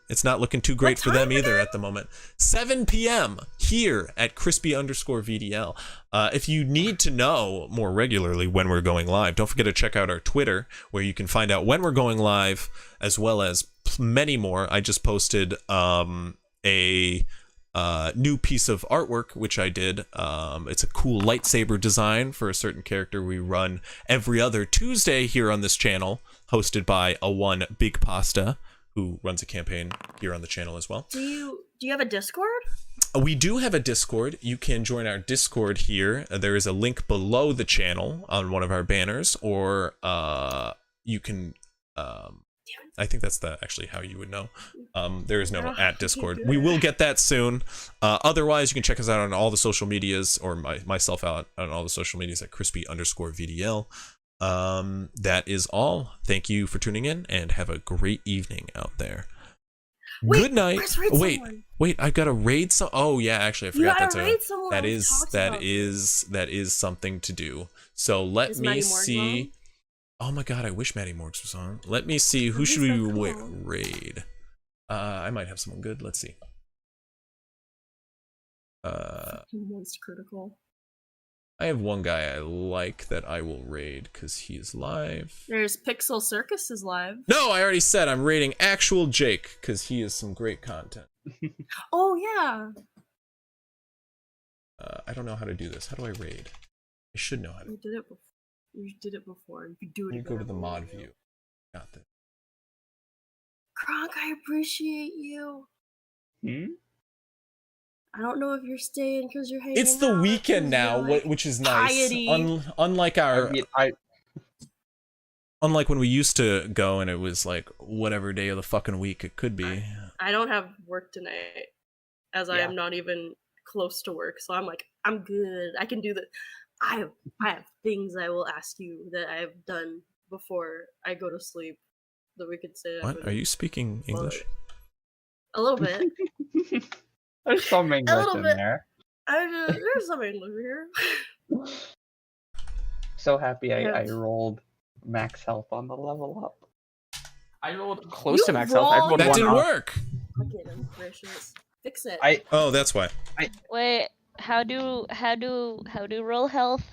it's not looking too great for them either at the moment. 7 p.m. here at crispy_VDL. If you need to know more regularly when we're going live, don't forget to check out our Twitter, where you can find out when we're going live, as well as many more. I just posted a new piece of artwork, which I did. It's a cool lightsaber design for a certain character we run every other Tuesday here on this channel, hosted by a one Big Pasta, who runs a campaign here on the channel as well. Do you have a Discord? We do have a Discord. You can join our Discord here. There is a link below the channel on one of our banners, or you can I think that's actually how you would know. There is no at Discord. We will get that soon. Otherwise, you can check us out on all the social medias, or myself out on all the social medias at crispy_VDL. That is all. Thank you for tuning in, and have a great evening out there. Wait, Good night. Chris, raid someone. Wait, I've got to raid some. Oh yeah, actually, I You forgot gotta that's raid someone. that We is talked that about is something to do. So let Is me Maddie Morgan see. Oh my god, I wish Maddie Morgs was on. Let me see. Who Who's should we so cool? raid? I might have someone good. Let's see. Moist critical. I have one guy I like that I will raid because he is live. There's Pixel Circus is live. No, I already said I'm raiding actual Jake because he is some great content. Oh yeah. I don't know how to do this. How do I raid? I should know how to. You did it before. You did it before. You could do it Let me go to again. the mod view. Got this. Kronk, I appreciate you. I don't know if you're staying because you're hanging It's the out, weekend 'cause now, you're, like, which is nice. piety. Unlike our, I unlike when we used to go and it was like whatever day of the fucking week it could be. I don't have work tonight, as I Yeah. am not even close to work. So I'm like, I'm good. I can do the. I have things I will ask you that I've done before I go to sleep that we could say. What? Are you speaking English? A little bit. There's some English little in bit. there. There's some English here. So happy I Yeah. rolled max health on the level up. I rolled Close You to max health. I rolled- rolled That one didn't off. work. Fucking gracious. Fix it. Oh, that's why. Wait, how do roll health?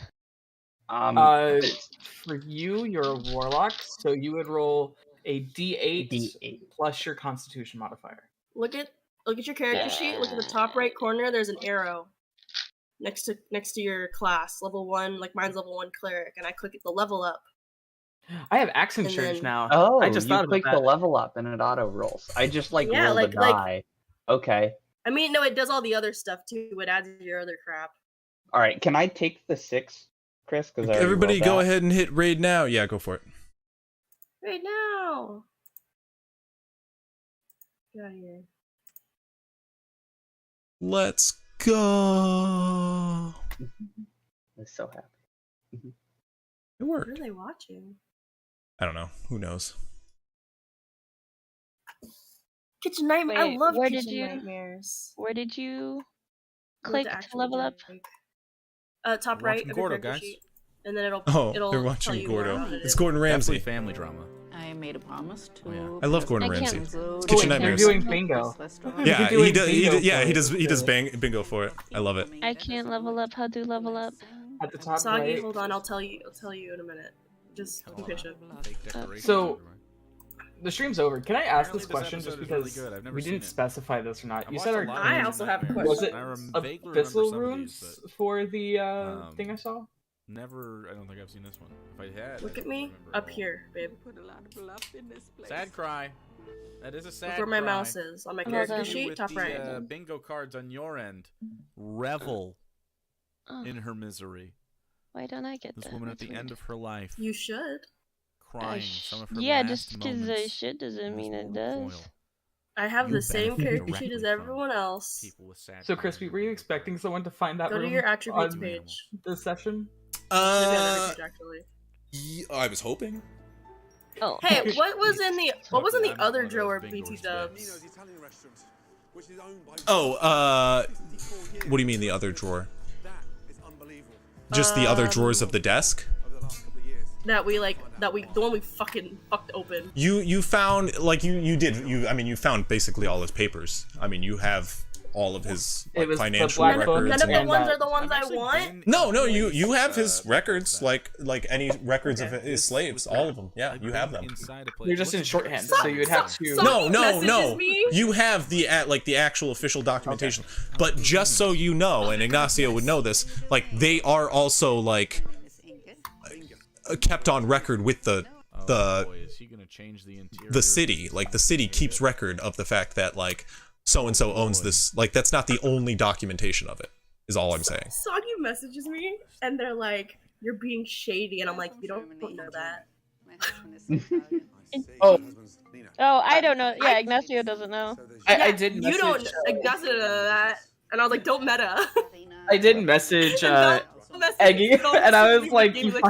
For you, you're a warlock, so you would roll a D8, D8. plus your Constitution modifier. Look at your character sheet. Look at the top right corner. There's an arrow next to your class. Level 1, like mine's level 1 cleric, and I click the level up. I have accent And surge then- now. Oh, I just you thought about click that. the level up and it auto rolls. I just Yeah, rolled like- a die. Okay. I mean, no, it does all the other stuff too. It adds your other crap. All right. Can I take the 6, Chris? Because Everybody go ahead and hit raid now. Yeah, go for it. Right now. Get out of here. Let's go. I'm so happy. It What worked. are they watching? I don't know. Who knows? Kitchen Nightmare. I Wait, love where Kitchen did you- Nightmares. Where did you I click went to to actual level up? Drake. Top We're right watching of your Gordo, character guys. sheet. And then it'll Oh, it'll they're tell watching you more Gordo. about it It's is. Gordon Ramsay. Definitely family drama. I made a promise to. Oh, yeah. I love Gordon I can't- Ramsay. Oh, Kitchen wait, Nightmares. You're doing bingo. Yeah, You're he doing does. bingo Yeah, for he it, does. He does so- bingo for it. I love it. I can't level up. How do level up? At the top Soggy, right. hold on, I'll tell you in a minute. Just be patient. Fake decorations So- everywhere. The stream's over. Can I ask this Apparently this question just episode is really because good. I've never we seen didn't it. specify this or not? I've You watched said a our lot of I Kitchen also have a Nightmares, was question. it and I abyssal vaguely remember some of runes these, but for the thing I saw? never. I don't think I've seen this one. If I had, Look I at me remember it up all. here, babe. Put a lot of bluff in this place. Sad cry. That is a sad Look where my cry. mouse is. On my Hold character on. sheet, With top the, right. bingo cards on your end. Revel Oh, in her misery. why don't I get This that? woman at That's the end weird. of her life, You should. crying some of her Yeah, last just because I moments should doesn't in this mean it world of does. toil. I have You the same benefit character sheet as directly from everyone else. People with sad So, crying Crispy, were you over expecting crying. someone to find that Go to room your attributes on page. this session? Should be on every Uh, page, actually. I was hoping. Oh, Hey, what was in the Luckily, I'm not other one of those drawer of bingo BT spits. Dubs? Oh, what do you mean the other drawer? Just the other drawers of the desk? The one we fucking fucked open. You found like you found basically all his papers. I mean, you have all of his It like, was the financial black book. records. None of the and ones that- are the ones I've I actually want. been No, in no, places, you have his that records, that. like any records of Okay. his slaves, all of them. Yeah, I've you have been them. inside a place. They're just in Looks shorthand, very so you'd have similar. to. No, Messages no. me? You have the actual official documentation. But just so you know, and Ignacio would know this, like they are also like kept on record with Oh, boy, is he gonna change the interior? the city. Like the city keeps record of the fact that like so and so owns this. Like that's not the only documentation of it. Is all I'm saying. Soggy messages me, and they're like, "You're being shady," and I'm like, "You don't know that." Oh, oh, I don't know. Yeah, Ignacio doesn't know. I did. You don't. message, Like, that's that. And I was like, "Don't meta." I did message Don't message Eggy, me, don't and I message was me, like, give "You me the fucking